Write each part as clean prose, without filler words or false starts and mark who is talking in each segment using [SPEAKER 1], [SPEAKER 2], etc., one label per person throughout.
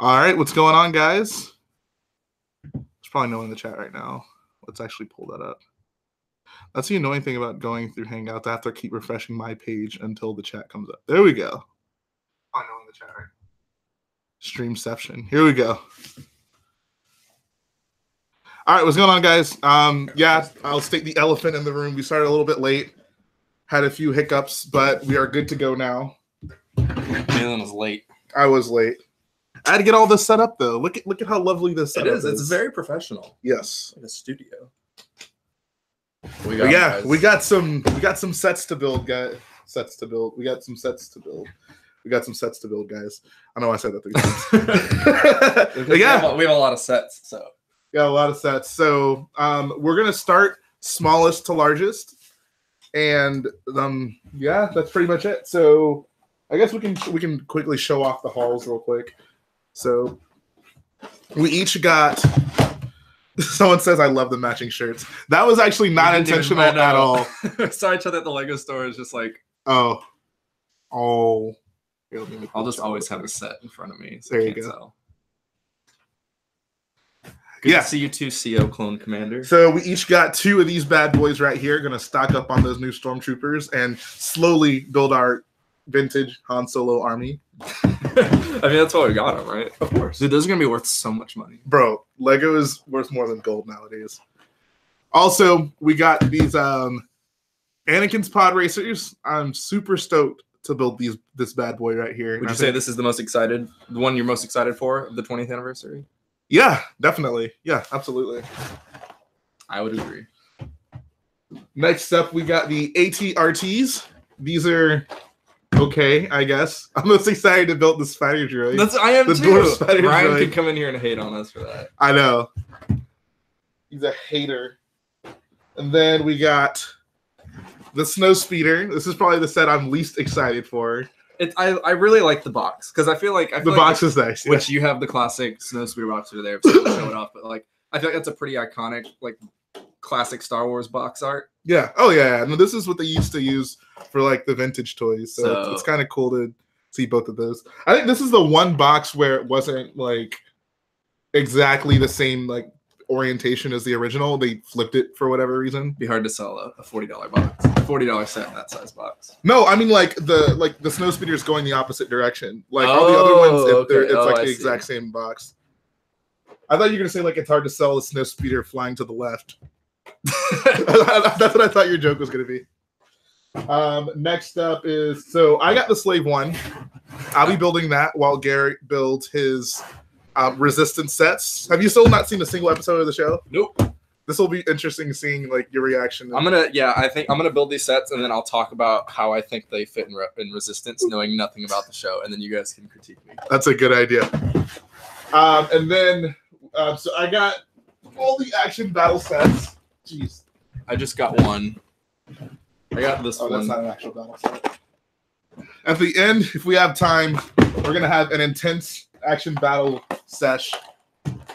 [SPEAKER 1] All right, what's going on, guys? There's probably no one in the chat right now. Let's actually pull that up. That's the annoying thing about going through Hangouts. I have to keep refreshing my page until the chat comes up. There we go. I know in the chat, right? Streamception. Here we go. All right, what's going on, guys? Yeah, I'll state the elephant in the room. We started a little bit late, had a few hiccups, but we are good to go now.
[SPEAKER 2] Jalen was late.
[SPEAKER 1] I was late. I had to get all this set up though. Look at how lovely this setup is.
[SPEAKER 2] It's very professional.
[SPEAKER 1] Yes.
[SPEAKER 2] Like a studio.
[SPEAKER 1] We got some sets to build, guys. We got some sets to build, guys. I know I said that 3 times. Yeah,
[SPEAKER 2] we have a lot of sets, so.
[SPEAKER 1] Got a lot of sets. So we're gonna start smallest to largest. And yeah, that's pretty much it. So I guess we can quickly show off the hauls real quick. So we each got. Someone says I love the matching shirts. That was actually not intentional at all.
[SPEAKER 2] Sorry, I that the Lego store is just like.
[SPEAKER 1] Oh.
[SPEAKER 2] Here, I'll just always have a set in front of me. So
[SPEAKER 1] there you go.
[SPEAKER 2] Tell. Good to see you too, CO Clone Commander.
[SPEAKER 1] So we each got 2 of these bad boys right here. Going to stock up on those new Stormtroopers and slowly build our vintage Han Solo army.
[SPEAKER 2] I mean, that's why we got them, right? Of course. Dude, those are going to be worth so much money.
[SPEAKER 1] Bro, Lego is worth more than gold nowadays. Also, we got these Anakin's Podracers. I'm super stoked to build this bad boy right here.
[SPEAKER 2] Would you say this is the one you're most excited for of the 20th anniversary?
[SPEAKER 1] Yeah, definitely. Yeah, absolutely.
[SPEAKER 2] I would agree.
[SPEAKER 1] Next up, we got the AT-RTs. These are okay, I guess. I'm most excited to build the spider droid.
[SPEAKER 2] I am too. Ryan could come in here and hate on us for that.
[SPEAKER 1] I know. He's a hater. And then we got the Snowspeeder. This is probably the set I'm least excited for.
[SPEAKER 2] I really like the box because I feel like
[SPEAKER 1] the box is nice.
[SPEAKER 2] Which you have the classic Snowspeeder box over there, so show it off. But like, I feel like that's a pretty iconic, like, classic Star Wars box art.
[SPEAKER 1] Yeah. Oh yeah. No, this is what they used to use for like the vintage toys. So it's kind of cool to see both of those. I think this is the one box where it wasn't like exactly the same like orientation as the original. They flipped it for whatever reason.
[SPEAKER 2] Be hard to sell a $40 box, a $40 set in that size box.
[SPEAKER 1] No, I mean like the Snowspeeder is going the opposite direction. Like all the other ones, it's like the exact same box. I thought you were gonna say like it's hard to sell a Snowspeeder flying to the left. That's what I thought your joke was gonna be. Next up is I got the Slave 1. I'll be building that while Garrett builds his resistance sets. Have you still not seen a single episode of the show?
[SPEAKER 2] Nope.
[SPEAKER 1] This will be interesting seeing like your reaction.
[SPEAKER 2] I think I'm gonna build these sets and then I'll talk about how I think they fit in resistance, knowing nothing about the show, and then you guys can critique me.
[SPEAKER 1] That's a good idea. And then so I got all the action battle sets. Jeez.
[SPEAKER 2] I just got one. I got this one.
[SPEAKER 1] That's not an actual battle set. At the end, if we have time, we're going to have an intense action battle sesh,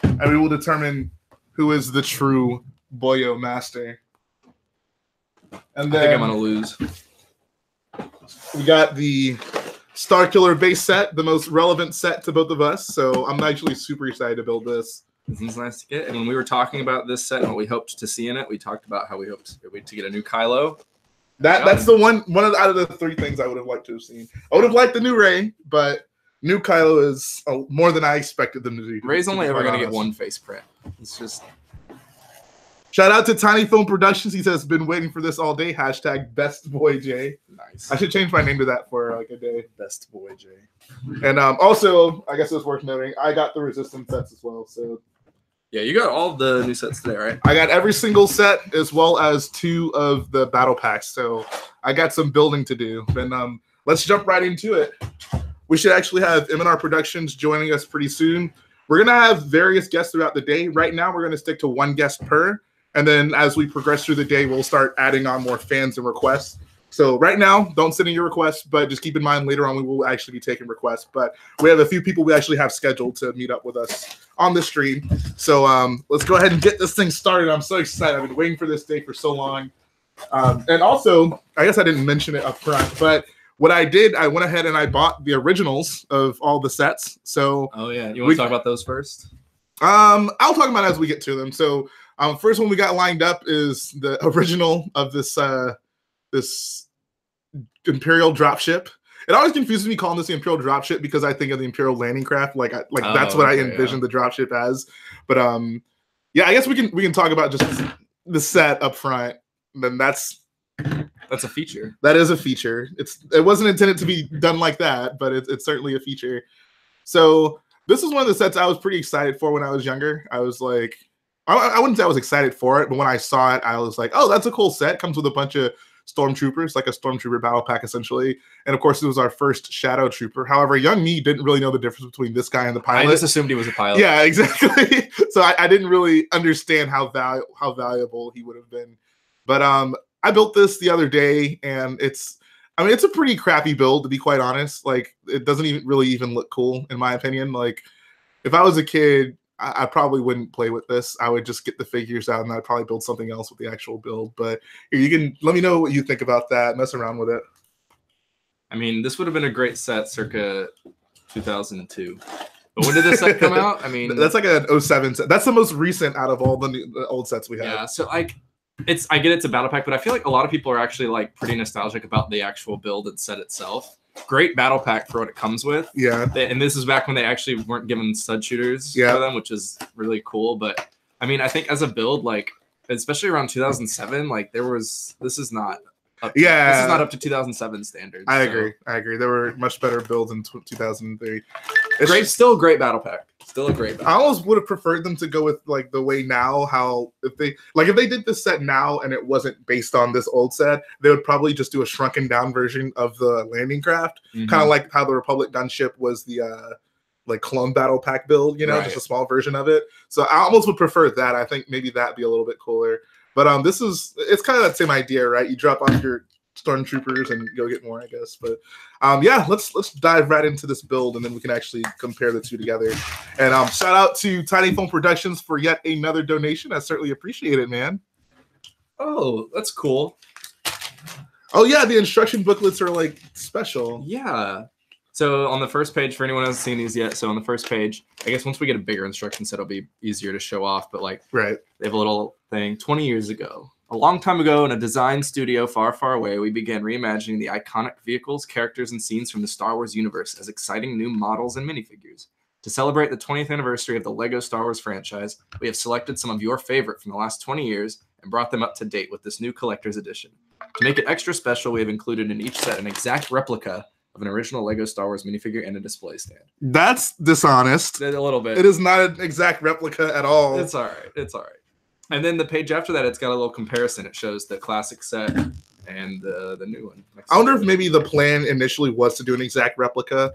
[SPEAKER 1] and we will determine who is the true Boyo master. And then
[SPEAKER 2] I think I'm going to lose.
[SPEAKER 1] We got the Starkiller base set, the most relevant set to both of us, so I'm actually super excited to build this.
[SPEAKER 2] This is nice to get. And when we were talking about this set and what we hoped to see in it, we talked about how we hoped to get a new Kylo.
[SPEAKER 1] That's the one out of the 3 things I would have liked to have seen. I would have liked the new Rey, but new Kylo is more than I expected them to do.
[SPEAKER 2] Rey's only ever going to get one face print. It's just.
[SPEAKER 1] Shout out to Tiny Film Productions. He says, been waiting for this all day. # Best Boy J.
[SPEAKER 2] Nice.
[SPEAKER 1] I should change my name to that for like a day.
[SPEAKER 2] Best Boy J.
[SPEAKER 1] And also, I guess it's worth noting, I got the Resistance sets as well. So.
[SPEAKER 2] Yeah, you got all the new sets today, right?
[SPEAKER 1] I got every single set as well as 2 of the battle packs. So I got some building to do. And let's jump right into it. We should actually have M&R Productions joining us pretty soon. We're going to have various guests throughout the day. Right now, we're going to stick to 1 guest per. And then as we progress through the day, we'll start adding on more fans and requests. So right now, don't send in your requests, but just keep in mind later on we will actually be taking requests. But we have a few people we actually have scheduled to meet up with us on the stream. So let's go ahead and get this thing started. I'm so excited. I've been waiting for this day for so long. And also, I guess I didn't mention it up front, but what I did, I went ahead and I bought the originals of all the sets. So
[SPEAKER 2] oh yeah, you want to talk about those first?
[SPEAKER 1] I'll talk about it as we get to them. So first one we got lined up is the original of this this Imperial dropship. It always confuses me calling this the Imperial dropship because I think of the Imperial landing craft. Like that's what I envision the dropship as. But yeah, I guess we can talk about just the set up front. Then that's
[SPEAKER 2] a feature.
[SPEAKER 1] That is a feature. It wasn't intended to be done like that, but it's certainly a feature. So this is one of the sets I was pretty excited for when I was younger. I was like, I wouldn't say I was excited for it, but when I saw it, I was like, oh, that's a cool set. Comes with a bunch of stormtroopers, like a stormtrooper battle pack, essentially. And of course, it was our first shadow trooper. However, young me didn't really know the difference between this guy and the pilot.
[SPEAKER 2] I just assumed he was a pilot.
[SPEAKER 1] Yeah, exactly. So I didn't really understand how valuable he would have been. But I built this the other day, and it's a pretty crappy build, to be quite honest. Like, it doesn't even look cool, in my opinion. Like, if I was a kid, I probably wouldn't play with this. I would just get the figures out, and I'd probably build something else with the actual build. But here, you can let me know what you think about that. Mess around with it.
[SPEAKER 2] I mean, this would have been a great set circa 2002. But when did this set come out? I mean,
[SPEAKER 1] that's like an 07 set. That's the most recent out of all the old sets we have.
[SPEAKER 2] Yeah, so like, I get it's a battle pack, but I feel like a lot of people are actually like pretty nostalgic about the actual build and set itself. Great battle pack for what it comes with.
[SPEAKER 1] Yeah.
[SPEAKER 2] And this is back when they actually weren't given stud shooters for them, which is really cool. But I mean, I think as a build, like, especially around 2007, like this is not up to 2007 standards.
[SPEAKER 1] I agree. There were much better builds in 2003.
[SPEAKER 2] Still a great battle pack. Still a great battle
[SPEAKER 1] I almost would have preferred them to go with like the way now, how if they did this set now and it wasn't based on this old set, they would probably just do a shrunken down version of the landing craft. Kind of like how the Republic gunship was the like clone battle pack build, just a small version of it. So I almost would prefer that. I think maybe that'd be a little bit cooler. But it's kind of that same idea, right? You drop off your stormtroopers and go get more, I guess. But yeah, let's dive right into this build, and then we can actually compare the two together. And shout out to Tiny Foam Productions for yet another donation. I certainly appreciate it, man.
[SPEAKER 2] Oh, that's cool.
[SPEAKER 1] Oh yeah, the instruction booklets are like special.
[SPEAKER 2] Yeah. So on the first page, for anyone who hasn't seen these yet, so on the first page, I guess once we get a bigger instruction set, it'll be easier to show off. But like,
[SPEAKER 1] right,
[SPEAKER 2] they have a little thing. 20 years ago, a long time ago, in a design studio far, far away, we began reimagining the iconic vehicles, characters, and scenes from the Star Wars universe as exciting new models and minifigures. To celebrate the 20th anniversary of the LEGO Star Wars franchise, we have selected some of your favorite from the last 20 years and brought them up to date with this new collector's edition. To make it extra special, we have included in each set an exact replica of an original LEGO Star Wars minifigure and a display stand.
[SPEAKER 1] That's dishonest.
[SPEAKER 2] A little bit.
[SPEAKER 1] It is not an exact replica at all.
[SPEAKER 2] It's all right. And then the page after that, it's got a little comparison. It shows the classic set and the new one.
[SPEAKER 1] I wonder if maybe the plan initially was to do an exact replica,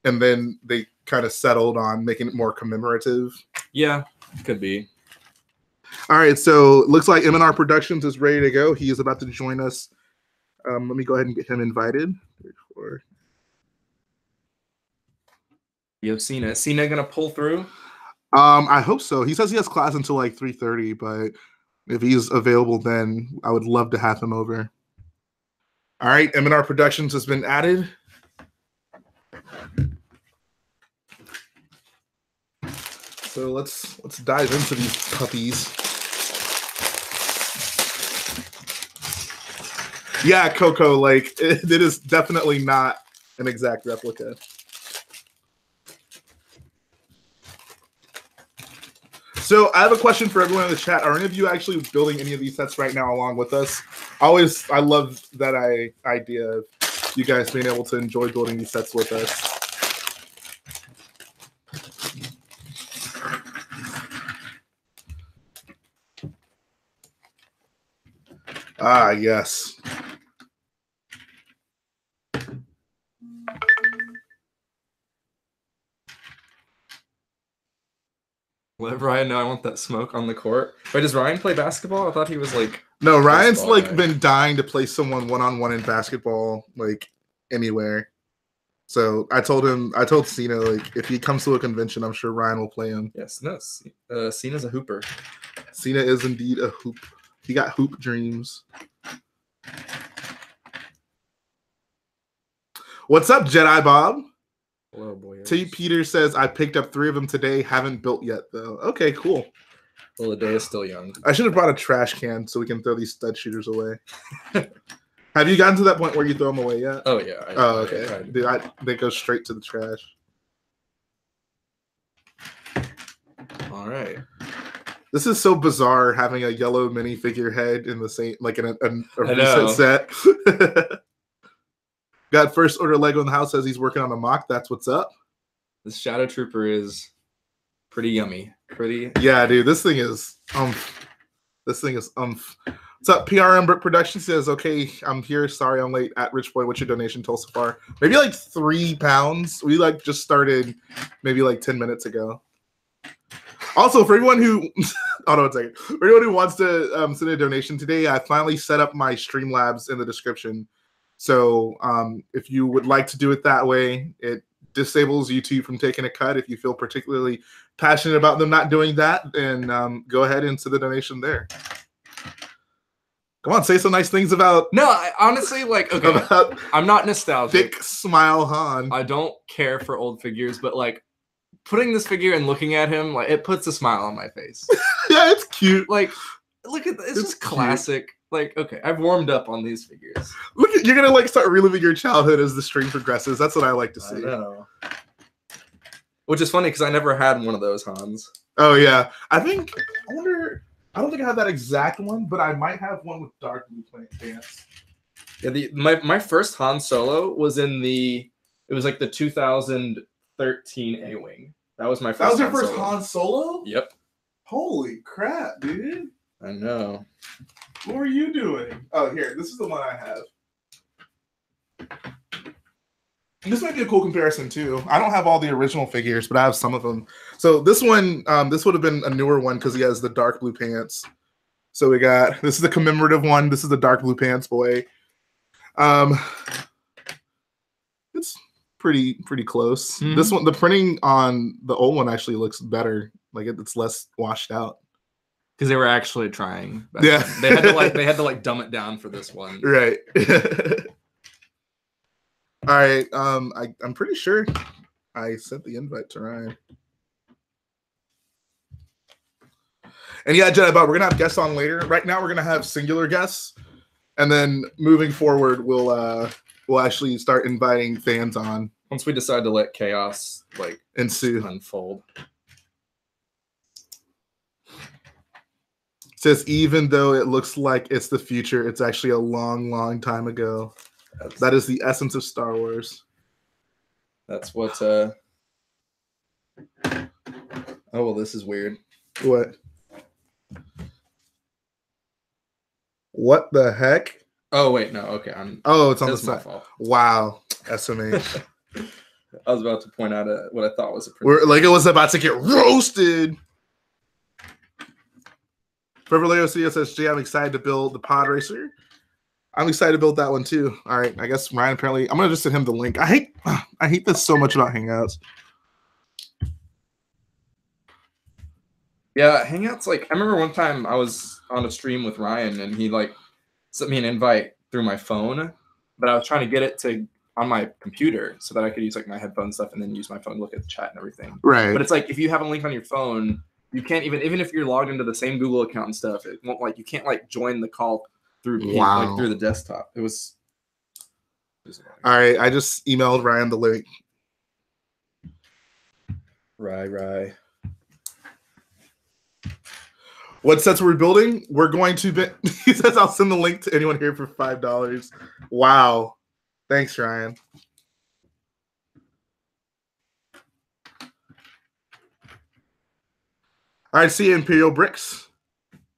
[SPEAKER 1] and then they kind of settled on making it more commemorative.
[SPEAKER 2] Yeah, could be.
[SPEAKER 1] All right, so it looks like M&R Productions is ready to go. He is about to join us. Let me go ahead and get him invited.
[SPEAKER 2] You have Cena. Cena gonna pull through?
[SPEAKER 1] I hope so. He says he has class until like 3:30, but if he's available, then I would love to have him over. All right, M&R Productions has been added. So let's dive into these puppies. Yeah, Coco, like it is definitely not an exact replica. So I have a question for everyone in the chat. Are any of you actually building any of these sets right now along with us? I love that idea of you guys being able to enjoy building these sets with us. Ah, yes.
[SPEAKER 2] Let Ryan know I want that smoke on the court. Wait, does Ryan play basketball? I thought he was like...
[SPEAKER 1] No, Ryan's like been dying to play someone one-on-one in basketball, like anywhere. So I told Cena, like, if he comes to a convention, I'm sure Ryan will play him.
[SPEAKER 2] Yes, no, Cena's a hooper.
[SPEAKER 1] Cena is indeed a hoop. He got hoop dreams. What's up, Jedi Bob?
[SPEAKER 2] Hello, boy.
[SPEAKER 1] T. Peter says, I picked up 3 of them today. Haven't built yet, though. Okay, cool.
[SPEAKER 2] Well, the day is still young.
[SPEAKER 1] I should have brought a trash can so we can throw these stud shooters away. Have you gotten to that point where you throw them away yet?
[SPEAKER 2] Oh, yeah.
[SPEAKER 1] Okay. Dude, they go straight to the trash.
[SPEAKER 2] All right.
[SPEAKER 1] This is so bizarre having a yellow minifigure head in the same, like in a
[SPEAKER 2] recent
[SPEAKER 1] set. Got First Order Lego in the house, says he's working on a mock. That's what's up.
[SPEAKER 2] This Shadow Trooper is pretty yummy.
[SPEAKER 1] Yeah, dude. This thing is What's up? PRM Brick Production says, okay, I'm here. Sorry I'm late. At Rich Boy, what's your donation total so far? Maybe like £3. We like just started maybe like 10 minutes ago. Also, for everyone who hold on a second. For anyone who wants to send a donation today, I finally set up my Streamlabs in the description. So if you would like to do it that way, it disables YouTube from taking a cut. If you feel particularly passionate about them not doing that, then go ahead and send the donation there. Come on, say some nice things about.
[SPEAKER 2] No, I honestly, like, okay, I'm not nostalgic.
[SPEAKER 1] Thick smile Han.
[SPEAKER 2] I don't care for old figures, but like putting this figure and looking at him, like it puts a smile on my face.
[SPEAKER 1] Yeah, it's cute.
[SPEAKER 2] Like, look at this. It's just classic. Cute. Like, okay, I've warmed up on these figures.
[SPEAKER 1] Look at, you're gonna like start reliving your childhood as the stream progresses. That's what I like to see.
[SPEAKER 2] I know. Which is funny because I never had one of those Hans.
[SPEAKER 1] Oh yeah, I wonder. I don't think I have that exact one, but I might have one with dark blue pants.
[SPEAKER 2] Yeah, my first Han Solo was in it was like the 2013 A-Wing. That was my first.
[SPEAKER 1] That was your
[SPEAKER 2] Han
[SPEAKER 1] first
[SPEAKER 2] Solo.
[SPEAKER 1] Han Solo?
[SPEAKER 2] Yep.
[SPEAKER 1] Holy crap, dude!
[SPEAKER 2] I know.
[SPEAKER 1] What were you doing? Oh, here, this is the one I have. This might be a cool comparison too. I don't have all the original figures, but I have some of them. So this one, this would have been a newer one because he has the dark blue pants. So we got, this is the commemorative one. This is the dark blue pants boy. It's pretty close. Mm-hmm. This one, the printing on the old one actually looks better. Like it's less washed out.
[SPEAKER 2] Because they were actually trying.
[SPEAKER 1] Yeah.
[SPEAKER 2] They had to dumb it down for this one.
[SPEAKER 1] Right. All right, I'm pretty sure I sent the invite to Ryan. And yeah, Jedi Bob, we're gonna have guests on later. Right now, we're gonna have singular guests, and then moving forward, we'll actually start inviting fans on
[SPEAKER 2] once we decide to let chaos like
[SPEAKER 1] ensue,
[SPEAKER 2] unfold.
[SPEAKER 1] It says even though it looks like it's the future, it's actually a long time ago. That is the essence of Star Wars.
[SPEAKER 2] That's what. Oh well, this is weird.
[SPEAKER 1] What? What the heck?
[SPEAKER 2] Oh wait, no. Okay,
[SPEAKER 1] Oh, it's on the
[SPEAKER 2] side.
[SPEAKER 1] Fault. Wow, SMH.
[SPEAKER 2] I was about to point out what I thought was a.
[SPEAKER 1] Like it was about to get roasted. Forever Leo Studio says, "Jay, I'm excited to build the Podracer." I'm excited to build that one too. All right, I guess Ryan apparently. I'm gonna just send him the link. I hate this so much about Hangouts.
[SPEAKER 2] Yeah, Hangouts. Like I remember one time I was on a stream with Ryan and he like sent me an invite through my phone, but I was trying to get it to on my computer so that I could use like my headphone stuff and then use my phone to look at the chat and everything.
[SPEAKER 1] Right.
[SPEAKER 2] But it's like if you have a link on your phone, you can't even if you're logged into the same Google account and stuff, it won't like you can't like join the call. Through the desktop. It was
[SPEAKER 1] all right. I just emailed Ryan the link.
[SPEAKER 2] Right.
[SPEAKER 1] What sets we're building? We're going to be. He says I'll send the link to anyone here for $5. Wow. Thanks, Ryan. All right, see you, Imperial Bricks.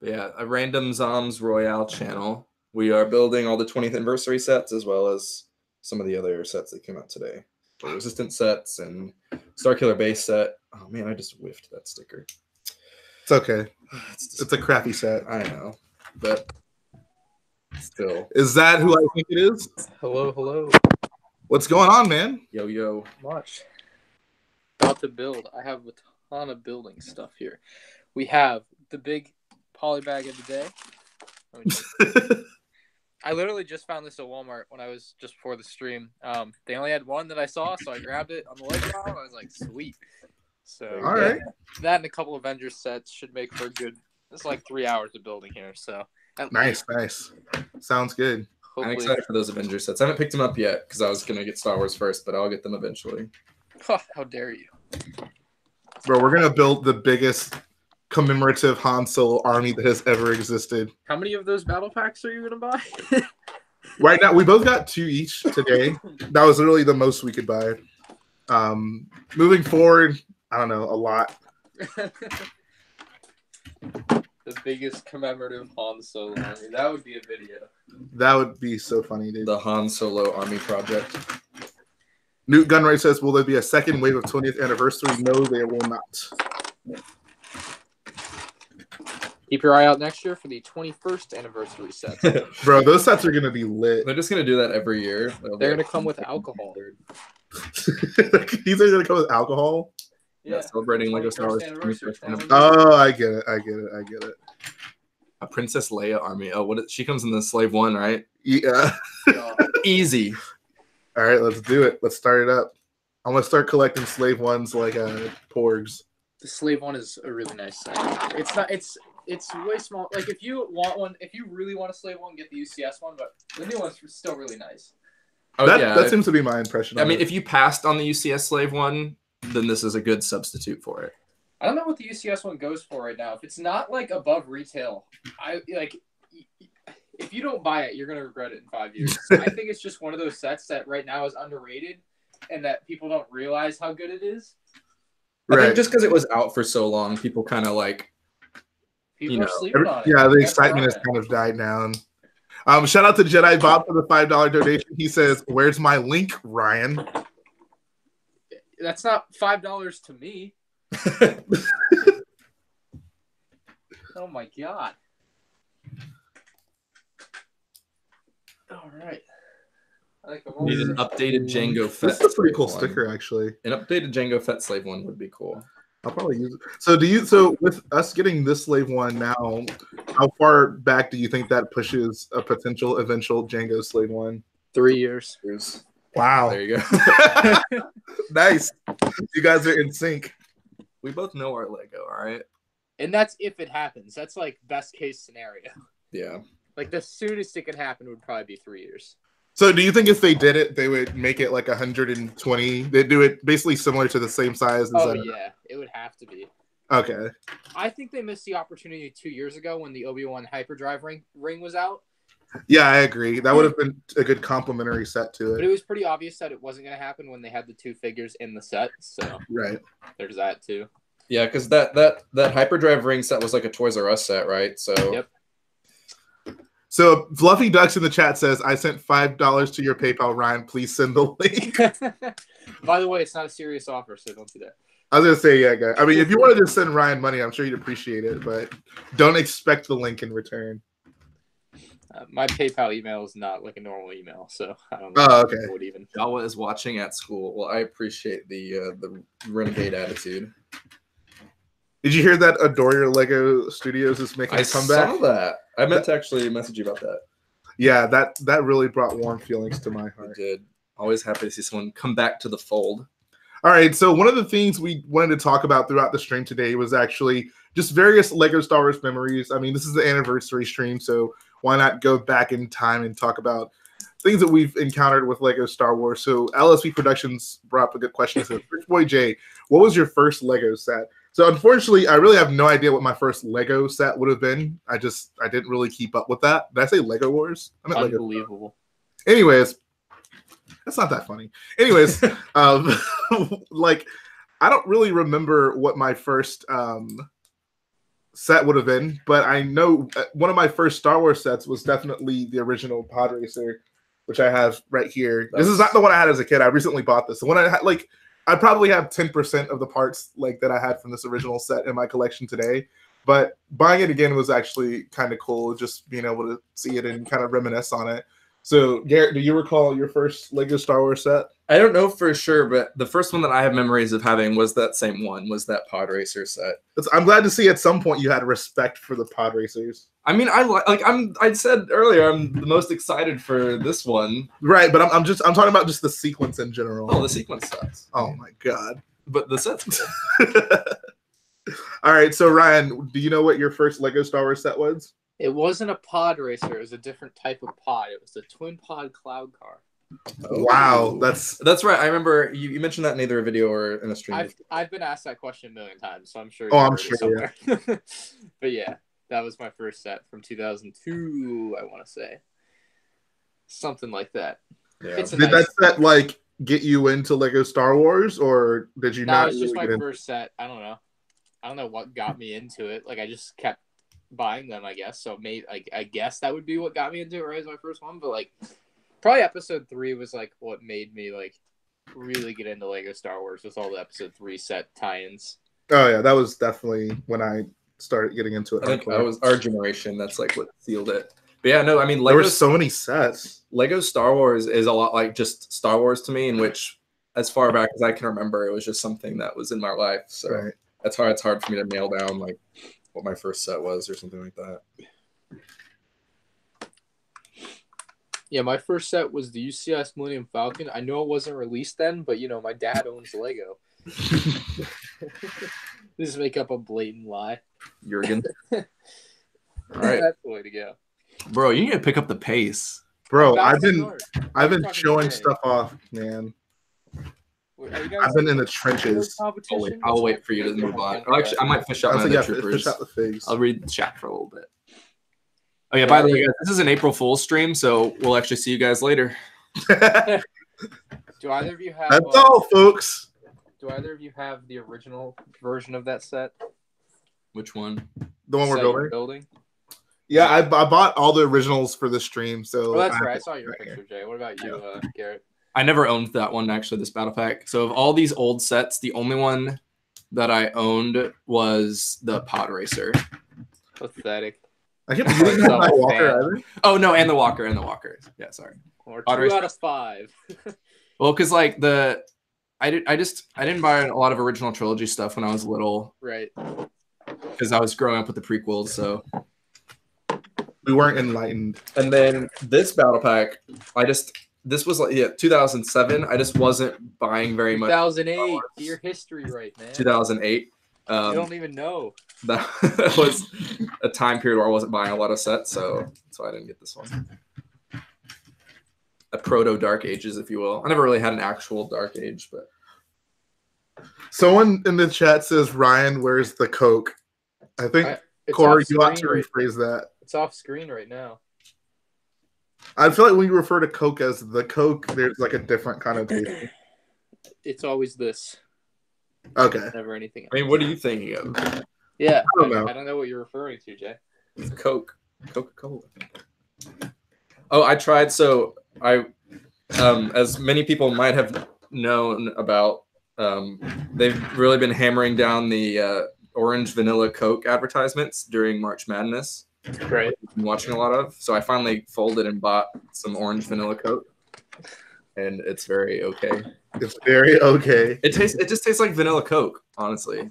[SPEAKER 2] Yeah, a random Zoms Royale channel. We are building all the 20th anniversary sets as well as some of the other sets that came out today. The Resistance sets and Starkiller base set. Oh man, I just whiffed that sticker.
[SPEAKER 1] It's okay. It's a crappy set.
[SPEAKER 2] I know, but still.
[SPEAKER 1] Is that who I think it is?
[SPEAKER 3] Hello.
[SPEAKER 1] What's going on, man?
[SPEAKER 2] Yo.
[SPEAKER 3] Much. About to build. I have a ton of building stuff here. We have the big poly bag of the day. I literally just found this at Walmart when I was just before the stream. They only had one that I saw, so I grabbed it on the Lego aisle. I was like, sweet. So
[SPEAKER 1] All right.
[SPEAKER 3] that and a couple Avengers sets should make for a good. It's like 3 hours of building here. So
[SPEAKER 1] Nice. Sounds good.
[SPEAKER 2] I'm
[SPEAKER 3] hopefully,
[SPEAKER 2] excited for those Avengers sets. I haven't picked them up yet because I was gonna get Star Wars first, but I'll get them eventually.
[SPEAKER 3] how dare you?
[SPEAKER 1] Bro, we're gonna build the biggest commemorative Han Solo army that has ever existed.
[SPEAKER 3] How many of those battle packs are you gonna buy?
[SPEAKER 1] Right now, we both got 2 each today. That was literally the most we could buy. Moving forward, I don't know, a lot.
[SPEAKER 3] The biggest commemorative Han Solo army. That would be a video.
[SPEAKER 1] That would be so funny, dude.
[SPEAKER 2] The Han Solo Army Project.
[SPEAKER 1] Newt Gunray says, will there be a second wave of 20th anniversary? No, there will not.
[SPEAKER 3] Keep your eye out next year for the 21st anniversary sets.
[SPEAKER 1] Bro, those sets are going to be lit.
[SPEAKER 2] They're just gonna do that every year.
[SPEAKER 3] They're gonna come with alcohol.
[SPEAKER 1] These are going to come with alcohol?
[SPEAKER 2] Yeah, celebrating Lego Star Wars.
[SPEAKER 3] 21st anniversary.
[SPEAKER 1] Oh, I get it.
[SPEAKER 2] A Princess Leia army. Oh, she comes in the Slave One, right?
[SPEAKER 1] Yeah.
[SPEAKER 2] Easy.
[SPEAKER 1] All right, let's do it. Let's start it up. I'm going to start collecting Slave Ones like porgs.
[SPEAKER 3] The Slave One is a really nice set. It's not. It's way small. Like if you want one, if you really want a Slave One, get the UCS one. But the new one's still really nice.
[SPEAKER 2] Oh,
[SPEAKER 1] That seems to be my impression.
[SPEAKER 2] I mean, if you passed on the UCS Slave One, then this is a good substitute for it.
[SPEAKER 3] I don't know what the UCS one goes for right now. If it's not like above retail, if you don't buy it, you're gonna regret it in 5 years. I think it's just one of those sets that right now is underrated, and that people don't realize how good it is.
[SPEAKER 2] I think just because it was out for so long, people kind of like.
[SPEAKER 3] People are sleeping on it.
[SPEAKER 1] Yeah, the excitement has kind of died down. Shout out to Jedi Bob for the $5 donation. He says, "Where's my link, Ryan?"
[SPEAKER 3] That's not $5 to me. Oh my god! All right.
[SPEAKER 2] Need an updated Jango Fett.
[SPEAKER 1] That's a pretty cool sticker, actually.
[SPEAKER 2] An updated Jango Fett Slave One would be cool.
[SPEAKER 1] I'll probably use it. So with us getting this Slave One now, how far back do you think that pushes a potential eventual Jango Slave One?
[SPEAKER 3] 3 years.
[SPEAKER 1] Wow.
[SPEAKER 2] There you go.
[SPEAKER 1] Nice. You guys are in sync.
[SPEAKER 2] We both know our Lego, all right?
[SPEAKER 3] And that's if it happens. That's like best case scenario.
[SPEAKER 2] Yeah.
[SPEAKER 3] Like the soonest it could happen would probably be 3 years.
[SPEAKER 1] So do you think if they did it, they would make it like 120? They'd do it basically similar to the same size as
[SPEAKER 3] yeah, it would have to be.
[SPEAKER 1] Okay.
[SPEAKER 3] I think they missed the opportunity 2 years ago when the Obi-Wan hyperdrive ring was out.
[SPEAKER 1] Yeah, I agree. That would have been a good complimentary set to
[SPEAKER 3] But
[SPEAKER 1] it.
[SPEAKER 3] it was pretty obvious that it wasn't going to happen when they had the 2 figures in the set. So
[SPEAKER 1] Right.
[SPEAKER 3] there's that too.
[SPEAKER 2] Yeah, because that hyperdrive ring set was like a Toys R Us set, right? So
[SPEAKER 3] Yep.
[SPEAKER 1] So Fluffy Ducks in the chat says, "I sent $5 to your PayPal, Ryan. Please send the link."
[SPEAKER 3] By the way, it's not a serious offer, so don't do that.
[SPEAKER 1] I was gonna say, yeah, guys. I mean, if you wanted to send Ryan money, I'm sure you'd appreciate it, but don't expect the link in return.
[SPEAKER 3] My PayPal email is not like a normal email, so I don't know.
[SPEAKER 1] Oh, okay.
[SPEAKER 3] Would even.
[SPEAKER 2] Jawa is watching at school. Well, I appreciate the renegade attitude.
[SPEAKER 1] Did you hear that Adore Your Lego Studios is making a comeback?
[SPEAKER 2] I saw that. I meant to actually message you about that.
[SPEAKER 1] Yeah, that really brought warm feelings to my
[SPEAKER 2] I
[SPEAKER 1] heart.
[SPEAKER 2] did. Always happy to see someone come back to the fold.
[SPEAKER 1] All right, so one of the things we wanted to talk about throughout the stream today was actually just various Lego Star Wars memories. I mean, this is the anniversary stream, so why not go back in time and talk about things that we've encountered with Lego Star Wars. So LSP Productions brought up a good question. It says, Rich Boy J, what was your first Lego set? So unfortunately, I really have no idea what my first Lego set would have been. I didn't really keep up with that. Did I say Lego Wars? I meant
[SPEAKER 3] Unbelievable.
[SPEAKER 1] Lego. Anyways, that's not that funny. Anyways, like I don't really remember what my first set would have been, but I know one of my first Star Wars sets was definitely the original Podracer, which I have right here. This is not the one I had as a kid. I recently bought this. The one I had, like, I probably have 10% of the parts like that I had from this original set in my collection today. But buying it again was actually kind of cool, just being able to see it and kind of reminisce on it. So, Garrett, do you recall your first Lego Star Wars set?
[SPEAKER 2] I don't know for sure, but the first one that I have memories of having was that same one, was that Podracer set.
[SPEAKER 1] I'm glad to see at some point you had respect for the pod racers.
[SPEAKER 2] I mean, I said earlier, I'm the most excited for this one.
[SPEAKER 1] Right, but I'm talking about just the sequence in general.
[SPEAKER 2] Oh, the sequence sucks.
[SPEAKER 1] Oh my god.
[SPEAKER 2] But the set's good.
[SPEAKER 1] All right, so Ryan, do you know what your first Lego Star Wars set was?
[SPEAKER 3] It wasn't a pod racer. It was a different type of pod. It was the twin pod cloud car.
[SPEAKER 1] Wow, that's
[SPEAKER 2] right. I remember you mentioned that in either a video or in a stream.
[SPEAKER 3] I've been asked that question a million times, so I'm sure.
[SPEAKER 1] Oh, I'm sure.
[SPEAKER 3] Yeah. But yeah, that was my first set from 2002. I want to say something like that.
[SPEAKER 2] Yeah.
[SPEAKER 1] Did that set like get you into Lego Star Wars, or did you not?
[SPEAKER 3] It was just
[SPEAKER 1] really
[SPEAKER 3] my first set. I don't know what got me into it. Like I just kept buying them, I guess. So maybe I guess that would be what got me into it, right? As my first one, but like. Probably episode 3 was like what made me like really get into Lego Star Wars with all the episode 3 set tie-ins.
[SPEAKER 1] Oh yeah, that was definitely when I started getting into it.
[SPEAKER 2] I think that was our generation. That's like what sealed it. But yeah, no, I mean,
[SPEAKER 1] there were so many sets.
[SPEAKER 2] Lego Star Wars is a lot like just Star Wars to me, in which, as far back as I can remember, it was just something that was in my life. So
[SPEAKER 1] right.
[SPEAKER 2] That's why it's hard for me to nail down like what my first set was or something like that.
[SPEAKER 3] Yeah, my first set was the UCS Millennium Falcon. I know it wasn't released then, but you know, my dad owns Lego. Just make up a blatant lie.
[SPEAKER 2] Jurgen. All right.
[SPEAKER 3] That's the way to go.
[SPEAKER 2] Bro, you need to pick up the pace.
[SPEAKER 1] Bro, I've been showing stuff off, man. I've been in the trenches.
[SPEAKER 2] I'll wait for you to move on. Actually, I might fish out my troopers.
[SPEAKER 1] Fish out the figs.
[SPEAKER 2] I'll read the chat for a little bit. Oh yeah, by the way, guys, this is an April Fool's stream, so we'll actually see you guys later.
[SPEAKER 3] Do either of you have?
[SPEAKER 1] That's all, folks.
[SPEAKER 3] Do either of you have the original version of that set?
[SPEAKER 2] Which one?
[SPEAKER 1] The one we're
[SPEAKER 3] building.
[SPEAKER 1] Yeah, I bought all the originals for the stream. So
[SPEAKER 3] that's right. I saw your picture, Jay. What about you, Garrett?
[SPEAKER 2] I never owned that one, actually, this battle pack. So of all these old sets, the only one that I owned was the Podracer.
[SPEAKER 3] Pathetic.
[SPEAKER 1] I can't believe you didn't have my Walker either.
[SPEAKER 2] Oh no, and the Walker. Yeah, sorry.
[SPEAKER 3] Or 2 out of 5.
[SPEAKER 2] Well, because like I didn't buy a lot of original trilogy stuff when I was little.
[SPEAKER 3] Right.
[SPEAKER 2] Because I was growing up with the prequels, so
[SPEAKER 1] we weren't enlightened.
[SPEAKER 2] And then this battle pack, this was like 2007. I just wasn't buying very much.
[SPEAKER 3] 2008. Your history right, man.
[SPEAKER 2] 2008.
[SPEAKER 3] You don't even know.
[SPEAKER 2] That was a time period where I wasn't buying a lot of sets, so that's why I didn't get this one. A proto Dark Ages, if you will. I never really had an actual Dark Age, but
[SPEAKER 1] someone in the chat says, Ryan, where's the Coke? I think Corey, you ought to rephrase that.
[SPEAKER 3] It's off screen right now.
[SPEAKER 1] I feel like when you refer to Coke as the Coke, there's like a different connotation.
[SPEAKER 3] It's always this.
[SPEAKER 1] Okay.
[SPEAKER 3] Never anything else.
[SPEAKER 2] I mean, what are you thinking of?
[SPEAKER 3] Yeah.
[SPEAKER 1] I don't
[SPEAKER 3] know what you're referring to, Jay.
[SPEAKER 2] Coke. Coca-Cola. Oh, I tried. So as many people might have known about, they've really been hammering down the orange vanilla Coke advertisements during March Madness.
[SPEAKER 3] Right.
[SPEAKER 2] I've been watching a lot of. So I finally folded and bought some orange vanilla Coke. And it's very okay.
[SPEAKER 1] It's very okay.
[SPEAKER 2] It just tastes like vanilla Coke, honestly.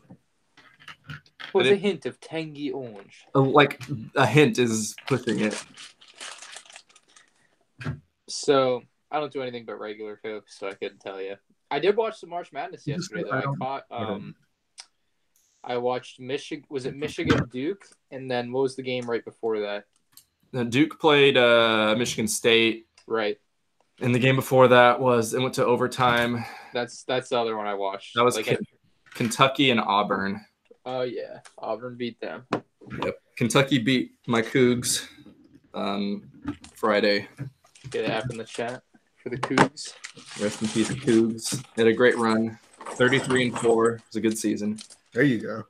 [SPEAKER 3] With a hint of tangy orange.
[SPEAKER 2] Like a hint is pushing it.
[SPEAKER 3] So I don't do anything but regular Coke, so I couldn't tell you. I did watch some March Madness yesterday, though. I watched Michigan. Was it Michigan Duke? And then what was the game right before that?
[SPEAKER 2] Duke played Michigan State.
[SPEAKER 3] Right.
[SPEAKER 2] And the game before that it went to overtime.
[SPEAKER 3] That's the other one I watched.
[SPEAKER 2] That was Kentucky and Auburn.
[SPEAKER 3] Oh yeah, Auburn beat them.
[SPEAKER 2] Yep. Kentucky beat my Cougs on Friday.
[SPEAKER 3] Get it up in the chat for the Cougs.
[SPEAKER 2] Rest in peace, Cougs. They had a great run. 33-4. It was a good season.
[SPEAKER 1] There you go.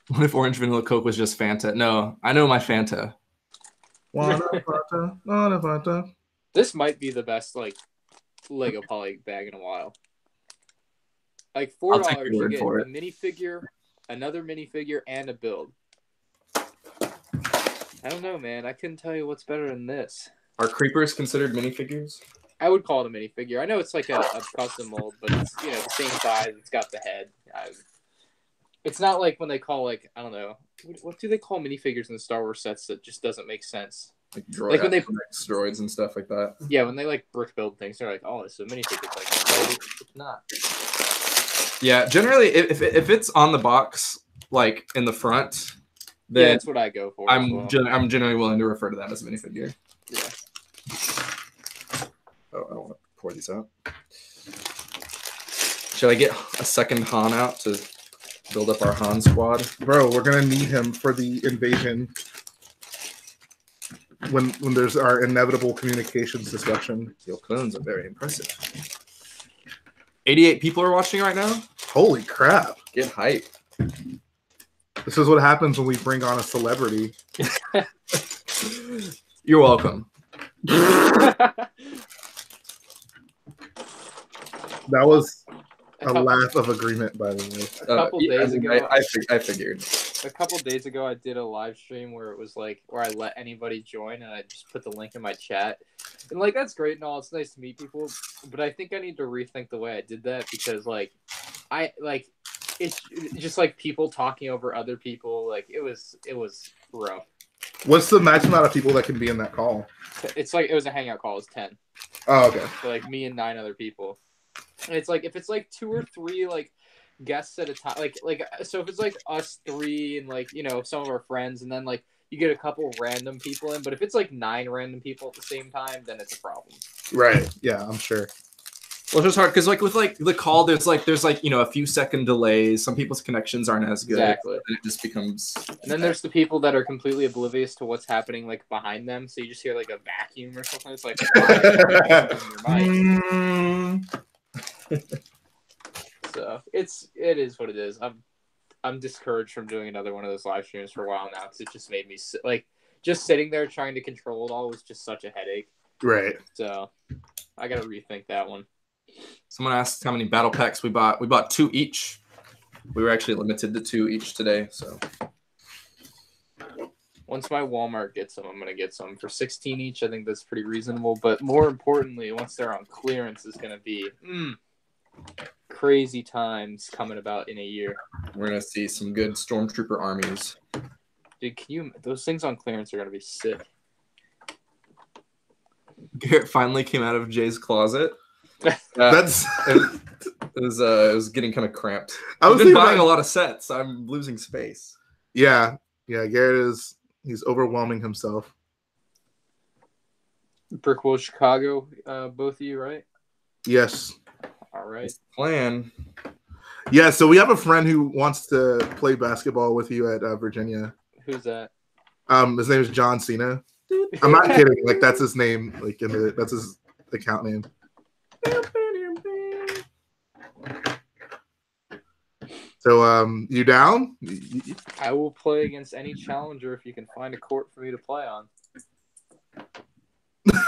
[SPEAKER 2] What if orange vanilla Coke was just Fanta? No, I know my Fanta.
[SPEAKER 3] This might be the best like Lego Poly bag in a while. Like $4 you get a minifigure, another minifigure, and a build. I don't know, man. I couldn't tell you what's better than this.
[SPEAKER 2] Are creepers considered minifigures?
[SPEAKER 3] I would call it a minifigure. I know it's like a custom mold, but it's the same size. It's got the head. It's not like when they call like I don't know what do they call minifigures in the Star Wars sets that just doesn't make sense.
[SPEAKER 2] Like when they droids and stuff like that.
[SPEAKER 3] Yeah, when they like brick build things, they're like, oh, it's a minifigure. It's like it's not.
[SPEAKER 2] Yeah, generally, if it's on the box, like in the front, then
[SPEAKER 3] that's what I go for.
[SPEAKER 2] I'm generally willing to refer to that as a minifigure.
[SPEAKER 3] Yeah.
[SPEAKER 2] Oh, I don't want to pour these out. Should I get a second Han out to build up our Han squad?
[SPEAKER 1] Bro, we're gonna need him for the invasion. When there's our inevitable communications disruption.
[SPEAKER 2] Your clones are very impressive. 88 people are watching right now.
[SPEAKER 1] Holy crap!
[SPEAKER 2] Get hype.
[SPEAKER 1] This is what happens when we bring on a celebrity.
[SPEAKER 2] You're welcome.
[SPEAKER 1] That was a laugh of agreement, by the way.
[SPEAKER 3] A couple days ago,
[SPEAKER 2] I figured.
[SPEAKER 3] A couple days ago, I did a live stream where it was like where I let anybody join, and I just put the link in my chat. And like that's great and all. It's nice to meet people, but I think I need to rethink the way I did that because it's just like people talking over other people. Like it was rough.
[SPEAKER 1] What's the maximum amount of people that can be in that call?
[SPEAKER 3] It's like it was a hangout call. It was 10.
[SPEAKER 1] Oh, okay.
[SPEAKER 3] So like me and 9 other people. And it's like if it's like 2 or 3 like guests at a time, like so if it's like us 3 and like some of our friends, and then like you get a couple random people in, but if it's like 9 random people at the same time, then it's a problem.
[SPEAKER 1] Right. Yeah, I'm sure.
[SPEAKER 2] Well, it's just hard because like with like the call, there's like a few second delays. Some people's connections aren't as good.
[SPEAKER 3] Exactly.
[SPEAKER 2] And it just becomes.
[SPEAKER 3] And then there's the people that are completely oblivious to what's happening like behind them, so you just hear like a vacuum or something. It's like so it is what it is. I'm discouraged from doing another one of those live streams for a while now because it just made me like just sitting there trying to control it all was just such a headache.
[SPEAKER 1] Right.
[SPEAKER 3] So I gotta rethink that one.
[SPEAKER 2] Someone asked how many battle packs we bought. We bought 2 each. We were actually limited to 2 each today. So
[SPEAKER 3] once my Walmart gets them, I'm gonna get some for 16 each. I think that's pretty reasonable. But more importantly, once they're on clearance, is gonna be crazy times coming about in a year.
[SPEAKER 2] We're gonna see some good stormtrooper armies.
[SPEAKER 3] Dude, those things on clearance are gonna be sick.
[SPEAKER 2] Garrett finally came out of Jay's closet.
[SPEAKER 1] That's
[SPEAKER 2] it was getting kind of cramped.
[SPEAKER 1] I've
[SPEAKER 2] been buying a lot of sets. I'm losing space.
[SPEAKER 1] Yeah. Garrett he's overwhelming himself.
[SPEAKER 3] Brickworld Chicago, both of you, right?
[SPEAKER 1] Yes.
[SPEAKER 3] All right.
[SPEAKER 2] That's the plan.
[SPEAKER 1] Yeah, so we have a friend who wants to play basketball with you at Virginia.
[SPEAKER 3] Who's that?
[SPEAKER 1] His name is John Cena. I'm not kidding. Like that's his name. Like that's his account name. So you down?
[SPEAKER 3] I will play against any challenger if you can find a court for me to play on.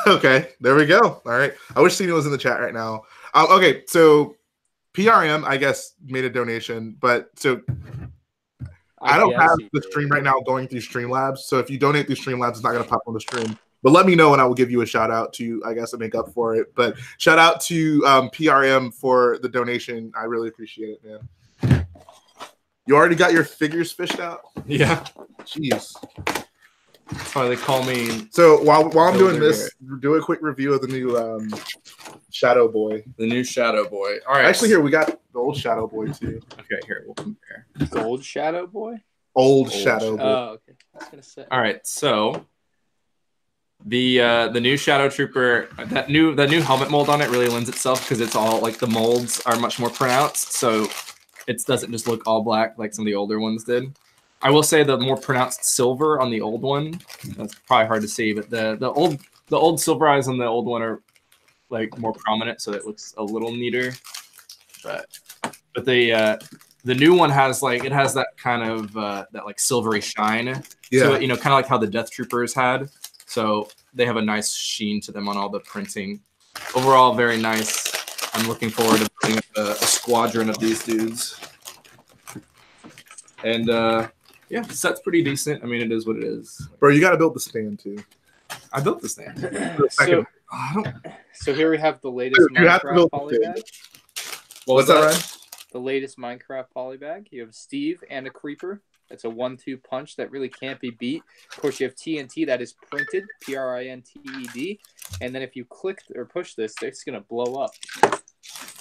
[SPEAKER 1] Okay, there we go. All right. I wish Cena was in the chat right now. Okay, so PRM, I guess, made a donation, but so I don't have the stream right now going through Streamlabs. So if you donate through Streamlabs, it's not going to pop on the stream. But let me know and I will give you a shout out to, I guess, to make up for it. But shout out to PRM for the donation. I really appreciate it, man. You already got your figures fished out?
[SPEAKER 2] Yeah.
[SPEAKER 1] Jeez.
[SPEAKER 2] That's why they call me.
[SPEAKER 1] So while I'm doing this, do a quick review of the new Shadow Boy.
[SPEAKER 2] The new Shadow Boy. All right.
[SPEAKER 1] Actually, here we got the old Shadow Boy too.
[SPEAKER 2] Okay, here we'll compare.
[SPEAKER 3] Gold Shadow Boy.
[SPEAKER 1] Old Shadow Boy.
[SPEAKER 3] Oh, okay. I was gonna say.
[SPEAKER 2] All right, so the new Shadow Trooper, that new helmet mold on it really lends itself because it's all like the molds are much more pronounced, so it doesn't just look all black like some of the older ones did. I will say the more pronounced silver on the old one, that's probably hard to see, but the old silver eyes on the old one are like more prominent, so it looks a little neater. But the new one has that kind of that like silvery shine.
[SPEAKER 1] Yeah.
[SPEAKER 2] So kind of like how the Death Troopers had. So they have a nice sheen to them on all the printing. Overall, very nice. I'm looking forward to building a squadron of these dudes. And yeah, the set's pretty decent. I mean, it is what it is.
[SPEAKER 1] Bro, you got to build the stand too.
[SPEAKER 2] I built this thing.
[SPEAKER 3] So here we have the latest Minecraft polybag.
[SPEAKER 2] What's that, Ryan?
[SPEAKER 3] The latest Minecraft polybag. You have Steve and a creeper. It's a 1-2 punch that really can't be beat. Of course, you have TNT that is printed, PRINTED. And then if you click or push this, it's going to blow up.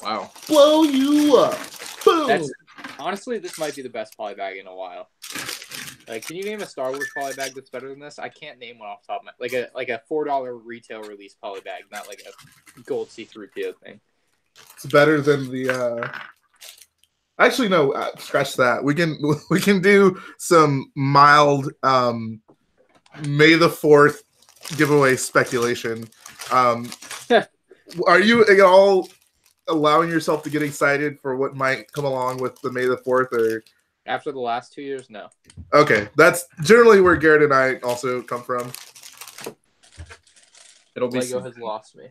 [SPEAKER 2] Wow.
[SPEAKER 1] Blow you up. Boom.
[SPEAKER 3] Honestly, this might be the best polybag in a while. Like, can you name a Star Wars polybag that's better than this? I can't name one off the top of my... Like a $4 retail release polybag, not like a gold C-3PO thing.
[SPEAKER 1] It's better than the... Actually, no, scratch that. We can do some mild May the 4th giveaway speculation. Are you at all allowing yourself to get excited for what might come along with the May the 4th? Or
[SPEAKER 3] after the last 2 years, no.
[SPEAKER 1] Okay, that's generally where Garrett and I also come from.
[SPEAKER 2] It'll be
[SPEAKER 3] Lego has lost me.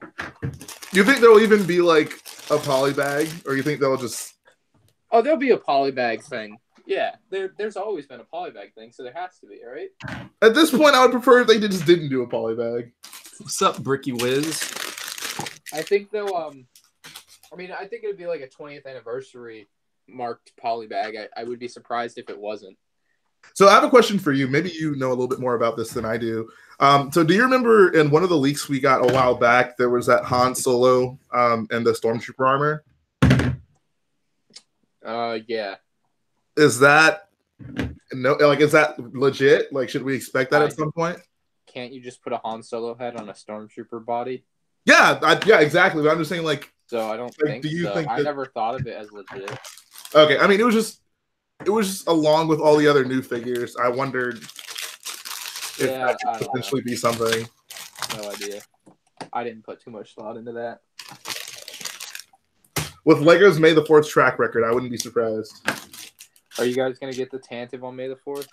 [SPEAKER 1] You think there'll even be like a polybag, or you think they'll just...
[SPEAKER 3] Oh, there'll be a polybag thing. Yeah, there's always been a polybag thing, so there has to be, right?
[SPEAKER 1] At this point, I would prefer if they just didn't do a polybag.
[SPEAKER 2] What's up, Bricky Wiz?
[SPEAKER 3] I think they'll, I think it'd be like a 20th anniversary marked polybag. I would be surprised if it wasn't.
[SPEAKER 1] So I have a question for you. Maybe you know a little bit more about this than I do. So do you remember in one of the leaks we got a while back, there was that Han Solo and the Stormtrooper armor?
[SPEAKER 3] Yeah.
[SPEAKER 1] Is that is that legit? Like, should we expect that at some point?
[SPEAKER 3] Can't you just put a Han Solo head on a Stormtrooper body?
[SPEAKER 1] Yeah, yeah, exactly. But I'm just saying, like,
[SPEAKER 3] so I don't think. Do you think I never thought of it as legit.
[SPEAKER 1] Okay, I mean, it was just along with all the other new figures. I wondered if that could potentially be something.
[SPEAKER 3] No idea. I didn't put too much thought into that.
[SPEAKER 1] With Lego's May the 4th track record, I wouldn't be surprised.
[SPEAKER 3] Are you guys going to get the Tantive on May the 4th?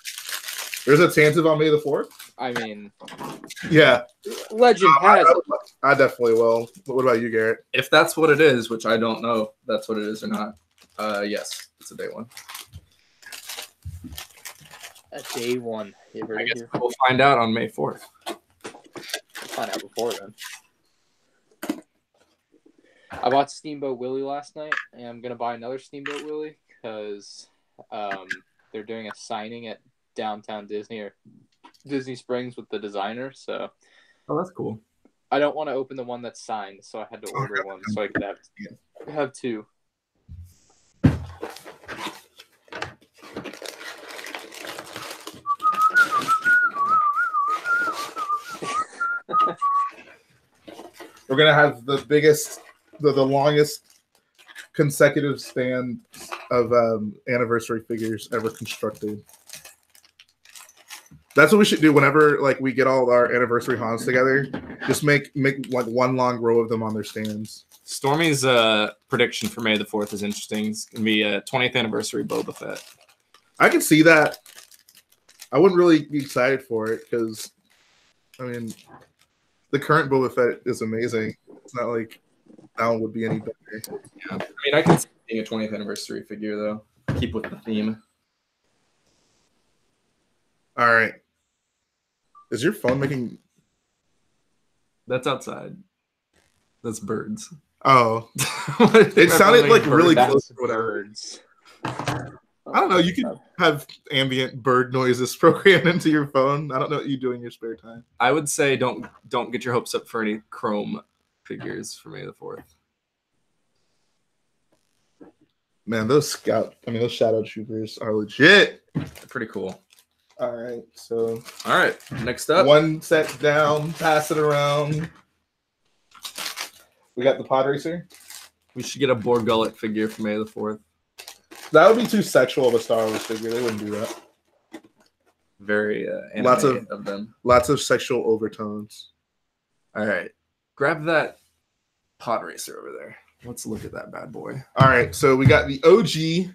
[SPEAKER 1] There's a Tantive on May the 4th?
[SPEAKER 3] I mean...
[SPEAKER 1] Yeah.
[SPEAKER 3] Legend has it.
[SPEAKER 1] I definitely will. What about you, Garrett?
[SPEAKER 2] If that's what it is, which I don't know if that's what it is or not, yes, it's a day one.
[SPEAKER 3] A day one.
[SPEAKER 2] I guess we'll find out on May 4th.
[SPEAKER 3] We'll find out before then. I bought Steamboat Willie last night, and I'm going to buy another Steamboat Willie because they're doing a signing at downtown Disney or Disney Springs with the designer. So,
[SPEAKER 2] oh, that's cool.
[SPEAKER 3] I don't want to open the one that's signed, so I had to order one so I could have two.
[SPEAKER 1] We're going to have the biggest... The longest consecutive span of anniversary figures ever constructed. That's what we should do whenever we get all our anniversary Hans together. Just make like one long row of them on their stands.
[SPEAKER 2] Stormy's prediction for May the 4th is interesting. It's gonna be a 20th anniversary Boba Fett.
[SPEAKER 1] I can see that. I wouldn't really be excited for it because, I mean, the current Boba Fett is amazing. It's not like that one would be any better.
[SPEAKER 2] Yeah. I mean, I can see it being a 20th anniversary figure, though. Keep with the theme.
[SPEAKER 1] All right. Is your phone making...
[SPEAKER 2] That's outside. That's birds.
[SPEAKER 1] Oh. It sounded like really close to whatever.
[SPEAKER 3] Birds.
[SPEAKER 1] I don't know. You can have ambient bird noises programmed into your phone. I don't know what you do in your spare time.
[SPEAKER 2] I would say don't get your hopes up for any chrome figures for May the 4th.
[SPEAKER 1] Man, those shadow troopers are legit.
[SPEAKER 2] They're pretty cool.
[SPEAKER 1] All right, so
[SPEAKER 2] next up,
[SPEAKER 1] one set down, pass it around. We got the Podracer.
[SPEAKER 2] We should get a Borgullet figure for May the 4th.
[SPEAKER 1] That would be too sexual of a Star Wars figure. They wouldn't do that.
[SPEAKER 2] Very anime
[SPEAKER 1] lots
[SPEAKER 2] of them.
[SPEAKER 1] Lots of sexual overtones.
[SPEAKER 2] All right, grab that Podracer over there. Let's look at that bad boy.
[SPEAKER 1] All right, so we got the OG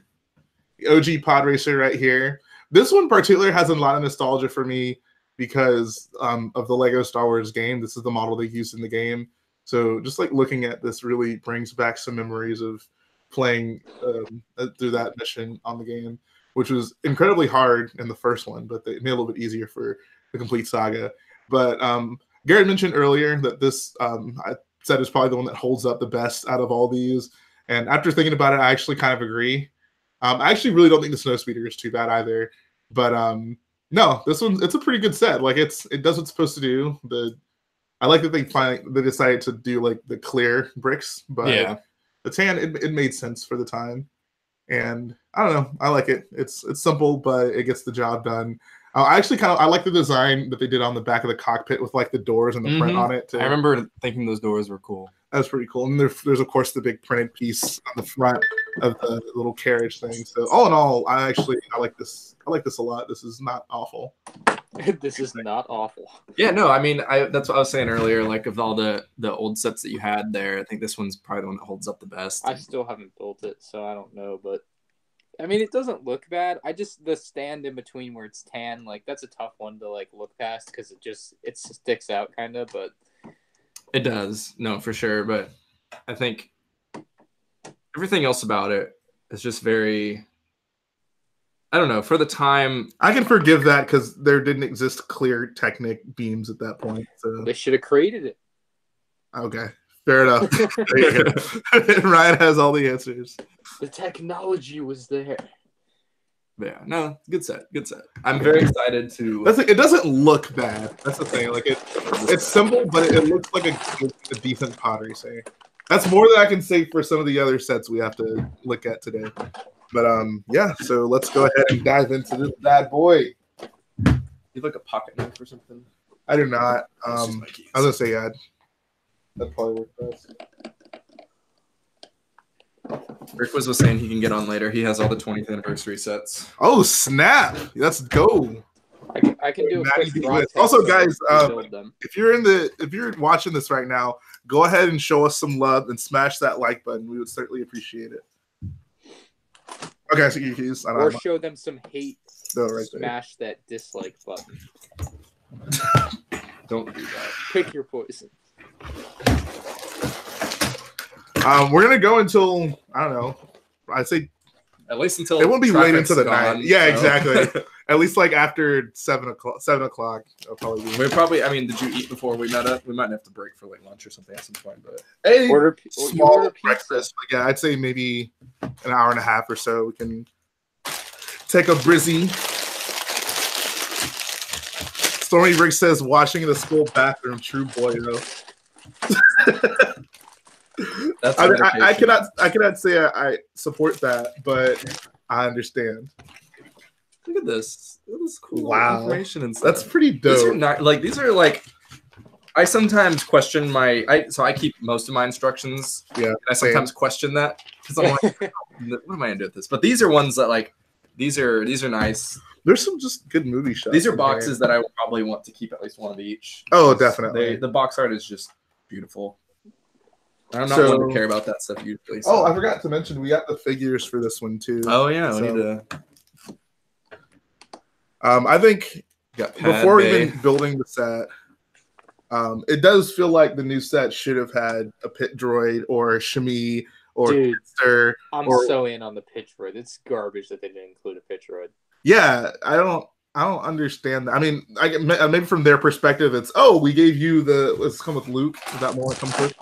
[SPEAKER 1] Podracer right here. This one particularly has a lot of nostalgia for me because of the Lego Star Wars game. This is the model they used in the game. So just like looking at this really brings back some memories of playing through that mission on the game, which was incredibly hard in the first one, but they made it a little bit easier for the complete saga. But Garrett mentioned earlier that this I said is probably the one that holds up the best out of all these. And after thinking about it, I actually kind of agree. I actually really don't think the Snowspeeder is too bad either. But no, this one, it's a pretty good set. Like it does what it's supposed to do. I like that they decided to do like the clear bricks, but
[SPEAKER 2] Yeah.
[SPEAKER 1] the tan it made sense for the time. And I don't know, I like it. It's simple, but it gets the job done. I actually I like the design that they did on the back of the cockpit with like the doors and the print on it.
[SPEAKER 2] I remember thinking those doors were cool.
[SPEAKER 1] That's pretty cool. And there's of course the big printed piece on the front of the little carriage thing. So all in all, I like this. I like this a lot. This is not awful.
[SPEAKER 3] This is not awful.
[SPEAKER 2] Yeah, no, I mean, that's what I was saying earlier. Like, of all the old sets that you had there, I think this one's probably the one that holds up the best.
[SPEAKER 3] I still haven't built it, so I don't know. But I mean, it doesn't look bad. The stand in between where it's tan, like that's a tough one to like look past because it sticks out kind of. But
[SPEAKER 2] it does, no, for sure. But I think everything else about it is just very. I don't know. For the time,
[SPEAKER 1] I can forgive that because there didn't exist clear Technic beams at that point. So
[SPEAKER 3] they should have created it.
[SPEAKER 1] Okay, fair enough. Ryan has all the answers.
[SPEAKER 3] The technology was there.
[SPEAKER 2] Yeah, no, good set. I'm very excited to.
[SPEAKER 1] It doesn't look bad. That's the thing. Like it's simple, but it looks like a decent Podracer. That's more than I can say for some of the other sets we have to look at today. But yeah. So let's go ahead and dive into this bad boy.
[SPEAKER 2] You have like a pocket knife or something?
[SPEAKER 1] I do not. I was gonna say yeah. That probably work best.
[SPEAKER 2] Rick was saying he can get on later. He has all the 20th anniversary sets.
[SPEAKER 1] Oh snap! Let's go.
[SPEAKER 3] I can do a quick draw test.
[SPEAKER 1] Also, guys, if you're watching this right now, go ahead and show us some love and smash that like button. We would certainly appreciate it. Okay, so you use.
[SPEAKER 3] Or show them some hate.
[SPEAKER 1] Right
[SPEAKER 3] smash that dislike button.
[SPEAKER 2] Don't do that.
[SPEAKER 3] Pick your poison.
[SPEAKER 1] We're gonna go until I don't know. I'd say
[SPEAKER 2] at least until
[SPEAKER 1] it won't be late into the
[SPEAKER 2] gone,
[SPEAKER 1] night. Yeah,
[SPEAKER 2] so.
[SPEAKER 1] Exactly. At least like after 7 o'clock. 7 o'clock. Probably be.
[SPEAKER 2] We probably. I mean, did you eat before we met up? We might have to break for like lunch or something at some point. But
[SPEAKER 3] order
[SPEAKER 1] breakfast. But yeah, I'd say maybe an hour and a half or so. We can take a brizzy. Stormy Rick says washing in the school bathroom. True boy, though.
[SPEAKER 2] That's
[SPEAKER 1] I cannot say I support that, but I understand.
[SPEAKER 2] Look at this. This is cool information and stuff.
[SPEAKER 1] That's pretty dope.
[SPEAKER 2] These are not these are like. I sometimes question so I keep most of my instructions.
[SPEAKER 1] Yeah,
[SPEAKER 2] and I sometimes question that because I'm like, what am I gonna do with this? But these are ones that like these are nice.
[SPEAKER 1] There's some just good movie shots.
[SPEAKER 2] These are boxes that I will probably want to keep at least one of each.
[SPEAKER 1] Oh, definitely.
[SPEAKER 2] The box art is just beautiful. I'm not one to care about that stuff usually. So.
[SPEAKER 1] Oh, I forgot to mention we got the figures for this one too.
[SPEAKER 2] Oh yeah, we need to.
[SPEAKER 1] I think before even building the set, it does feel like the new set should have had a pit droid or a Shmi or Pitster.
[SPEAKER 3] I'm so in on the pit droid. It's garbage that they didn't include a pit droid.
[SPEAKER 1] Yeah, I don't understand that. I mean, maybe from their perspective, it's we gave you let's come with Luke. Is that more comfort?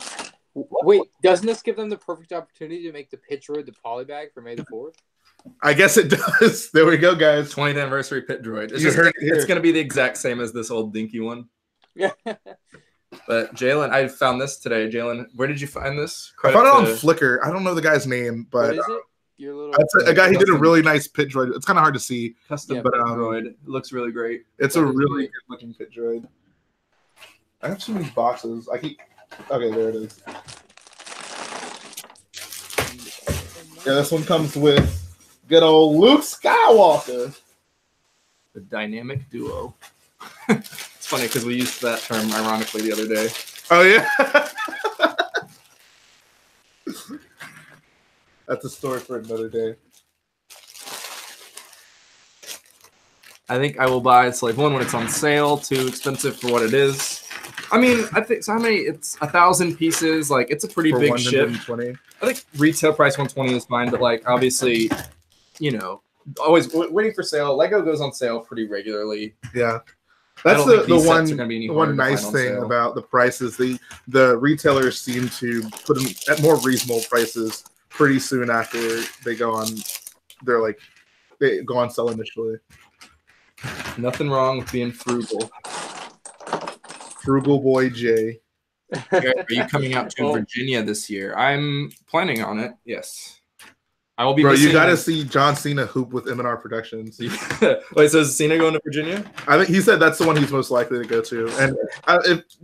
[SPEAKER 3] Wait, doesn't this give them the perfect opportunity to make the pit droid the polybag for May the 4th?
[SPEAKER 1] I guess it does. There we go, guys.
[SPEAKER 2] 20th anniversary pit droid.
[SPEAKER 1] It's
[SPEAKER 2] going to be the exact same as this old dinky one.
[SPEAKER 3] Yeah.
[SPEAKER 2] But Jalen, I found this today. Jalen, where did you find this?
[SPEAKER 1] I found it on Flickr. I don't know the guy's name, but
[SPEAKER 3] what is it? Your little
[SPEAKER 1] a guy who did a really nice pit droid. It's kind of hard to see.
[SPEAKER 2] Custom pit droid. It looks really great.
[SPEAKER 1] It's a really good looking pit droid. I have so many boxes. Okay, there it is. Yeah, this one comes with good old Luke Skywalker.
[SPEAKER 2] The dynamic duo. It's funny because we used that term ironically the other day.
[SPEAKER 1] Oh, yeah? That's a story for another day.
[SPEAKER 2] I think I will buy Slave 1 when it's on sale. Too expensive for what it is. I mean, I think so. How many? It's 1,000 pieces. Like, it's a pretty big ship. I think retail price 120 is fine, but like obviously, always waiting for sale. Lego goes on sale pretty regularly.
[SPEAKER 1] Yeah. That's
[SPEAKER 2] don't think
[SPEAKER 1] the
[SPEAKER 2] these sets are gonna be any harder
[SPEAKER 1] one
[SPEAKER 2] to find
[SPEAKER 1] nice
[SPEAKER 2] on
[SPEAKER 1] thing
[SPEAKER 2] sale.
[SPEAKER 1] about the prices. The retailers seem to put them at more reasonable prices pretty soon after they go on. They go on sale initially.
[SPEAKER 2] Nothing wrong with being frugal.
[SPEAKER 1] Frugal boy Jay.
[SPEAKER 2] Are you coming out to Virginia this year? I'm planning on it. Yes, I will be.
[SPEAKER 1] Bro,
[SPEAKER 2] missing...
[SPEAKER 1] you got to see John Cena hoop with M&R Productions.
[SPEAKER 2] Wait, so is Cena going to Virginia?
[SPEAKER 1] I think he said that's the one he's most likely to go to. And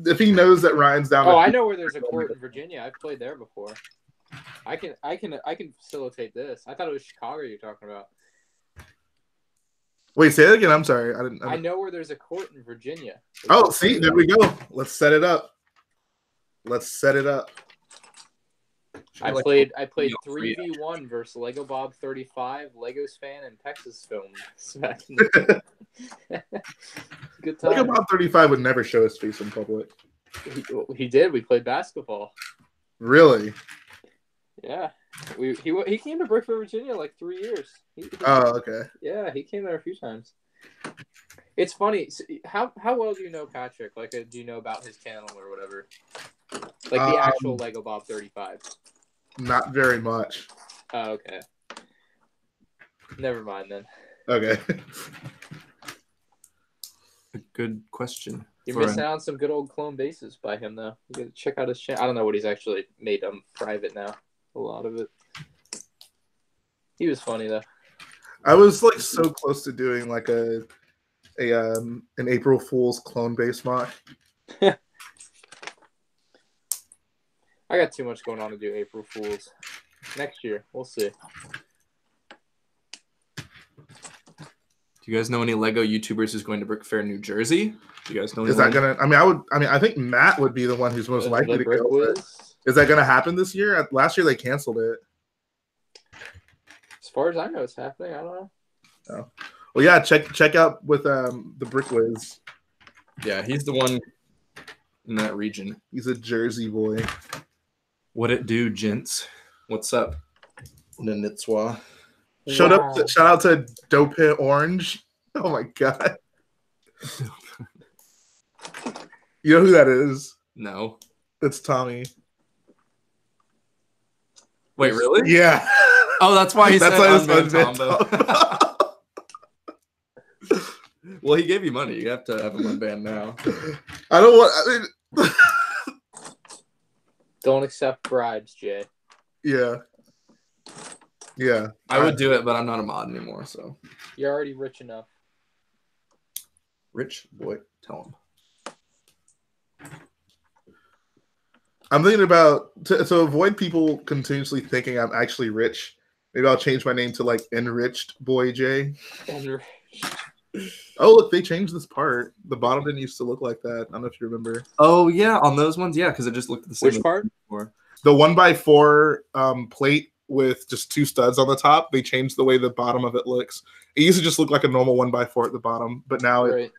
[SPEAKER 1] if he knows that Ryan's down,
[SPEAKER 3] I know where there's a court in Virginia. I've played there before. I can facilitate this. I thought it was Chicago you're talking about.
[SPEAKER 1] Wait, say it again. I'm sorry.
[SPEAKER 3] I know where there's a court in Virginia.
[SPEAKER 1] See, there we go. Let's set it up.
[SPEAKER 3] I played 3v1 versus Lego Bob 35, Legos fan, and Texas Film. Good time.
[SPEAKER 1] Lego Bob 35 would never show his face in public.
[SPEAKER 3] He did. We played basketball.
[SPEAKER 1] Really?
[SPEAKER 3] Yeah. He came to Brickford, Virginia like 3 years.
[SPEAKER 1] Okay.
[SPEAKER 3] Yeah, he came there a few times. It's funny. How well do you know Patrick? Like, do you know about his channel or whatever? Like the actual Lego Bob 35.
[SPEAKER 1] Not very much.
[SPEAKER 3] Oh, okay. Never mind then.
[SPEAKER 1] Okay.
[SPEAKER 2] A good question.
[SPEAKER 3] You're missing out on some good old clone bases by him, though. You gotta check out his channel. I don't know what he's actually made private now. A lot of it. He was funny though.
[SPEAKER 1] I was like so close to doing like an April Fool's clone base mock.
[SPEAKER 3] I got too much going on to do April Fools. Next year, we'll see.
[SPEAKER 2] Do you guys know any Lego YouTubers who's going to Brick Fair, New Jersey? Do you guys know?
[SPEAKER 1] Is that gonna? I think Matt would be the one who's most likely to go. Is that gonna happen this year? Last year they canceled it.
[SPEAKER 3] As far as I know, it's happening. I don't know.
[SPEAKER 1] Oh. Well, yeah. Check out with the Brick Wiz.
[SPEAKER 2] Yeah, he's the one in that region.
[SPEAKER 1] He's a Jersey boy.
[SPEAKER 2] What it do, gents? What's up? Nitswa.
[SPEAKER 1] Shout out to Dope Hit Orange. Oh my god. You know who that is?
[SPEAKER 2] No.
[SPEAKER 1] It's Tommy.
[SPEAKER 2] Wait, really?
[SPEAKER 1] Yeah.
[SPEAKER 2] Oh, that's why he said
[SPEAKER 1] unbanned
[SPEAKER 2] Tombo. Well, he gave you money. You have to have him unbanned now.
[SPEAKER 3] Don't accept bribes, Jay.
[SPEAKER 1] Yeah. Yeah.
[SPEAKER 2] I would do it, but I'm not a mod anymore, so.
[SPEAKER 3] You're already rich enough.
[SPEAKER 2] Rich boy, tell him.
[SPEAKER 1] I'm thinking about to avoid people continuously thinking I'm actually rich. Maybe I'll change my name to like Enriched Boy J.
[SPEAKER 3] Enriched.
[SPEAKER 1] Oh, look, they changed this part. The bottom didn't used to look like that. I don't know if you remember.
[SPEAKER 2] Oh yeah, on those ones, yeah, because it just looked the same.
[SPEAKER 3] Which part?
[SPEAKER 2] Before.
[SPEAKER 1] The 1x4 plate with just 2 studs on the top. They changed the way the bottom of it looks. It used to just look like a normal 1x4 at the bottom, but now
[SPEAKER 3] right.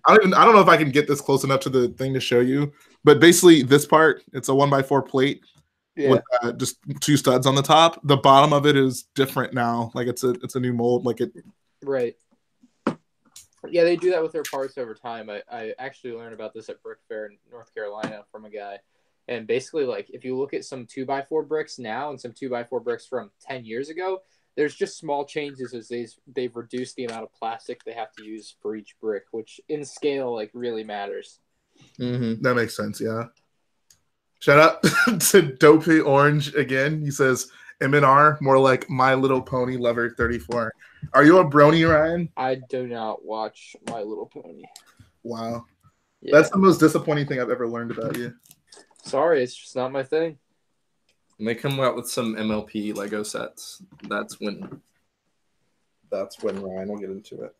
[SPEAKER 1] I don't know if I can get this close enough to the thing to show you. But basically, this part, it's a 1x4 plate with just 2 studs on the top. The bottom of it is different now. Like it's a new mold. Like it.
[SPEAKER 3] Right. Yeah, they do that with their parts over time. I actually learned about this at Brick Fair in North Carolina from a guy. And basically, like, if you look at some 2x4 bricks now and some 2x4 bricks from 10 years ago, there's just small changes as they've reduced the amount of plastic they have to use for each brick, which in scale, like, really matters.
[SPEAKER 1] Mm-hmm. That makes sense, yeah. Shout out to Dopey Orange again. He says, M&R, more like My Little Pony Lover 34. Are you a brony, Ryan?
[SPEAKER 3] I do not watch My Little Pony.
[SPEAKER 1] Wow.
[SPEAKER 3] Yeah.
[SPEAKER 1] That's the most disappointing thing I've ever learned about you.
[SPEAKER 3] Sorry, it's just not my thing.
[SPEAKER 2] When they come out with some MLP Lego sets, that's when Ryan will get into it.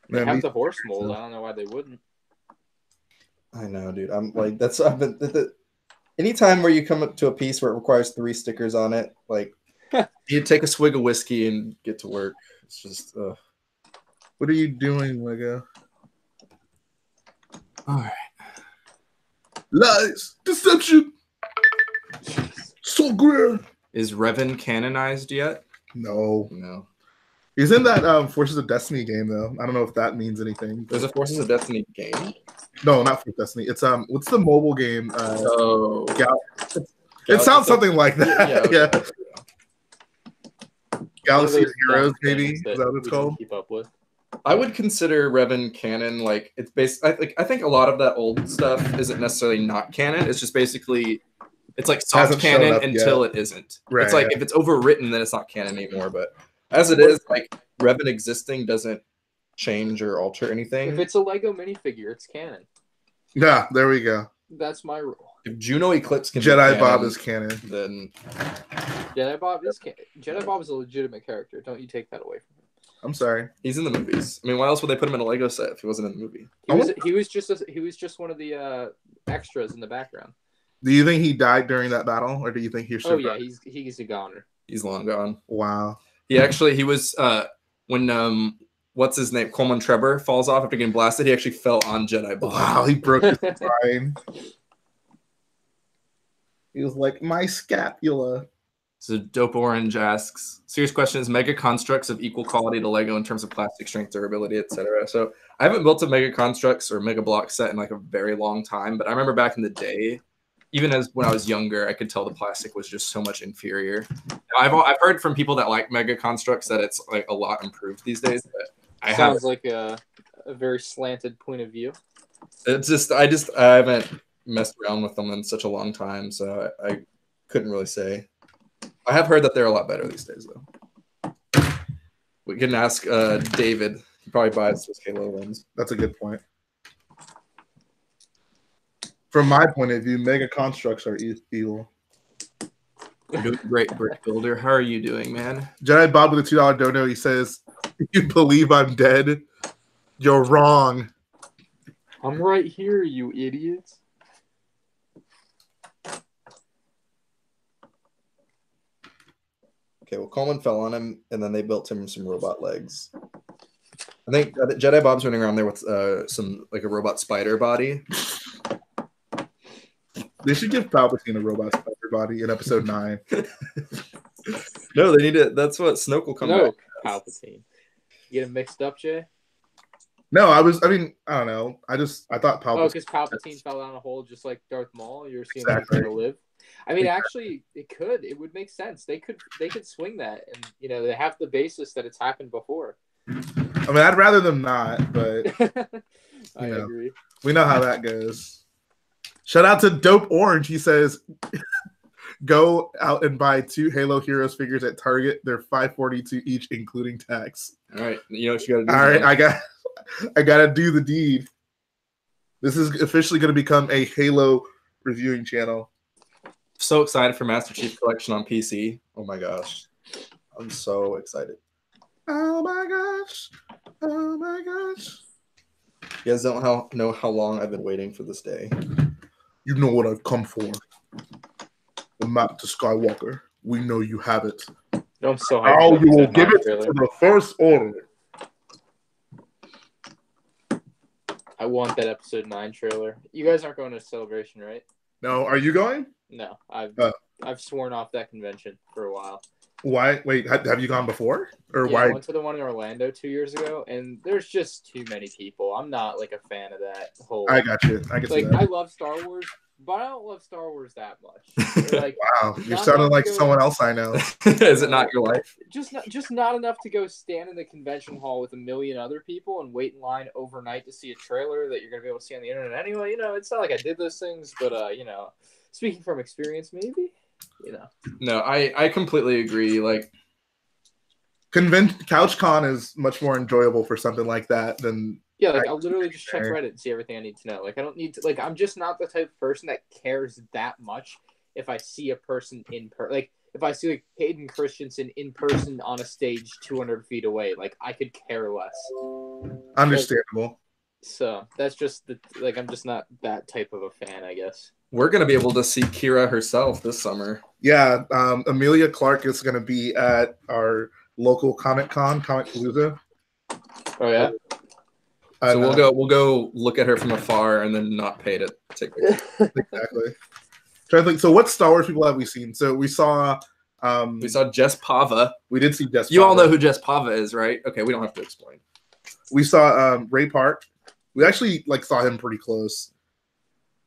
[SPEAKER 3] They have the horse mold. I don't know why they wouldn't.
[SPEAKER 2] I know, dude. I'm like, anytime where you come up to a piece where it requires 3 stickers on it, like you take a swig of whiskey and get to work. It's just
[SPEAKER 1] What are you doing, Lego?
[SPEAKER 2] all right.
[SPEAKER 1] Lies, deception, so great.
[SPEAKER 2] Is Revan canonized yet?
[SPEAKER 1] No. He's in that Forces of Destiny game though. I don't know if that means anything.
[SPEAKER 2] There's a Forces of Destiny game.
[SPEAKER 1] No, not Forces of Destiny. It's what's the mobile game? It sounds something like that. Yeah. Galaxy of Heroes, maybe. Is that what it's called?
[SPEAKER 3] Keep up with.
[SPEAKER 2] I would consider Revan canon. Like it's based. I think a lot of that old stuff isn't necessarily not canon. It's just basically it's like soft canon until it isn't. Right, it's like if it's overwritten, then it's not canon anymore. But as it is, like Revan existing doesn't change or alter anything.
[SPEAKER 3] If it's a Lego minifigure, it's canon.
[SPEAKER 1] Yeah, there we go.
[SPEAKER 3] That's my rule.
[SPEAKER 2] If Juno Eclipse can
[SPEAKER 1] Jedi Bob is canon,
[SPEAKER 2] then
[SPEAKER 3] Jedi Bob is canon. Jedi Bob is a legitimate character. Don't you take that away from him.
[SPEAKER 1] I'm sorry.
[SPEAKER 2] He's in the movies. I mean, why else would they put him in a Lego set if he wasn't in the movie?
[SPEAKER 3] He was just one of the extras in the background.
[SPEAKER 1] Do you think he died during that battle, or do you think he survived?
[SPEAKER 3] Oh yeah, he's a goner.
[SPEAKER 2] He's long gone.
[SPEAKER 1] Wow.
[SPEAKER 2] He was when what's his name? Coleman Trevor falls off after getting blasted. He actually fell on Jedi Bob.
[SPEAKER 1] Wow, he broke his spine. He was like, my scapula.
[SPEAKER 2] So Dope Orange asks, serious question, is Mega Constructs of equal quality to Lego in terms of plastic strength, durability, etc.? So I haven't built a Mega Constructs or Mega Block set in like a very long time, but I remember back in the day, even as when I was younger, I could tell the plastic was just so much inferior. Now, I've heard from people that like Mega Constructs that it's like a lot improved these days, but
[SPEAKER 3] Sounds like a very slanted point of view.
[SPEAKER 2] It's just I haven't messed around with them in such a long time, so I couldn't really say. I have heard that they're a lot better these days, though. We can ask David. He probably buys those Halo ones.
[SPEAKER 1] That's a good point. From my point of view, Mega Constructs are evil.
[SPEAKER 2] You're doing great, Brick Builder. How are you doing, man?
[SPEAKER 1] Jedi Bob with a $2 dono. He says, "You believe I'm dead? You're wrong."
[SPEAKER 3] I'm right here, you idiots.
[SPEAKER 2] Okay, well, Coleman fell on him, and then they built him some robot legs. I think Jedi Bob's running around there with some like a robot spider body.
[SPEAKER 1] They should give Palpatine a robot spider body in episode 9.
[SPEAKER 2] No, they need it. That's what Snoke will come back.
[SPEAKER 3] Palpatine. You get him mixed up, Jay?
[SPEAKER 1] No, I don't know. I thought Palpatine.
[SPEAKER 3] Oh, because Palpatine fell down a hole just like Darth Maul. You're seeing him going to live. I mean, actually, it would make sense. They could swing that, and they have the basis that it's happened before.
[SPEAKER 1] I mean, I'd rather them not, but
[SPEAKER 3] I agree.
[SPEAKER 1] We know how that goes. Shout out to Dope Orange. He says, "Go out and buy 2 Halo Heroes figures at Target. They're $5.42 each, including tax."
[SPEAKER 2] All right, you know what you got to do.
[SPEAKER 1] All right, I gotta do the deed. This is officially going to become a Halo reviewing channel.
[SPEAKER 2] So excited for Master Chief Collection on PC. Oh my gosh. I'm so excited.
[SPEAKER 1] Oh my gosh. Oh my gosh.
[SPEAKER 2] You guys don't know how long I've been waiting for this day.
[SPEAKER 1] You know what I've come for. The map to Skywalker. We know you have it.
[SPEAKER 3] I'm so hyped.
[SPEAKER 1] How you will give it to the First Order.
[SPEAKER 3] I want that episode 9 trailer. You guys aren't going to Celebration, right?
[SPEAKER 1] No, are you going?
[SPEAKER 3] No, I've sworn off that convention for a while.
[SPEAKER 1] Why? Wait, have you gone before? Or why?
[SPEAKER 3] I went to the one in Orlando 2 years ago, and there's just too many people. I'm not like a fan of that whole.
[SPEAKER 1] I got you. I get that.
[SPEAKER 3] I love Star Wars, but I don't love Star Wars that much. Like,
[SPEAKER 1] wow, you're sounding like someone else I know.
[SPEAKER 2] Is it not your life?
[SPEAKER 3] Just not enough to go stand in the convention hall with a million other people and wait in line overnight to see a trailer that you're gonna be able to see on the internet anyway. It's not like I did those things, but speaking from experience, maybe.
[SPEAKER 2] No, I completely agree. Like,
[SPEAKER 1] CouchCon is much more enjoyable for something like that than.
[SPEAKER 3] Yeah, I'll literally just check Reddit and see everything I need to know. I don't need to. I'm just not the type of person that cares that much if I see a person in person. Like, if I see Hayden Christensen in person on a stage 200 feet away, I could care less.
[SPEAKER 1] Understandable.
[SPEAKER 3] So that's just I'm just not that type of a fan, I guess.
[SPEAKER 2] We're going to be able to see Kira herself this summer.
[SPEAKER 1] Yeah, Amelia Clark is going to be at our local Comic-Con, Comic-Palooza.
[SPEAKER 3] Oh, yeah?
[SPEAKER 2] So we'll go look at her from afar and then not pay to take pictures.
[SPEAKER 1] Exactly. So what Star Wars people have we seen? So we saw
[SPEAKER 2] We saw Jess Pava.
[SPEAKER 1] We did see Jess.
[SPEAKER 2] You all know who Jess Pava is, right? Okay, we don't have to explain.
[SPEAKER 1] We saw Ray Park. We actually saw him pretty close.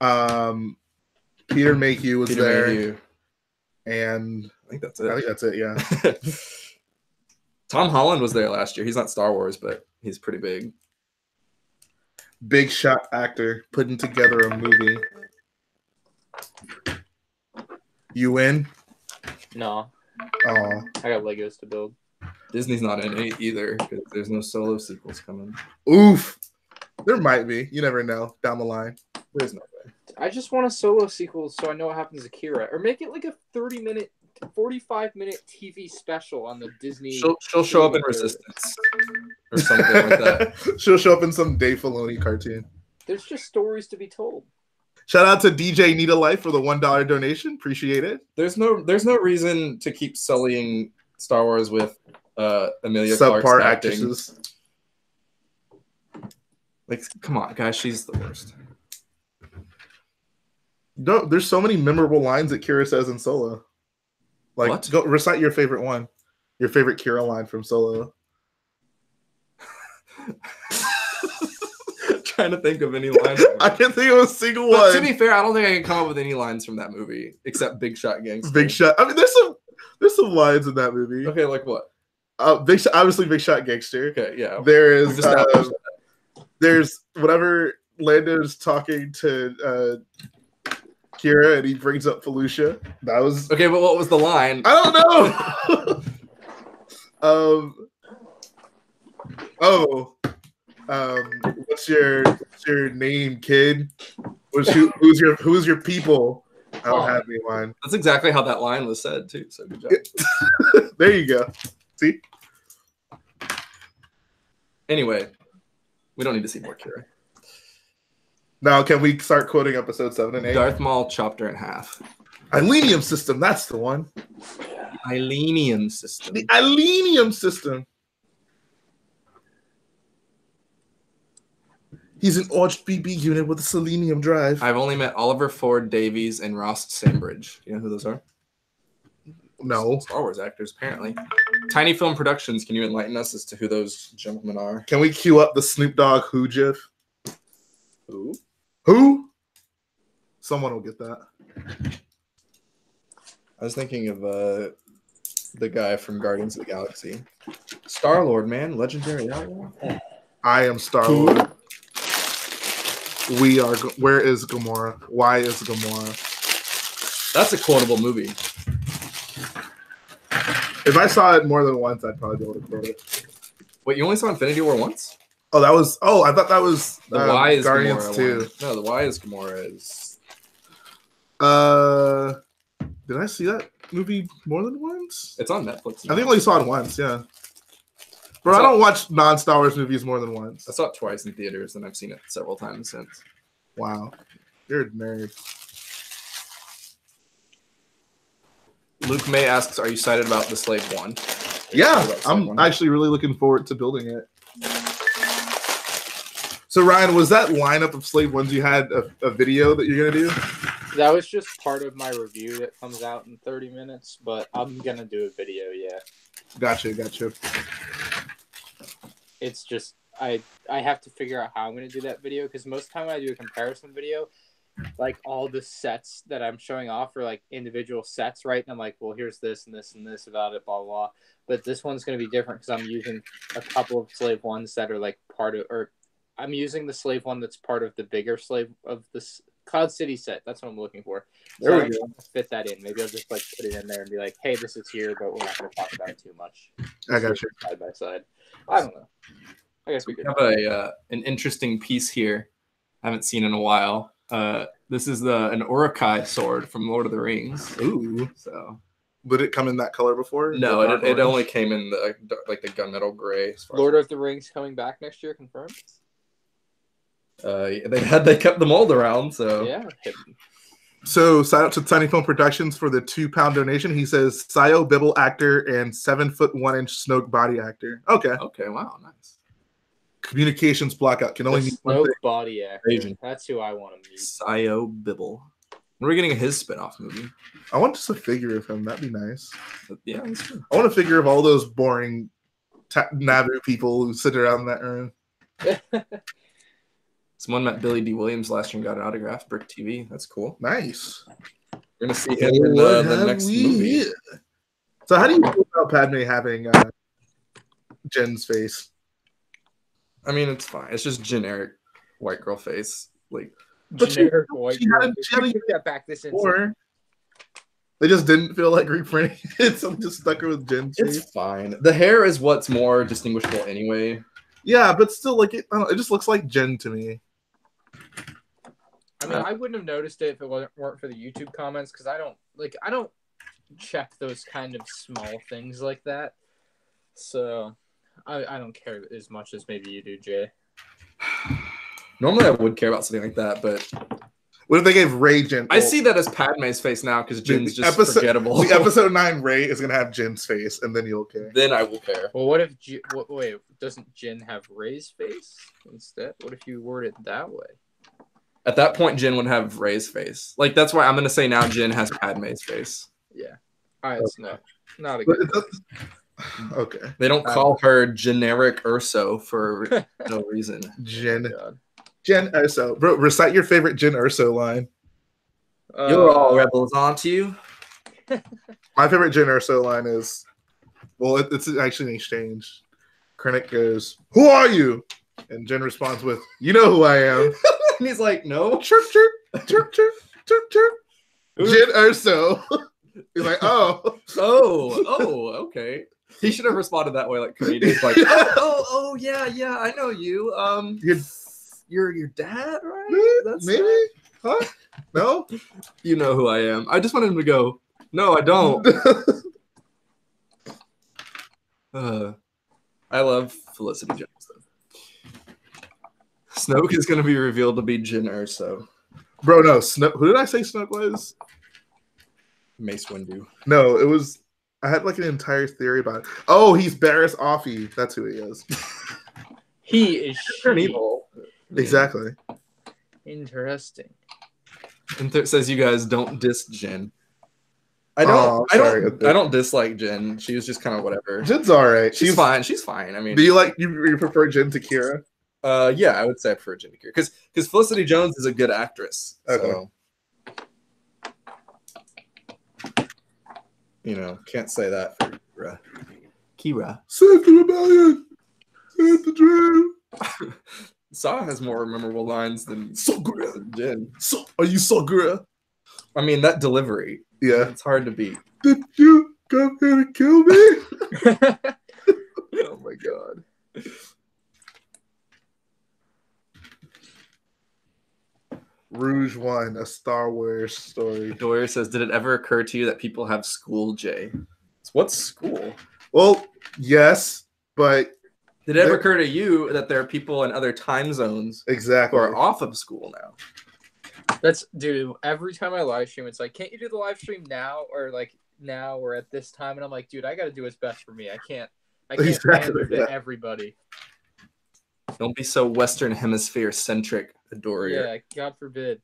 [SPEAKER 1] Peter Mayhew was there. Mayhew. And
[SPEAKER 2] I think that's it.
[SPEAKER 1] I think that's it, yeah.
[SPEAKER 2] Tom Holland was there last year. He's not Star Wars, but he's pretty big.
[SPEAKER 1] Big shot actor putting together a movie. You win?
[SPEAKER 3] No.
[SPEAKER 1] Oh,
[SPEAKER 3] I got Legos to build.
[SPEAKER 2] Disney's not in it either because there's no solo sequels coming.
[SPEAKER 1] Oof. There might be. You never know. Down the line.
[SPEAKER 2] There's no way.
[SPEAKER 3] I just want a solo sequel so I know what happens to Kira. Or make it like a 30-minute, 45-minute TV special on the Disney.
[SPEAKER 2] She'll show up in Resistance or something like that.
[SPEAKER 1] She'll show up in some Dave Filoni cartoon.
[SPEAKER 3] There's just stories to be told.
[SPEAKER 1] Shout out to DJ Need a Life for the $1 donation. Appreciate it.
[SPEAKER 2] There's no reason to keep sullying Star Wars with Emilia
[SPEAKER 1] Clarke's
[SPEAKER 2] Clarke's
[SPEAKER 1] actresses.
[SPEAKER 2] Like, come on, guys, she's the worst.
[SPEAKER 1] No, there's so many memorable lines that Kira says in Solo. Like,
[SPEAKER 2] what?
[SPEAKER 1] Go recite your favorite one. Your favorite Kira line from Solo.
[SPEAKER 2] Trying to think of any lines.
[SPEAKER 1] I can't think of a single
[SPEAKER 2] but
[SPEAKER 1] one.
[SPEAKER 2] To be fair, I don't think I can come up with any lines from that movie except Big Shot Gangster.
[SPEAKER 1] Big Shot. I mean, there's some lines in that movie.
[SPEAKER 2] Okay, like what?
[SPEAKER 1] Obviously Big Shot Gangster.
[SPEAKER 2] Okay, yeah.
[SPEAKER 1] There is there's whatever Lando's talking to Kira and he brings up Felucia. That was
[SPEAKER 2] okay, but what was the line?
[SPEAKER 1] I don't know. What's your name, kid? Who's your people? I don't have any line.
[SPEAKER 2] That's exactly how that line was said too. So good job.
[SPEAKER 1] There you go. See.
[SPEAKER 2] Anyway, we don't need to see more Kira.
[SPEAKER 1] Now, can we start quoting episode 7 and 8?
[SPEAKER 2] Darth Maul chopped her in half.
[SPEAKER 1] Ilenium system, that's the one.
[SPEAKER 2] Ilenium system.
[SPEAKER 1] The Ilenium system. He's an Arch BB unit with a selenium drive.
[SPEAKER 2] I've only met Oliver Ford Davies and Ross Sandbridge. You know who those are?
[SPEAKER 1] No.
[SPEAKER 2] Star Wars actors, apparently. Tiny Film Productions, can you enlighten us as to who those gentlemen are?
[SPEAKER 1] Can we cue up the Snoop Dogg Who gif?
[SPEAKER 2] Who?
[SPEAKER 1] Who? Someone will get that.
[SPEAKER 2] I was thinking of the guy from Guardians of the Galaxy. Star-Lord, man. Legendary outlaw.
[SPEAKER 1] I am Star-Lord. We are... Where is Gamora? Why is Gamora?
[SPEAKER 2] That's a quotable movie.
[SPEAKER 1] If I saw it more than once, I'd probably be able to quote it.
[SPEAKER 2] Wait, you only saw Infinity War once?
[SPEAKER 1] Oh, that was... Oh, I thought that was
[SPEAKER 2] the Y is
[SPEAKER 1] Guardians
[SPEAKER 2] Gamora
[SPEAKER 1] 2.
[SPEAKER 2] one. No, the Y is Gamora is...
[SPEAKER 1] Did I see that movie more than once?
[SPEAKER 2] It's on Netflix now.
[SPEAKER 1] I think I only saw it once, yeah. Bro, I don't watch non-Star Wars movies more than once.
[SPEAKER 2] I saw it twice in theaters, and I've seen it several times since.
[SPEAKER 1] Wow. You're a nerd.
[SPEAKER 2] Luke May asks, are you excited about the Slave 1?
[SPEAKER 1] Yeah, I'm actually really looking forward to building it. So, Ryan, was that lineup of Slave 1s you had a video that you're going to do?
[SPEAKER 3] That was just part of my review that comes out in 30 minutes, but I'm going to do a video, yeah.
[SPEAKER 1] Gotcha.
[SPEAKER 3] It's just, I have to figure out how I'm going to do that video, because most of the time when I do a comparison video, like all the sets that I'm showing off are like individual sets, right? And I'm like, well, here's this and this and this about it, blah, blah, blah. But this one's going to be different because I'm using a couple of Slave 1s that are like part of, or I'm using the Slave 1 that's part of the bigger Slave of this Cloud City set. That's what I'm looking for. So
[SPEAKER 1] There we go.
[SPEAKER 3] Fit that in. Maybe I'll just like put it in there and be like, hey, this is here, but we're not going to talk about it too much.
[SPEAKER 1] I got you.
[SPEAKER 3] Side by side. I don't know. I guess we could
[SPEAKER 2] have an interesting piece here. I haven't seen in a while. This is an Uruk-hai sword from Lord of the Rings.
[SPEAKER 1] Ooh.
[SPEAKER 2] So,
[SPEAKER 1] would it come in that color before?
[SPEAKER 2] No, it only came in the gunmetal gray.
[SPEAKER 3] Lord of the Rings coming back next year, confirmed.
[SPEAKER 2] They kept the mold around, so
[SPEAKER 3] yeah.
[SPEAKER 1] So, shout out to Tiny Film Productions for the £2 donation. He says, Sayo Bibble actor and 7'1" Snoke body actor. Okay.
[SPEAKER 2] Okay. Wow. Nice.
[SPEAKER 1] Communications blackout can only mean one
[SPEAKER 3] Snoke
[SPEAKER 1] thing.
[SPEAKER 3] body actor. That's who I want to meet.
[SPEAKER 2] Sayo Bibble. When are we getting his spin-off movie?
[SPEAKER 1] I want just a figure of him. That'd be nice.
[SPEAKER 2] But yeah, that's true.
[SPEAKER 1] I want a figure of all those boring Naboo people who sit around in that room.
[SPEAKER 2] Someone met Billy D. Williams last year and got an autograph. Brick TV. That's cool.
[SPEAKER 1] Nice.
[SPEAKER 2] We're gonna see him in the next movie.
[SPEAKER 1] Here? So how do you feel about Padme having Jen's face?
[SPEAKER 2] I mean, it's fine. It's just generic white girl face. Like
[SPEAKER 3] Generic white girl.
[SPEAKER 1] She had
[SPEAKER 3] Take that back this instant.
[SPEAKER 1] or they just didn't feel like reprinting it, so they just stuck her with Jen's face.
[SPEAKER 2] it's fine. The hair is what's more distinguishable anyway.
[SPEAKER 1] Yeah, but still, like I don't know, it just looks like Jen to me.
[SPEAKER 3] I mean, I wouldn't have noticed it if it weren't for the YouTube comments, because I don't check those kind of small things like that. So I don't care as much as maybe you do, Jay.
[SPEAKER 2] Normally I would care about something like that, but
[SPEAKER 1] What if they gave Rey Jen?
[SPEAKER 2] I see that as Padme's face now because Jin's just forgettable.
[SPEAKER 1] The episode 9 Rey is gonna have Jin's face, and then you'll care.
[SPEAKER 2] Then I will care.
[SPEAKER 3] Well, what if wait, doesn't Jin have Rey's face instead? What if you word it that way?
[SPEAKER 2] At that point, Jin would have Rey's face. Like that's why I'm gonna say now Jin has Padme's face.
[SPEAKER 3] Yeah. All right, it's not a good.
[SPEAKER 1] Okay.
[SPEAKER 2] They don't call her generic Urso for no reason.
[SPEAKER 1] Jen.
[SPEAKER 3] Oh, God.
[SPEAKER 1] Jen Urso. Bro, recite your favorite Jen Urso line.
[SPEAKER 2] You're all rebels, aren't you?
[SPEAKER 1] My favorite Jen Urso line is, well, it's actually an exchange. Krennic goes, "Who are you?" And Jen responds with, "You know who I am."
[SPEAKER 2] And he's like, no.
[SPEAKER 1] Chirp, chirp, chirp, chirp, chirp, chirp. Jen Urso. He's like, oh.
[SPEAKER 2] Oh, okay. He should have responded that way, like comedians, like, oh, yeah, I know you. You're your dad, right? That's
[SPEAKER 1] maybe?
[SPEAKER 2] right.
[SPEAKER 1] Huh? No?
[SPEAKER 2] You know who I am. I just wanted him to go, no, I don't. I love Felicity Jones, though. Snoke is going to be revealed to be Jyn Erso.
[SPEAKER 1] Bro, no. Who did I say Snoke was?
[SPEAKER 2] Mace Windu.
[SPEAKER 1] No, it was... I had like an entire theory about it. Oh, he's Barriss Offee. That's who he is.
[SPEAKER 3] He is
[SPEAKER 2] evil.
[SPEAKER 1] Exactly.
[SPEAKER 3] Interesting.
[SPEAKER 2] And says you guys don't diss Jyn. I don't dislike Jyn. She was just kind of whatever.
[SPEAKER 1] Jyn's all right.
[SPEAKER 2] She's fine. She's fine. I mean,
[SPEAKER 1] do you prefer Jyn to Kira?
[SPEAKER 2] Yeah, I would say I prefer Jyn to Kira because Felicity Jones is a good actress. Okay. So, can't say that for Kira.
[SPEAKER 1] Save the rebellion. Save the dream.
[SPEAKER 2] Saw has more memorable lines than Jyn.
[SPEAKER 1] Are you Sagra?
[SPEAKER 2] I mean, that delivery.
[SPEAKER 1] Yeah.
[SPEAKER 2] It's hard to beat.
[SPEAKER 1] Did you come here to kill me?
[SPEAKER 2] Oh my god.
[SPEAKER 1] Rouge One, a Star Wars story.
[SPEAKER 2] Doyer says, did it ever occur to you that people have school, Jay? What's school?
[SPEAKER 1] Well, yes, but...
[SPEAKER 2] Did it ever occur to you that there are people in other time zones who are off of school now?
[SPEAKER 3] Dude, every time I live stream, it's like, can't you do the live stream now? Or like now or at this time? And I'm like, dude, I got to do what's best for me. I can't pander to everybody.
[SPEAKER 2] Don't be so Western Hemisphere centric, Adore.
[SPEAKER 3] Yeah, God forbid.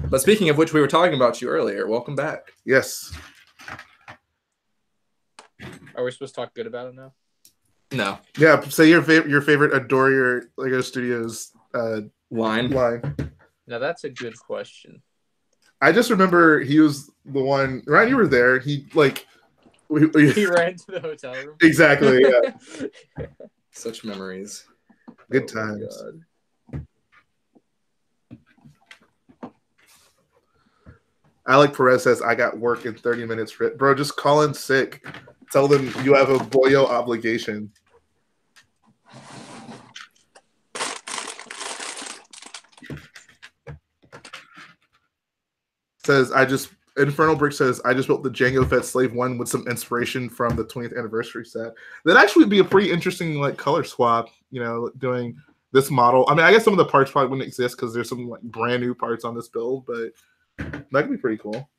[SPEAKER 2] But speaking of which, we were talking about you earlier. Welcome back.
[SPEAKER 1] Yes.
[SPEAKER 3] Are we supposed to talk good about it now?
[SPEAKER 2] No.
[SPEAKER 1] Yeah, say your favorite Adore Your Lego Studios
[SPEAKER 2] line.
[SPEAKER 3] Now that's a good question.
[SPEAKER 1] I just remember he was the one. Ryan, you were there. He
[SPEAKER 3] he ran to the hotel room.
[SPEAKER 1] Exactly. Yeah.
[SPEAKER 2] Such memories.
[SPEAKER 1] Good times. Alec Perez says, "I got work in 30 minutes." Bro, just call in sick. Tell them you have a boyo obligation. Says, Infernal Brick says, I just built the Jango Fett Slave 1 with some inspiration from the 20th anniversary set. That'd actually be a pretty interesting like color swap, doing this model. I mean, I guess some of the parts probably wouldn't exist because there's some like brand new parts on this build, but that could be pretty cool.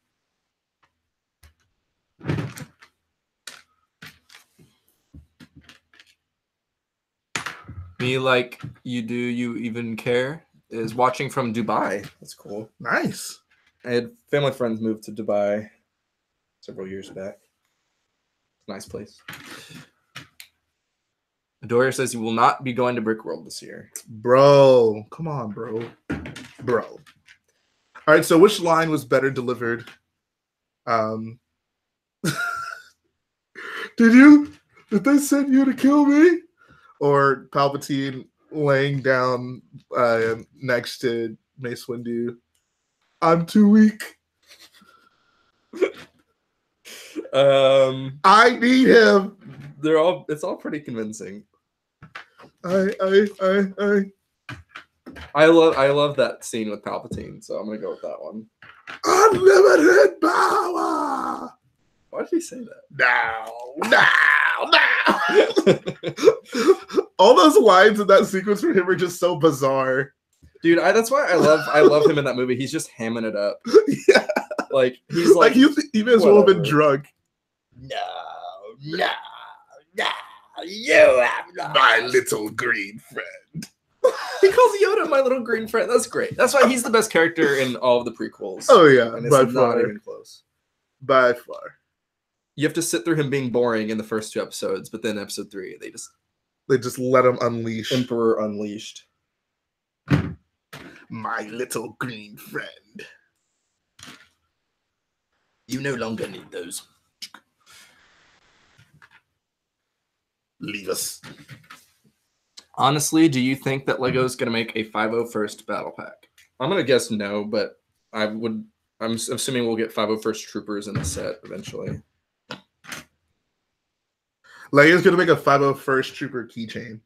[SPEAKER 2] Me like you do, you even care is watching from Dubai. That's cool.
[SPEAKER 1] Nice.
[SPEAKER 2] I had family friends moved to Dubai several years back. Nice place. Doyer says he will not be going to Brick World this year.
[SPEAKER 1] Bro, come on, bro. Bro. All right, so which line was better delivered? Did they send you to kill me? Or Palpatine laying down next to Mace Windu? I'm too weak. I need him.
[SPEAKER 2] It's all pretty convincing.
[SPEAKER 1] I
[SPEAKER 2] love that scene with Palpatine, so I'm gonna go with that one.
[SPEAKER 1] Unlimited power.
[SPEAKER 2] Why did he say that?
[SPEAKER 1] Now. All those lines in that sequence for him are just so bizarre.
[SPEAKER 2] Dude, that's why I love him in that movie. He's just hamming it up.
[SPEAKER 1] Yeah.
[SPEAKER 2] Like he's like
[SPEAKER 1] he may as well have been drunk.
[SPEAKER 2] No, you have
[SPEAKER 1] my little green friend.
[SPEAKER 2] He calls Yoda my little green friend. That's great. That's why he's the best character in all of the prequels.
[SPEAKER 1] Oh yeah,
[SPEAKER 2] and it's
[SPEAKER 1] by
[SPEAKER 2] not
[SPEAKER 1] far.
[SPEAKER 2] Even close.
[SPEAKER 1] By far.
[SPEAKER 2] You have to sit through him being boring in the first 2 episodes, but then episode 3, they just
[SPEAKER 1] let him unleash.
[SPEAKER 2] Emperor Unleashed.
[SPEAKER 1] My little green friend.
[SPEAKER 2] You no longer need those.
[SPEAKER 1] Leave us.
[SPEAKER 2] Honestly, do you think that Lego's going to make a 501st battle pack? I'm going to guess no, but I'm assuming we'll get 501st troopers in the set eventually.
[SPEAKER 1] Lego's going to make a 501st trooper keychain.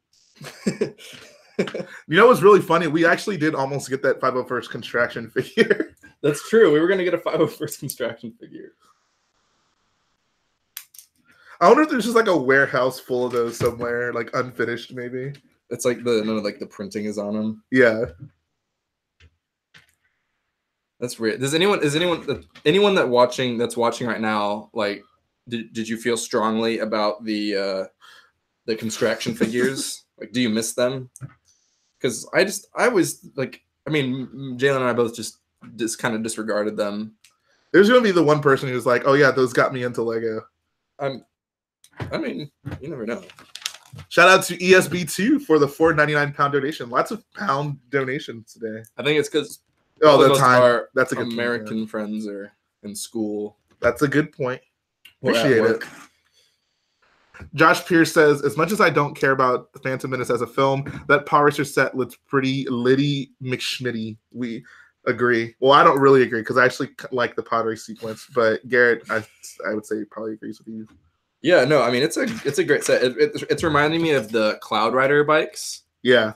[SPEAKER 1] You know what's really funny? We actually did almost get that 501st construction figure.
[SPEAKER 2] That's true. We were going to get a 501st construction figure.
[SPEAKER 1] I wonder if there's just like a warehouse full of those somewhere, like unfinished maybe.
[SPEAKER 2] It's like the printing is on them.
[SPEAKER 1] Yeah.
[SPEAKER 2] That's weird. Is anyone that's watching right now, like, did you feel strongly about the construction figures? Like, do you miss them? Because I was like, I mean, Jalen and I both just kind of disregarded them.
[SPEAKER 1] There's gonna be the one person who's like, oh yeah, those got me into Lego.
[SPEAKER 2] I mean, you never know.
[SPEAKER 1] Shout out to ESB2 for the $4.99 donation. Lots of pound donations today.
[SPEAKER 2] I think it's because
[SPEAKER 1] the time.
[SPEAKER 2] Our
[SPEAKER 1] That's a good
[SPEAKER 2] American
[SPEAKER 1] point, yeah.
[SPEAKER 2] friends are in school.
[SPEAKER 1] That's a good point.
[SPEAKER 2] Or at
[SPEAKER 1] Appreciate it.
[SPEAKER 2] work.
[SPEAKER 1] Josh Pierce says, as much as I don't care about The Phantom Menace as a film, that Podracer set looks pretty Liddy McSchmitty. We agree. Well, I don't really agree because I actually like the Podracer sequence, but Garrett, I would say probably agrees with you.
[SPEAKER 2] Yeah, no, I mean it's a great set. It's reminding me of the Cloud Rider bikes.
[SPEAKER 1] Yeah,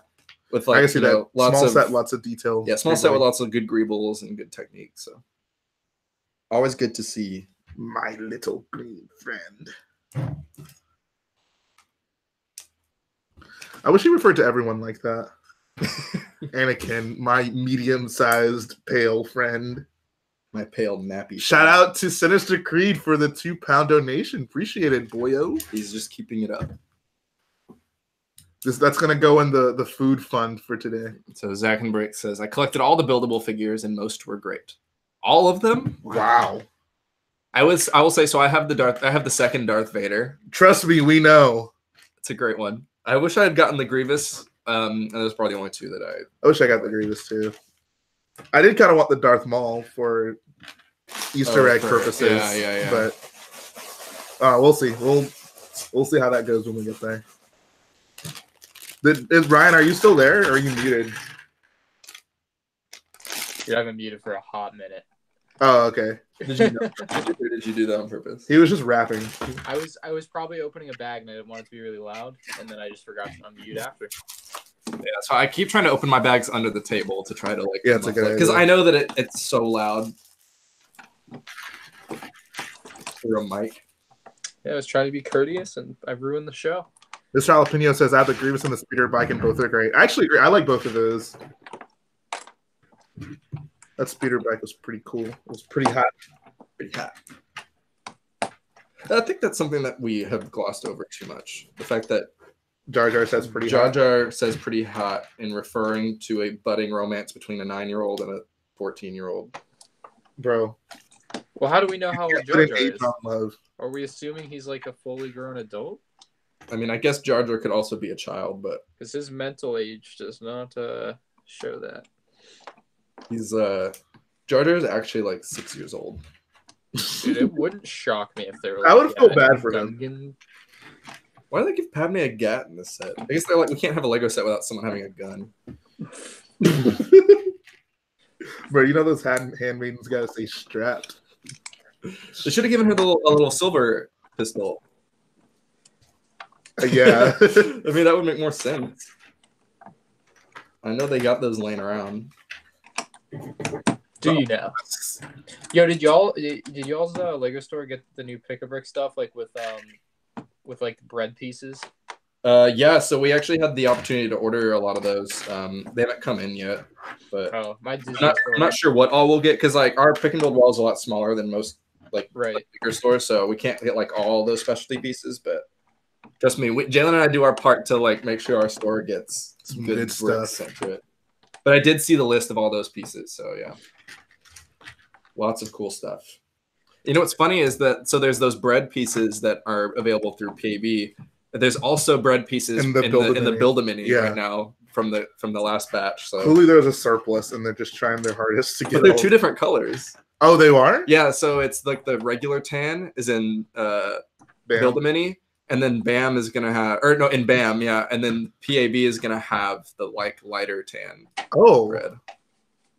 [SPEAKER 2] with like
[SPEAKER 1] I can see that
[SPEAKER 2] lots
[SPEAKER 1] small
[SPEAKER 2] of
[SPEAKER 1] set, lots of detail.
[SPEAKER 2] Yeah, small set with lots of good greebles and good techniques. So always good to see.
[SPEAKER 1] My little green friend. I wish he referred to everyone like that. Anakin, my medium-sized pale friend.
[SPEAKER 2] My pale nappy.
[SPEAKER 1] Shout out to Sinister Creed for the £2 donation. Appreciate it, boyo.
[SPEAKER 2] He's just keeping it up.
[SPEAKER 1] That's going to go in the food fund for today.
[SPEAKER 2] So Zach and Brick says, I collected all the buildable figures and most were great. All of them?
[SPEAKER 1] Wow.
[SPEAKER 2] I will say, so I have the second Darth Vader.
[SPEAKER 1] Trust me, we know.
[SPEAKER 2] It's a great one. I wish I had gotten the Grievous. And there's probably the only 2 that
[SPEAKER 1] I wish I got the Grievous too. I did kind of want the Darth Maul for Easter egg purposes.
[SPEAKER 2] Yeah.
[SPEAKER 1] But we'll see. We'll see how that goes when we get there. Ryan, are you still there or are you muted?
[SPEAKER 3] Dude, I've been muted for a hot minute.
[SPEAKER 1] Oh, okay.
[SPEAKER 2] Did you do that on purpose?
[SPEAKER 1] He was just rapping.
[SPEAKER 3] I was probably opening a bag and I didn't want it to be really loud, and then I just forgot to unmute after.
[SPEAKER 2] Yeah, so I keep trying to open my bags under the table to try to like.
[SPEAKER 1] Yeah, it's a good idea.
[SPEAKER 2] Because I know that it's so loud. Through a mic.
[SPEAKER 3] Yeah, I was trying to be courteous, and I've ruined the show.
[SPEAKER 1] This Jalapeno says, I have the Grievous and the Speeder bike, and both are great. I actually agree. I like both of those. That Speeder bike was pretty cool. It was pretty hot.
[SPEAKER 2] Pretty hot. I think that's something that we have glossed over too much. The fact that
[SPEAKER 1] Jar Jar says pretty
[SPEAKER 2] Jar
[SPEAKER 1] hot.
[SPEAKER 2] Jar says pretty hot in referring to a budding romance between a 9-year-old and a 14-year-old.
[SPEAKER 1] bro.
[SPEAKER 3] Well, how do we know how old Jar
[SPEAKER 1] Put
[SPEAKER 3] Jar
[SPEAKER 1] an
[SPEAKER 3] is?
[SPEAKER 1] 8 on love.
[SPEAKER 3] Are we assuming he's like a fully grown adult?
[SPEAKER 2] I mean, I guess Jar Jar could also be a child, but
[SPEAKER 3] Because his mental age does not show that.
[SPEAKER 2] he's Jar Jar is actually like 6 years old.
[SPEAKER 3] Dude, it wouldn't shock me if they were like,
[SPEAKER 1] I would feel bad for him.
[SPEAKER 3] him.
[SPEAKER 2] Why do they give Padme a gat in this set? I guess they're like, we can't have a Lego set without someone having a gun.
[SPEAKER 1] Bro, you know those handmaidens gotta stay strapped.
[SPEAKER 2] They should have given her a little silver pistol.
[SPEAKER 1] Yeah.
[SPEAKER 2] I mean, that would make more sense. I know they got those laying around.
[SPEAKER 3] Do you know? Yo, did y'all's Lego store get the new Pick-a-Brick stuff like with like bread pieces?
[SPEAKER 2] Yeah, so we actually had the opportunity to order a lot of those. They haven't come in yet, but
[SPEAKER 3] My Disney
[SPEAKER 2] I'm not sure what all we'll get because like our pick and build wall is a lot smaller than most like bigger stores, so we can't get like all those specialty pieces. But trust me, Jalen and I do our part to like make sure our store gets some good stuff sent to it. But I did see the list of all those pieces, so yeah, lots of cool stuff. You know what's funny is that so there's those bread pieces that are available through PAB. There's also bread pieces in the Build-A-Mini right now from the last batch. So
[SPEAKER 1] clearly there's a surplus, and they're just trying their hardest to get.
[SPEAKER 2] But they're two different colors.
[SPEAKER 1] Oh, they are?
[SPEAKER 2] Yeah, so it's like the regular tan is in Build-A-Mini, and then BAM is gonna have, or no, in BAM, yeah, and then PAB is gonna have the like lighter tan. Bread.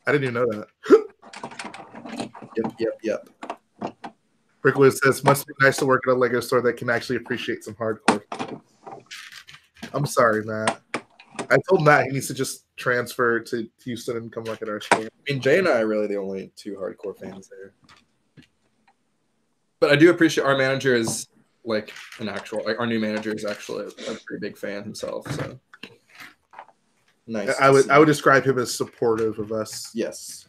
[SPEAKER 1] I didn't even know that.
[SPEAKER 2] Yep.
[SPEAKER 1] Brickwood says, must be nice to work at a Lego store that can actually appreciate some hardcore. I'm sorry, Matt. I told Matt he needs to just transfer to Houston and come work at our store.
[SPEAKER 2] I mean, Jay and I are really the only two hardcore fans there. But I do appreciate our manager is like an actual, like our new manager is actually a pretty big fan himself. So nice.
[SPEAKER 1] I would describe him as supportive of us.
[SPEAKER 2] Yes.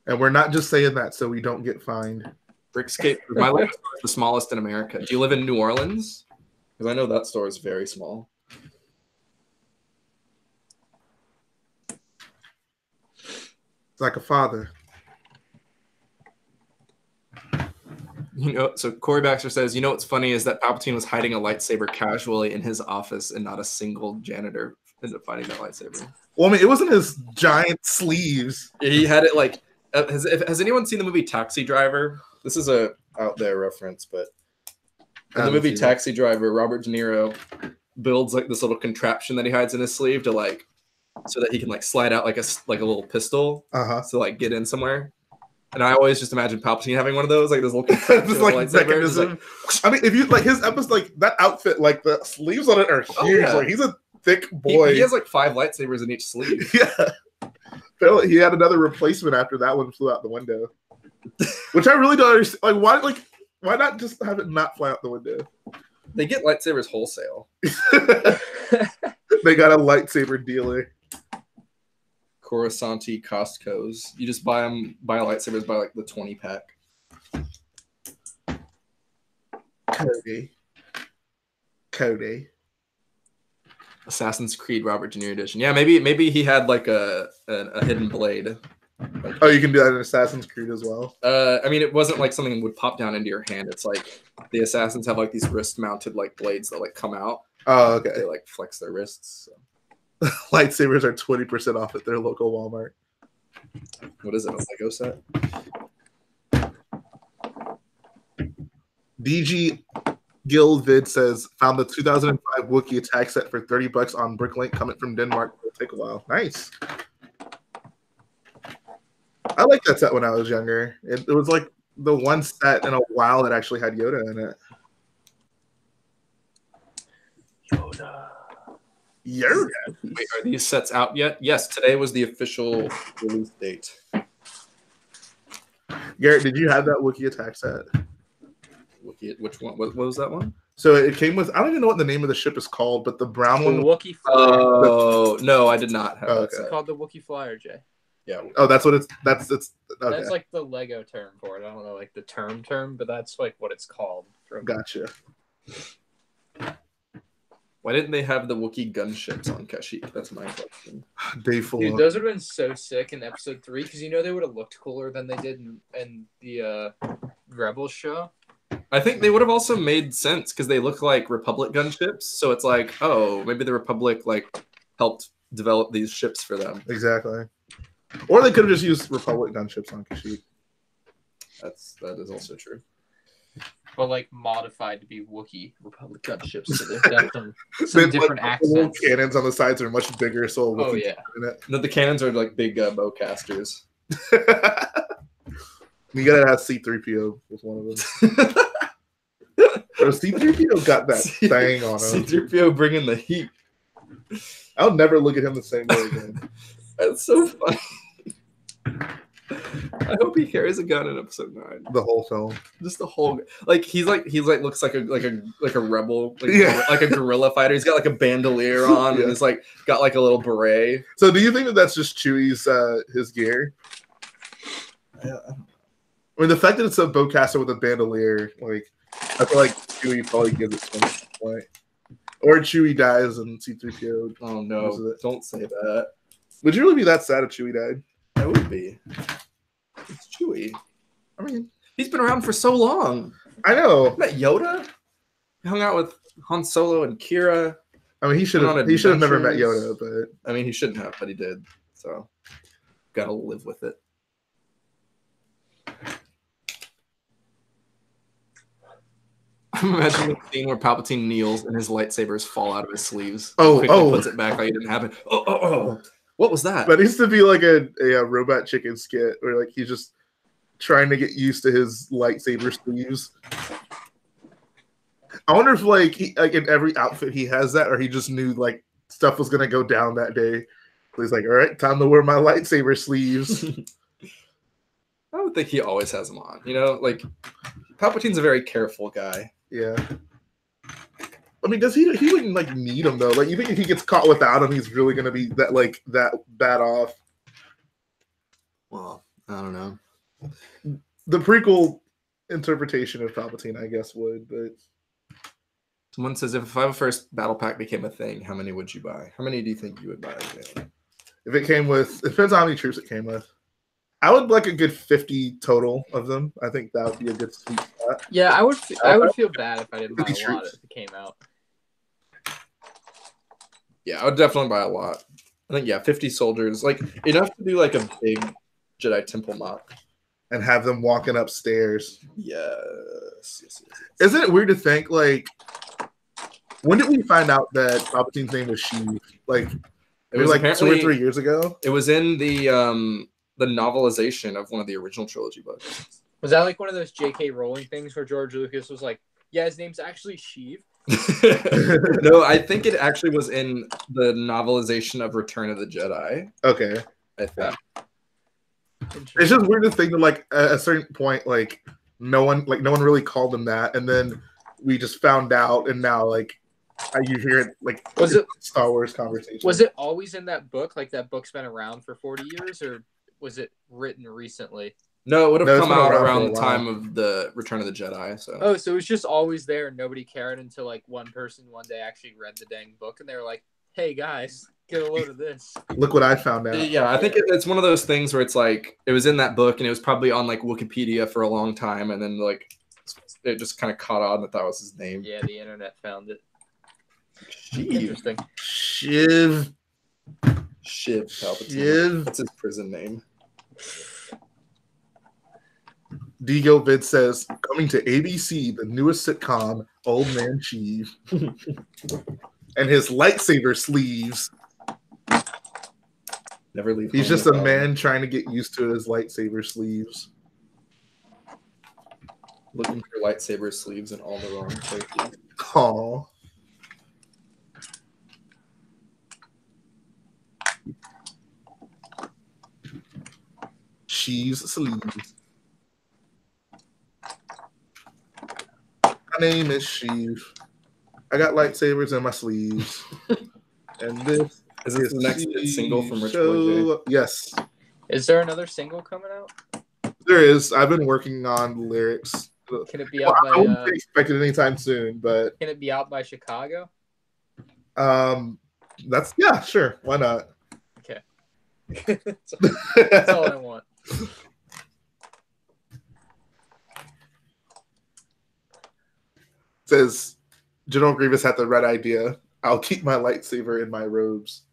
[SPEAKER 1] And we're not just saying that so we don't get fined.
[SPEAKER 2] Brickscape, my Lego store is the smallest in America. Do you live in New Orleans? Because I know that store is very small.
[SPEAKER 1] It's like a father.
[SPEAKER 2] You know, so Corey Baxter says, you know what's funny is that Palpatine was hiding a lightsaber casually in his office and not a single janitor ended up finding that lightsaber. Well,
[SPEAKER 1] I mean, it wasn't his giant sleeves.
[SPEAKER 2] He had it like, has anyone seen the movie Taxi Driver? This is a out there reference, but in the movie Taxi Driver, Robert De Niro builds like this little contraption that he hides in his sleeve to like, so that he can like slide out like a little pistol to like get in somewhere. And I always just imagine Palpatine having one of those, like this little
[SPEAKER 1] like mechanism. Like, I mean, if you like his episodes, like that outfit, like the sleeves on it are huge. Oh, yeah. Like he's a thick boy.
[SPEAKER 2] He has like 5 lightsabers in each sleeve.
[SPEAKER 1] Yeah. He had another replacement after that one flew out the window, which I really don't understand. Why not just have it not fly out the window?
[SPEAKER 2] They get lightsabers wholesale.
[SPEAKER 1] They got a lightsaber dealer.
[SPEAKER 2] Coruscanti Costco's. You just buy lightsabers by like the 20 pack.
[SPEAKER 1] Cody.
[SPEAKER 2] Assassin's Creed Robert De Niro edition. Yeah, maybe he had like a hidden blade.
[SPEAKER 1] Oh, you can do that in Assassin's Creed as well.
[SPEAKER 2] I mean, it wasn't like something that would pop down into your hand. It's like the assassins have like these wrist-mounted like blades that like come out.
[SPEAKER 1] Oh, okay.
[SPEAKER 2] They like flex their wrists. So.
[SPEAKER 1] Lightsabers are 20% off at their local Walmart.
[SPEAKER 2] What is it? A Lego set?
[SPEAKER 1] DG Gilvid says found the 2005 Wookiee attack set for $30 on Bricklink coming from Denmark. It'll take a while. Nice. I liked that set when I was younger. It was like the one set in a while that actually had Yoda in it. Yoda.
[SPEAKER 2] Wait, are these sets out yet? Yes, today was the official release date.
[SPEAKER 1] Garrett, did you have that Wookiee attack set?
[SPEAKER 2] Wookiee, which one? What was that one?
[SPEAKER 1] So it came with, I don't even know what the name of the ship is called, but the brown one.
[SPEAKER 3] Wookiee Flyer.
[SPEAKER 2] Oh, no, I did not have that.
[SPEAKER 3] It's called the Wookiee Flyer, Jay.
[SPEAKER 2] Yeah.
[SPEAKER 1] Oh, that's what it's. Okay.
[SPEAKER 3] That's like the Lego term for it. I don't know, like the term, but that's like what it's called.
[SPEAKER 1] Gotcha.
[SPEAKER 2] Why didn't they have the Wookiee gunships on Kashyyyk? That's my question.
[SPEAKER 1] Day full.
[SPEAKER 3] Dude, those would have been so sick in episode 3 because you know they would have looked cooler than they did in the Rebels show.
[SPEAKER 2] I think they would have also made sense because they look like Republic gunships. So it's like, oh, maybe the Republic like helped develop these ships for them.
[SPEAKER 1] Exactly. Or they could have just used Republic gunships on Kashyyyk.
[SPEAKER 2] That is also true.
[SPEAKER 3] But like modified to be Wookiee Republic gunships, so they've got some different accents.
[SPEAKER 1] The little cannons on the sides are much bigger, so
[SPEAKER 3] yeah.
[SPEAKER 2] The cannons are like big bowcasters.
[SPEAKER 1] You gotta have C-3PO with one of them. Bro, C-3PO got that thing on him.
[SPEAKER 2] C-3PO bringing the heat.
[SPEAKER 1] I'll never look at him the same way again.
[SPEAKER 2] That's so funny. I hope he carries a gun in episode 9.
[SPEAKER 1] The whole film,
[SPEAKER 2] just the whole like he's like looks like a rebel, like a guerrilla fighter. He's got like a bandolier on, and he's like got like a little beret.
[SPEAKER 1] So, do you think that that's just Chewie's his gear? I mean, the fact that it's a bowcaster with a bandolier, like I feel like Chewie probably gives it to him at some point, or Chewie dies and C-3PO.
[SPEAKER 2] Oh no! Don't say that.
[SPEAKER 1] Would you really be that sad if Chewie died?
[SPEAKER 2] I would be. It's Chewie. I mean, he's been around for so long.
[SPEAKER 1] I know.
[SPEAKER 2] Met Yoda. He hung out with Han Solo and Kira.
[SPEAKER 1] I mean, he should have never met Yoda, but
[SPEAKER 2] I mean, he shouldn't have, but he did. So, gotta live with it. I'm imagining the scene where Palpatine kneels and his lightsabers fall out of his sleeves. Quickly puts it back like it didn't happen. Oh. What was that?
[SPEAKER 1] That needs to be like a Robot Chicken skit where like he's just trying to get used to his lightsaber sleeves. I wonder if like in every outfit he has that, or he just knew like stuff was gonna go down that day. So he's like, all right, time to wear my lightsaber sleeves.
[SPEAKER 2] I would think he always has them on. You know, like Palpatine's a very careful guy.
[SPEAKER 1] Yeah. I mean, he wouldn't like need him though. Like, you think if he gets caught without him, he's really gonna be that bad off?
[SPEAKER 2] Well, I don't know.
[SPEAKER 1] The prequel interpretation of Palpatine, I guess, would. But
[SPEAKER 2] someone says, if a first battle pack became a thing, how many would you buy? How many do you think you would buy?
[SPEAKER 1] If it came with, it depends on how many troops it came with. I would like a good 50 total of them. I think that would be a good sweet spot.
[SPEAKER 3] Yeah, I would feel bad if I didn't buy a lot if it came out.
[SPEAKER 2] Yeah, I would definitely buy a lot. I think 50 soldiers, like enough to do like a big Jedi Temple mock
[SPEAKER 1] and have them walking upstairs.
[SPEAKER 2] Yes.
[SPEAKER 1] Isn't it weird to think like, when did we find out that Palpatine's name was Sheev? Like, it was like 2 or 3 years ago.
[SPEAKER 2] It was in the novelization of one of the original trilogy books.
[SPEAKER 3] Was that like one of those J.K. Rowling things where George Lucas was like, yeah, his name's actually Sheev?
[SPEAKER 2] No, I think it actually was in the novelization of Return of the Jedi.
[SPEAKER 1] Okay.
[SPEAKER 2] I think.
[SPEAKER 1] It's just weird to think that like at a certain point, like no one really called him that, and then we just found out, and now like you hear it like
[SPEAKER 3] was it
[SPEAKER 1] Star Wars conversation.
[SPEAKER 3] Was it always in that book? Like that book's been around for 40 years, or was it written recently?
[SPEAKER 2] No, it would have come out around the time of the Return of the Jedi. So
[SPEAKER 3] it was just always there and nobody cared until like one person one day actually read the dang book and they were like, hey guys, get a load of this.
[SPEAKER 1] Look what I found out.
[SPEAKER 2] Yeah, I think it's one of those things where it's like it was in that book and it was probably on like Wikipedia for a long time, and then like it just kind of caught on that was his name.
[SPEAKER 3] Yeah, the internet found it.
[SPEAKER 2] Interesting.
[SPEAKER 1] Shiv
[SPEAKER 2] Palpatine. That's his prison name.
[SPEAKER 1] Digo Vid says, coming to ABC, the newest sitcom, Old Man Sheev. And his lightsaber sleeves.
[SPEAKER 2] Never leave.
[SPEAKER 1] He's just a man trying to get used to his lightsaber sleeves.
[SPEAKER 2] Looking for lightsaber sleeves in all the wrong places.
[SPEAKER 1] Aww. Sheev's sleeves. My name is Sheev. I got lightsabers in my sleeves. And this
[SPEAKER 2] is the next single from Rich Boy J?
[SPEAKER 1] Yes.
[SPEAKER 3] Is there another single coming out?
[SPEAKER 1] There is. I've been working on lyrics.
[SPEAKER 3] Can it be out
[SPEAKER 1] I wouldn't expect it anytime soon, but
[SPEAKER 3] can it be out by Chicago?
[SPEAKER 1] That's yeah, sure. Why not?
[SPEAKER 3] Okay. That's all I want.
[SPEAKER 1] Says General Grievous had the right idea. I'll keep my lightsaber in my robes.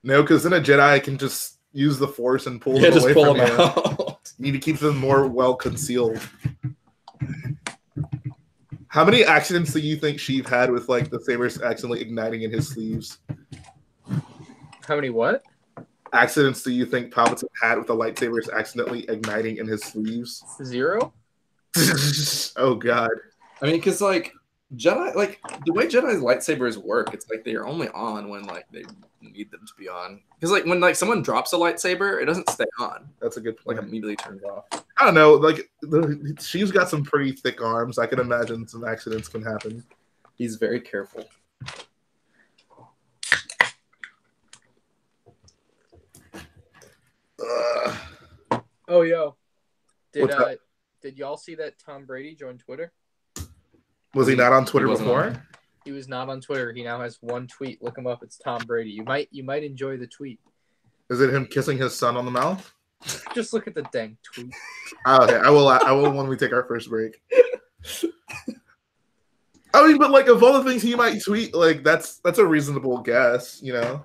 [SPEAKER 1] No, because then a Jedi can just use the Force and pull them away from you.
[SPEAKER 2] Out.
[SPEAKER 1] You need to keep them more well concealed. How many accidents do you think Sheev had with like the sabers accidentally igniting in his sleeves?
[SPEAKER 3] How many what?
[SPEAKER 1] Accidents do you think Palpatine had with the lightsabers accidentally igniting in his sleeves?
[SPEAKER 3] 0?
[SPEAKER 1] Oh God.
[SPEAKER 2] I mean, because like Jedi, like the way Jedi's lightsabers work, it's like they are only on when like they need them to be on. Because like when like someone drops a lightsaber, it doesn't stay on.
[SPEAKER 1] That's a good point.
[SPEAKER 2] Like immediately turns off.
[SPEAKER 1] I don't know. Like she's got some pretty thick arms. I can imagine some accidents can happen.
[SPEAKER 2] He's very careful.
[SPEAKER 3] Oh, yo.
[SPEAKER 1] What's up?
[SPEAKER 3] Did y'all see that Tom Brady joined Twitter?
[SPEAKER 1] Was he not on Twitter
[SPEAKER 2] He wasn't
[SPEAKER 1] before?
[SPEAKER 2] on.
[SPEAKER 3] He was not on Twitter. He now has one tweet. Look him up. It's Tom Brady. You might enjoy the tweet.
[SPEAKER 1] Is it him kissing his son on the mouth?
[SPEAKER 3] Just look at the dang tweet.
[SPEAKER 1] Oh, okay, I will when we take our first break. I mean, but like of all the things he might tweet, like that's a reasonable guess, you know.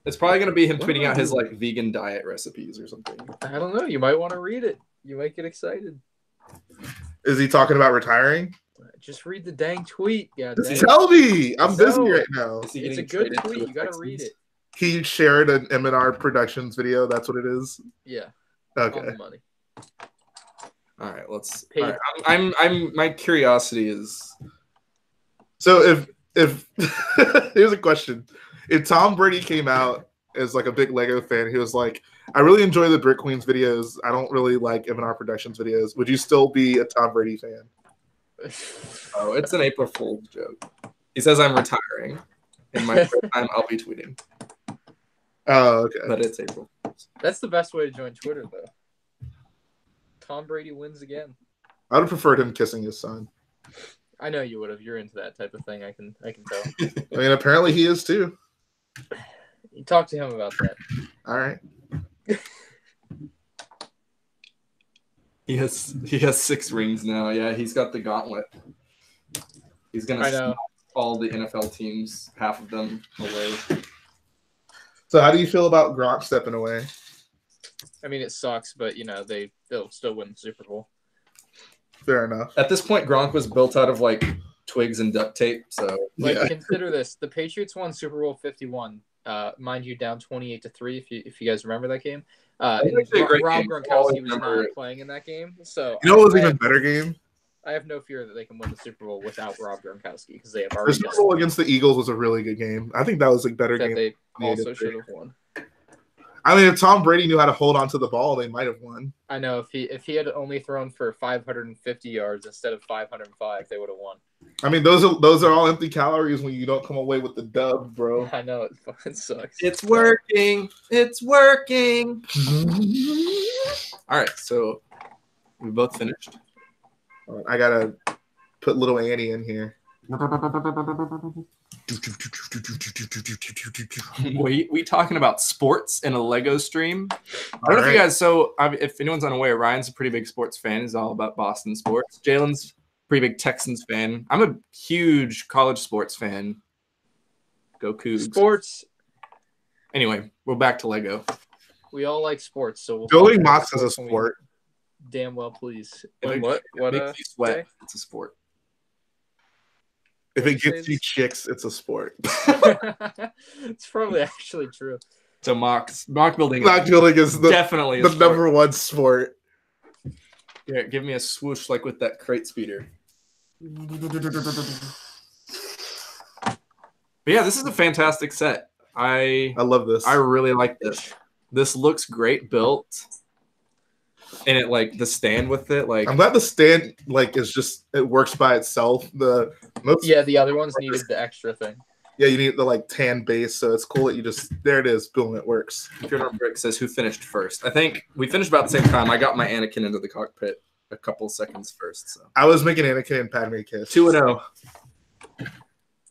[SPEAKER 2] It's probably gonna be him tweeting out his like vegan diet recipes or something.
[SPEAKER 3] I don't know. You might want to read it. You might get excited.
[SPEAKER 1] Is he talking about retiring?
[SPEAKER 3] Just read the dang tweet. Yeah,
[SPEAKER 1] Tell me. I'm busy
[SPEAKER 3] No.
[SPEAKER 1] right now.
[SPEAKER 2] Is he
[SPEAKER 3] it's a
[SPEAKER 2] getting
[SPEAKER 3] good
[SPEAKER 2] traded to
[SPEAKER 3] tweet.
[SPEAKER 2] the
[SPEAKER 3] You gotta
[SPEAKER 2] Texans?
[SPEAKER 3] read it.
[SPEAKER 1] He shared an M&R Productions video. That's what it is.
[SPEAKER 3] Yeah. On
[SPEAKER 1] Okay.
[SPEAKER 3] the money.
[SPEAKER 2] All right, let's.
[SPEAKER 3] Paid.
[SPEAKER 2] All right, I'm. My curiosity is.
[SPEAKER 1] So if here's a question: if Tom Brady came out as like a big Lego fan, he was like, "I really enjoy the Brick Queens videos. I don't really like M&R Productions videos." Would you still be a Tom Brady fan?
[SPEAKER 2] Oh, it's an April Fool's joke. He says I'm retiring. In my free time, I'll be tweeting.
[SPEAKER 1] Oh, okay.
[SPEAKER 2] But it's April.
[SPEAKER 3] That's the best way to join Twitter, though. Tom Brady wins again.
[SPEAKER 1] I would have preferred him kissing his son.
[SPEAKER 3] I know you would have. You're into that type of thing. I can tell.
[SPEAKER 1] I mean, apparently he is too.
[SPEAKER 3] You talk to him about that.
[SPEAKER 1] All right.
[SPEAKER 2] He has 6 rings now. Yeah, he's got the gauntlet. He's gonna
[SPEAKER 3] I know.
[SPEAKER 2] smack all the NFL teams, half of them away.
[SPEAKER 1] So how do you feel about Gronk stepping away?
[SPEAKER 3] I mean, it sucks, but they'll still win the Super Bowl.
[SPEAKER 1] Fair enough.
[SPEAKER 2] At this point, Gronk was built out of like twigs and duct tape. So
[SPEAKER 3] Like,
[SPEAKER 1] Yeah.
[SPEAKER 3] consider this: the Patriots won Super Bowl 51. Mind you, down 28-3. If you guys remember that game,
[SPEAKER 2] That's
[SPEAKER 3] and
[SPEAKER 2] actually a great
[SPEAKER 3] Rob
[SPEAKER 2] game.
[SPEAKER 3] Gronkowski
[SPEAKER 2] Always
[SPEAKER 3] was
[SPEAKER 2] remember
[SPEAKER 3] not
[SPEAKER 2] it.
[SPEAKER 3] playing in that game. So
[SPEAKER 1] You know what was
[SPEAKER 3] I
[SPEAKER 1] even
[SPEAKER 3] have-
[SPEAKER 1] better game?
[SPEAKER 3] I have no fear that they can win the Super Bowl without Rob Gronkowski because they have
[SPEAKER 1] The
[SPEAKER 3] already
[SPEAKER 1] Super
[SPEAKER 3] done
[SPEAKER 1] Bowl against the Eagles was a really good game. I think that was a better
[SPEAKER 3] that.
[SPEAKER 1] game.
[SPEAKER 3] They
[SPEAKER 1] Yeah,
[SPEAKER 3] also
[SPEAKER 1] they-
[SPEAKER 3] should have won.
[SPEAKER 1] I mean, if Tom Brady knew how to hold on to the ball, they might have won.
[SPEAKER 3] I know if he had only thrown for 550 yards instead of 505, they would have won.
[SPEAKER 1] I mean, those are all empty calories when you don't come away with the dub, bro.
[SPEAKER 3] I know it fucking sucks.
[SPEAKER 2] it's working. It's working. All right, so we both finished.
[SPEAKER 1] I gotta put little Annie in here.
[SPEAKER 2] We talking about sports in a Lego stream. I don't know if you guys. So if anyone's unaware, Ryan's a pretty big sports fan. He's all about Boston sports. Jalen's a pretty big Texans fan. I'm a huge college sports fan. Go Cougs.
[SPEAKER 3] Sports.
[SPEAKER 2] Anyway, we're back to Lego.
[SPEAKER 3] We all like sports, so we'll
[SPEAKER 1] Building
[SPEAKER 3] talk about
[SPEAKER 1] mocks is a
[SPEAKER 3] sports when we
[SPEAKER 1] sport.
[SPEAKER 3] Damn well, please.
[SPEAKER 2] If it-
[SPEAKER 3] What?
[SPEAKER 2] It makes you sweat. It's a sport.
[SPEAKER 1] If it gets you chicks, it's a sport.
[SPEAKER 3] It's probably actually true.
[SPEAKER 2] So mock building.
[SPEAKER 1] Mock building is
[SPEAKER 2] definitely a
[SPEAKER 1] the
[SPEAKER 2] sport.
[SPEAKER 1] number one sport.
[SPEAKER 2] Here, give me a swoosh like with that crate speeder. But yeah, this is a fantastic set. I
[SPEAKER 1] I love this.
[SPEAKER 2] really like this. This looks great built. And it like the stand with it, like
[SPEAKER 1] I'm glad the stand is just it works by itself. The most
[SPEAKER 3] Yeah, the other ones needed the extra thing.
[SPEAKER 1] yeah, you need the tan base, so it's cool that you just there it is, boom, it works.
[SPEAKER 2] Imperial Brick says who finished first. I think we finished about the same time. I got my Anakin into the cockpit a couple seconds first. So
[SPEAKER 1] I was making Anakin and Padme kiss.
[SPEAKER 2] 2-0.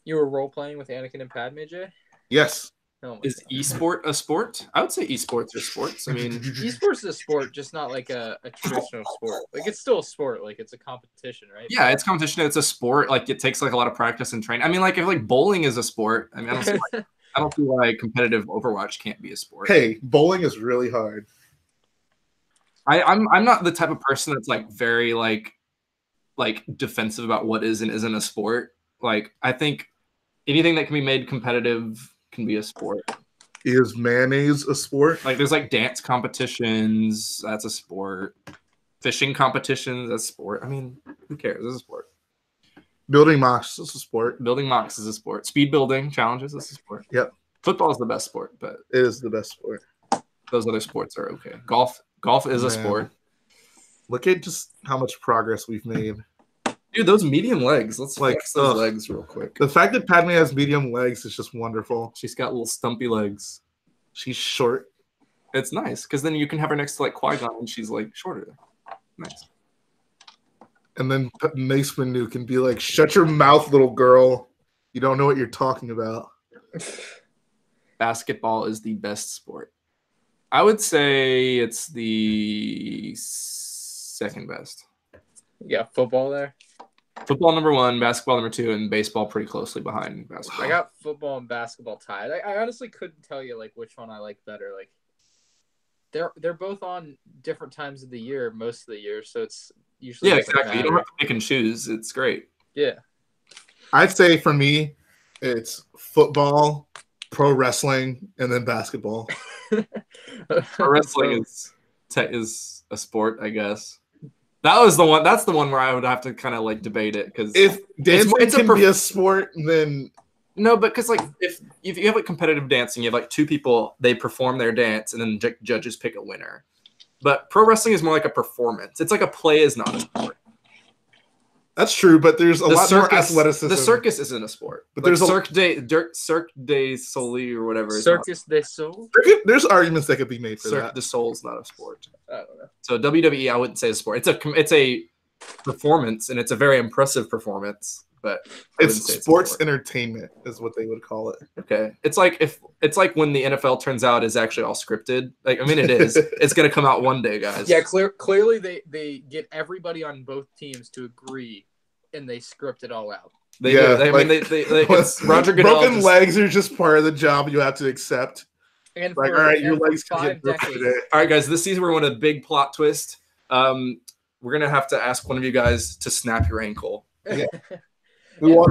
[SPEAKER 3] You were role playing with Anakin and Padme, Jay?
[SPEAKER 1] Yes.
[SPEAKER 3] Oh my
[SPEAKER 2] Is
[SPEAKER 3] God.
[SPEAKER 2] esport a sport? I would say esports are sports. I mean,
[SPEAKER 3] Esports is a sport, just not like a traditional sport. Like it's still a sport. Like it's a competition, right?
[SPEAKER 2] yeah, it's competition. It's a sport. Like it takes like a lot of practice and training. I mean, like if like bowling is a sport. I mean, I don't see why competitive Overwatch can't be a sport.
[SPEAKER 1] Hey, bowling is really hard.
[SPEAKER 2] I'm not the type of person that's like very like defensive about what is and isn't a sport. Like I think anything that can be made competitive can be a sport.
[SPEAKER 1] Is mayonnaise a sport?
[SPEAKER 2] Like there's like dance competitions, that's a sport. Fishing competitions, that's a sport. I mean, who cares? It's a sport.
[SPEAKER 1] Building mocks is a sport.
[SPEAKER 2] Building mocks is a sport. Speed building challenges is a sport.
[SPEAKER 1] Yep.
[SPEAKER 2] Football is the best sport, but
[SPEAKER 1] It is the best sport.
[SPEAKER 2] those other sports are okay. Golf is a sport.
[SPEAKER 1] Look at just how much progress we've made.
[SPEAKER 2] Dude, those medium legs. Let's
[SPEAKER 1] Like,
[SPEAKER 2] flex those legs real quick.
[SPEAKER 1] The fact that Padme has medium legs is just wonderful.
[SPEAKER 2] She's got little stumpy legs.
[SPEAKER 1] She's short.
[SPEAKER 2] It's nice because then you can have her next to like Qui-Gon and she's like shorter. Nice.
[SPEAKER 1] And then Mace Windu can be like, shut your mouth, little girl. You don't know what you're talking about.
[SPEAKER 2] Basketball is the best sport. I would say it's the second best.
[SPEAKER 3] Yeah, football there.
[SPEAKER 2] Football number 1, basketball number 2, and baseball pretty closely behind basketball.
[SPEAKER 3] I got football and basketball tied. I honestly couldn't tell you like which one I like better. Like they're both on different times of the year, most of the year, so it's usually
[SPEAKER 2] exactly. You don't have to pick and choose. It's great.
[SPEAKER 3] Yeah.
[SPEAKER 1] I'd say for me, it's football, pro wrestling, and then basketball.
[SPEAKER 2] Pro wrestling is a sport, I guess. That was the one. That's the one where I would have to kind of like debate it because
[SPEAKER 1] if dancing can be a sport, then
[SPEAKER 2] no, but because like if you have like competitive dancing, you have like two people, they perform their dance, and then judges pick a winner. But pro wrestling is more like a performance. It's like a play is not a sport.
[SPEAKER 1] That's true, but there's a lot more athleticism.
[SPEAKER 2] The circus isn't a sport,
[SPEAKER 1] but
[SPEAKER 2] like
[SPEAKER 1] there's
[SPEAKER 2] Cirque du Soleil or whatever.
[SPEAKER 3] Circus du Soleil.
[SPEAKER 1] There's arguments that could be made for
[SPEAKER 2] Cirque
[SPEAKER 1] that.
[SPEAKER 2] du Soleil's not a sport.
[SPEAKER 3] I don't know.
[SPEAKER 2] So WWE, I wouldn't say is a sport. It's a performance, and it's a very impressive performance. But
[SPEAKER 1] it's sports entertainment is what they would call it.
[SPEAKER 2] Okay, it's like when the NFL turns out is actually all scripted. Like I mean, it is. It's gonna come out one day, guys.
[SPEAKER 3] Yeah, clearly they get everybody on both teams to agree, and they script it all out.
[SPEAKER 2] They do. I mean, it's Roger Goodell.
[SPEAKER 1] Broken legs are just part of the job you have to accept.
[SPEAKER 3] And
[SPEAKER 1] like,
[SPEAKER 3] for,
[SPEAKER 1] all right, your
[SPEAKER 3] and
[SPEAKER 1] legs
[SPEAKER 3] for
[SPEAKER 1] can get broken today.
[SPEAKER 2] All right, guys, this season we're going to a big plot twist. We're gonna have to ask one of you guys to snap your ankle.
[SPEAKER 1] Yeah. Who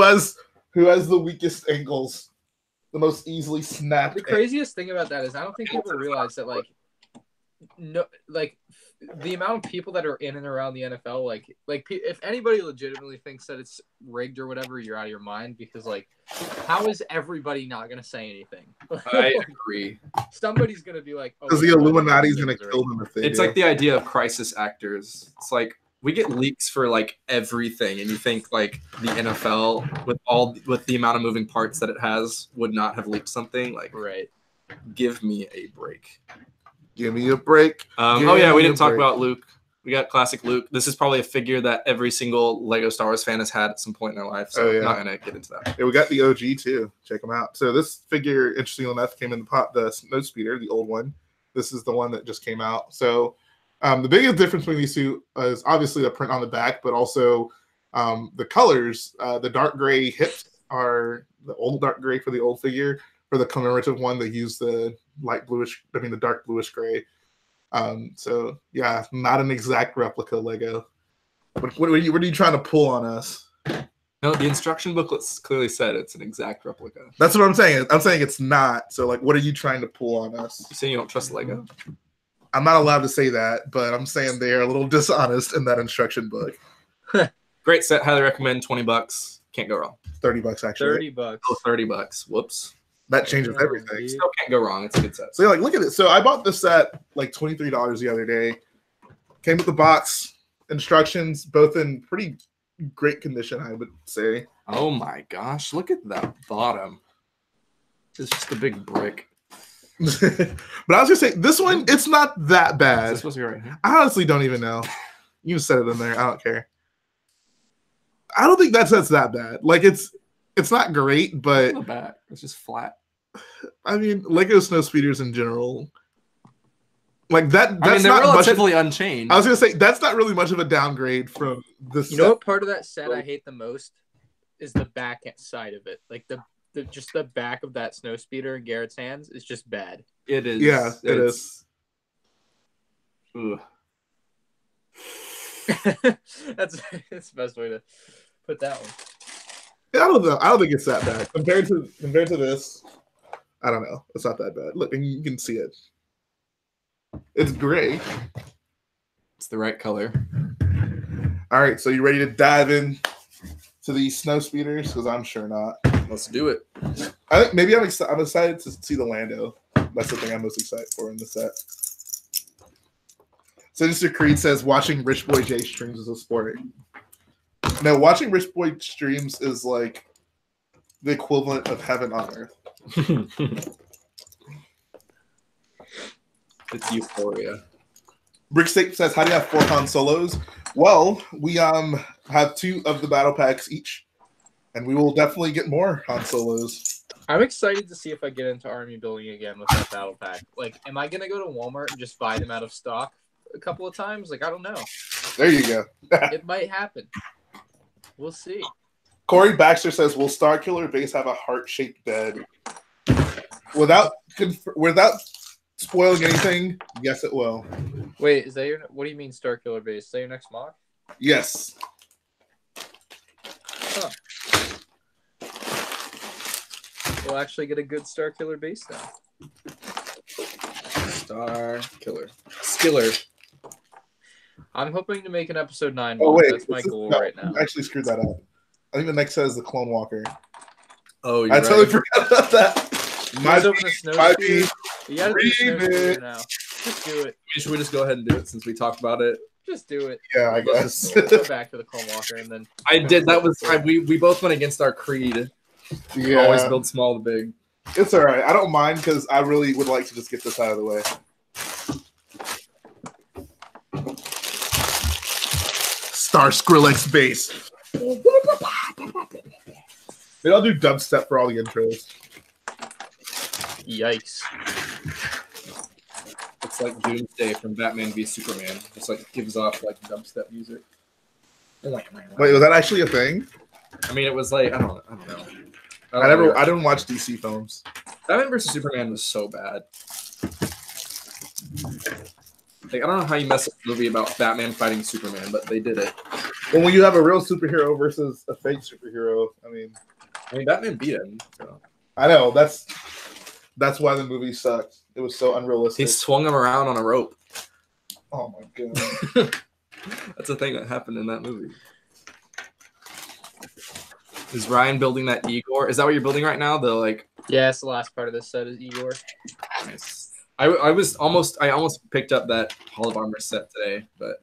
[SPEAKER 1] has the weakest ankles, the most easily snapped?
[SPEAKER 3] The craziest thing about that is I don't think people realize that the amount of people that are in and around the NFL, like if anybody legitimately thinks that it's rigged or whatever, you're out of your mind because like, how is everybody not gonna say anything?
[SPEAKER 2] I agree.
[SPEAKER 3] Somebody's gonna be like,
[SPEAKER 1] because the Illuminati's gonna kill them if they
[SPEAKER 2] It's like the idea of crisis actors. It's like we get leaks for like everything, and you think like the NFL with the amount of moving parts that it has would not have leaked something like
[SPEAKER 3] right.
[SPEAKER 2] Give me a break.
[SPEAKER 1] Give me a break.
[SPEAKER 2] We didn't talk about Luke. We got classic Luke. This is probably a figure that every single Lego Star Wars fan has had at some point in their life. So I'm not gonna get into that.
[SPEAKER 1] Yeah, we got the OG too. Check them out. So this figure, interestingly enough, came in the Snowspeeder, the old one. This is the one that just came out. So the biggest difference between these two is obviously the print on the back, but also the colors. The dark gray hips are the old dark gray for the old figure. For the commemorative one, they use the the dark bluish gray. So yeah, not an exact replica Lego. What are you trying to pull on us?
[SPEAKER 2] No, the instruction booklet clearly said it's an exact replica.
[SPEAKER 1] That's what I'm saying. I'm saying it's not. So like, what are you trying to pull on us?
[SPEAKER 2] You're saying you don't trust Lego?
[SPEAKER 1] I'm not allowed to say that, but I'm saying they are a little dishonest in that instruction book.
[SPEAKER 2] Great set. Highly recommend. $20. Can't go wrong.
[SPEAKER 1] $30 actually.
[SPEAKER 3] $30.
[SPEAKER 2] Oh, $30. Whoops.
[SPEAKER 1] That changes everything.
[SPEAKER 2] Still can't go wrong. It's a good set.
[SPEAKER 1] So like, look at it. So I bought this set like $23 the other day. Came with the box, instructions, both in pretty great condition, I would say.
[SPEAKER 2] Oh my gosh! Look at that bottom. It's just a big brick.
[SPEAKER 1] But I was gonna say this one, it's not that bad.
[SPEAKER 2] Is this supposed to be right here?
[SPEAKER 1] I honestly don't even know. You can set it in there. I don't care. I don't think that's that bad. Like it's It's not great, but
[SPEAKER 2] the back. It's just flat.
[SPEAKER 1] I mean, Lego Snowspeeders in general, like that. That's
[SPEAKER 2] I mean, they're
[SPEAKER 1] not
[SPEAKER 2] relatively unchanged.
[SPEAKER 1] I was gonna say that's not really much of a downgrade from the.
[SPEAKER 3] You know what part of that set I hate the most is the back side of it. Like the just the back of that Snowspeeder in Garrett's hands is just bad.
[SPEAKER 2] It is.
[SPEAKER 1] Yeah, it is.
[SPEAKER 2] Ugh.
[SPEAKER 3] That's the best way to put that one.
[SPEAKER 1] I don't know. I don't think it's that bad compared to this. I don't know. It's not that bad. Look, and you can see it. It's gray.
[SPEAKER 2] It's the right color.
[SPEAKER 1] All right, so you ready to dive in to these Snowspeeders? Because I'm sure not.
[SPEAKER 2] Let's do it.
[SPEAKER 1] I think maybe I'm excited to see the Lando. That's the thing I'm most excited for in the set. Sinister Creed says watching Rich Boy J streams is a sport. No, watching Rich Boy streams is like the equivalent of heaven on earth.
[SPEAKER 2] It's euphoria.
[SPEAKER 1] Bricksteak says, how do you have 4 Han Solos? Well, we have 2 of the battle packs each, and we will definitely get more Han Solos.
[SPEAKER 3] I'm excited to see if I get into army building again with that battle pack. Like, am I gonna go to Walmart and just buy them out of stock a couple of times? Like, I don't know.
[SPEAKER 1] There you go.
[SPEAKER 3] It might happen. We'll see.
[SPEAKER 1] Corey Baxter says, will Star Killer base have a heart-shaped bed? Without spoiling anything, yes, it will.
[SPEAKER 3] Wait, is that your? What do you mean Star Killer base? Is that your next mock?
[SPEAKER 1] Yes.
[SPEAKER 3] Huh. We'll actually get a good Star Killer base now.
[SPEAKER 2] Star Killer. Skiller.
[SPEAKER 3] I'm hoping to make an episode 9.
[SPEAKER 1] Oh, wait.
[SPEAKER 3] That's my goal right now.
[SPEAKER 1] I actually screwed that up. I think the next set is the Clone Walker.
[SPEAKER 2] Oh,
[SPEAKER 1] I totally forgot about that.
[SPEAKER 3] My open the Snowspeeder. You gotta do Snowspeeder now. Just do it.
[SPEAKER 2] Should we just go ahead and do it since we talked about it?
[SPEAKER 3] Just do it.
[SPEAKER 1] Yeah, I guess.
[SPEAKER 3] Go back to the Clone Walker and then.
[SPEAKER 2] I did. That was we both went against our creed.
[SPEAKER 1] Yeah.
[SPEAKER 2] Always build small to big.
[SPEAKER 1] It's all right. I don't mind because I really would like to just get this out of the way. Star Skrillex bass. Maybe I'll do dubstep for all the intros.
[SPEAKER 3] Yikes.
[SPEAKER 2] It's like Doomsday from Batman v Superman. Just like gives off like dubstep music.
[SPEAKER 1] Wait, was that actually a thing?
[SPEAKER 2] I mean, it was like I don't know.
[SPEAKER 1] I didn't watch DC films.
[SPEAKER 2] Batman vs Superman was so bad. Like, I don't know how you mess up a movie about Batman fighting Superman, but they did it.
[SPEAKER 1] Well, when you have a real superhero versus a fake superhero, I mean,
[SPEAKER 2] Batman beat him. So.
[SPEAKER 1] I know that's why the movie sucked. It was so unrealistic.
[SPEAKER 2] He swung him around on a rope.
[SPEAKER 1] Oh my god.
[SPEAKER 2] That's a thing that happened in that movie. Is Ryan building that Igor? Is that what you're building right now?
[SPEAKER 3] Yeah, it's the last part of this set is Igor.
[SPEAKER 2] Nice. I almost picked up that Hall of Armor set today, but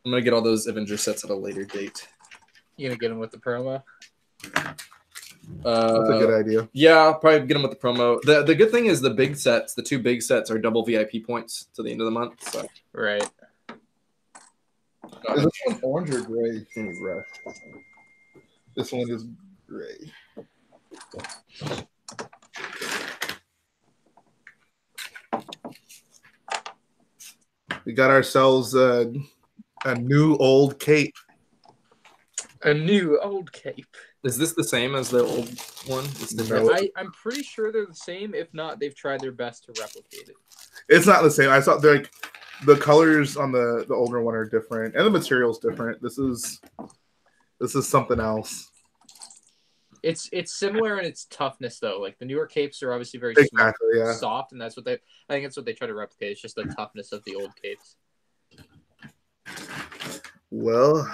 [SPEAKER 2] I'm gonna get all those Avenger sets at a later date.
[SPEAKER 3] You gonna get them with the promo?
[SPEAKER 1] That's a good idea.
[SPEAKER 2] Yeah, I'll probably get them with the promo. The good thing is the 2 big sets are double VIP points to the end of the month. So.
[SPEAKER 3] Right.
[SPEAKER 1] Is this one orange or gray? Red. This one is gray. We got ourselves a new old cape.
[SPEAKER 3] A new old cape.
[SPEAKER 2] Is this the same as the old one?
[SPEAKER 1] No.
[SPEAKER 3] I'm pretty sure they're the same. If not, they've tried their best to replicate it.
[SPEAKER 1] It's not the same. I saw the colors on the older one are different, and the material's different. This is something else.
[SPEAKER 3] It's similar in its toughness though. Like the newer capes are obviously very soft, and I think that's what they try to replicate. It's just the toughness of the old capes.
[SPEAKER 1] Well,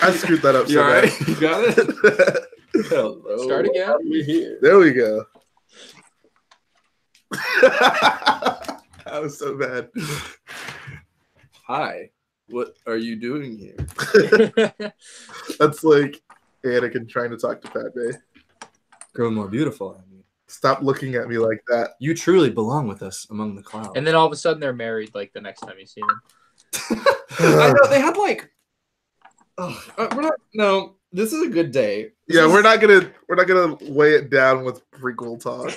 [SPEAKER 1] I screwed that up.
[SPEAKER 2] You all right? You got it?
[SPEAKER 3] Hello. Start again.
[SPEAKER 1] There we go. That was so bad.
[SPEAKER 2] Hi. What are you doing here?
[SPEAKER 1] That's like Anakin trying to talk to Padme.
[SPEAKER 2] Grow more beautiful.
[SPEAKER 1] Stop looking at me like that.
[SPEAKER 2] You truly belong with us among the clouds.
[SPEAKER 3] And then all of a sudden they're married like the next time you see them.
[SPEAKER 2] I know they had like we're not no This is a good day.
[SPEAKER 1] We're not gonna weigh it down with prequel talk.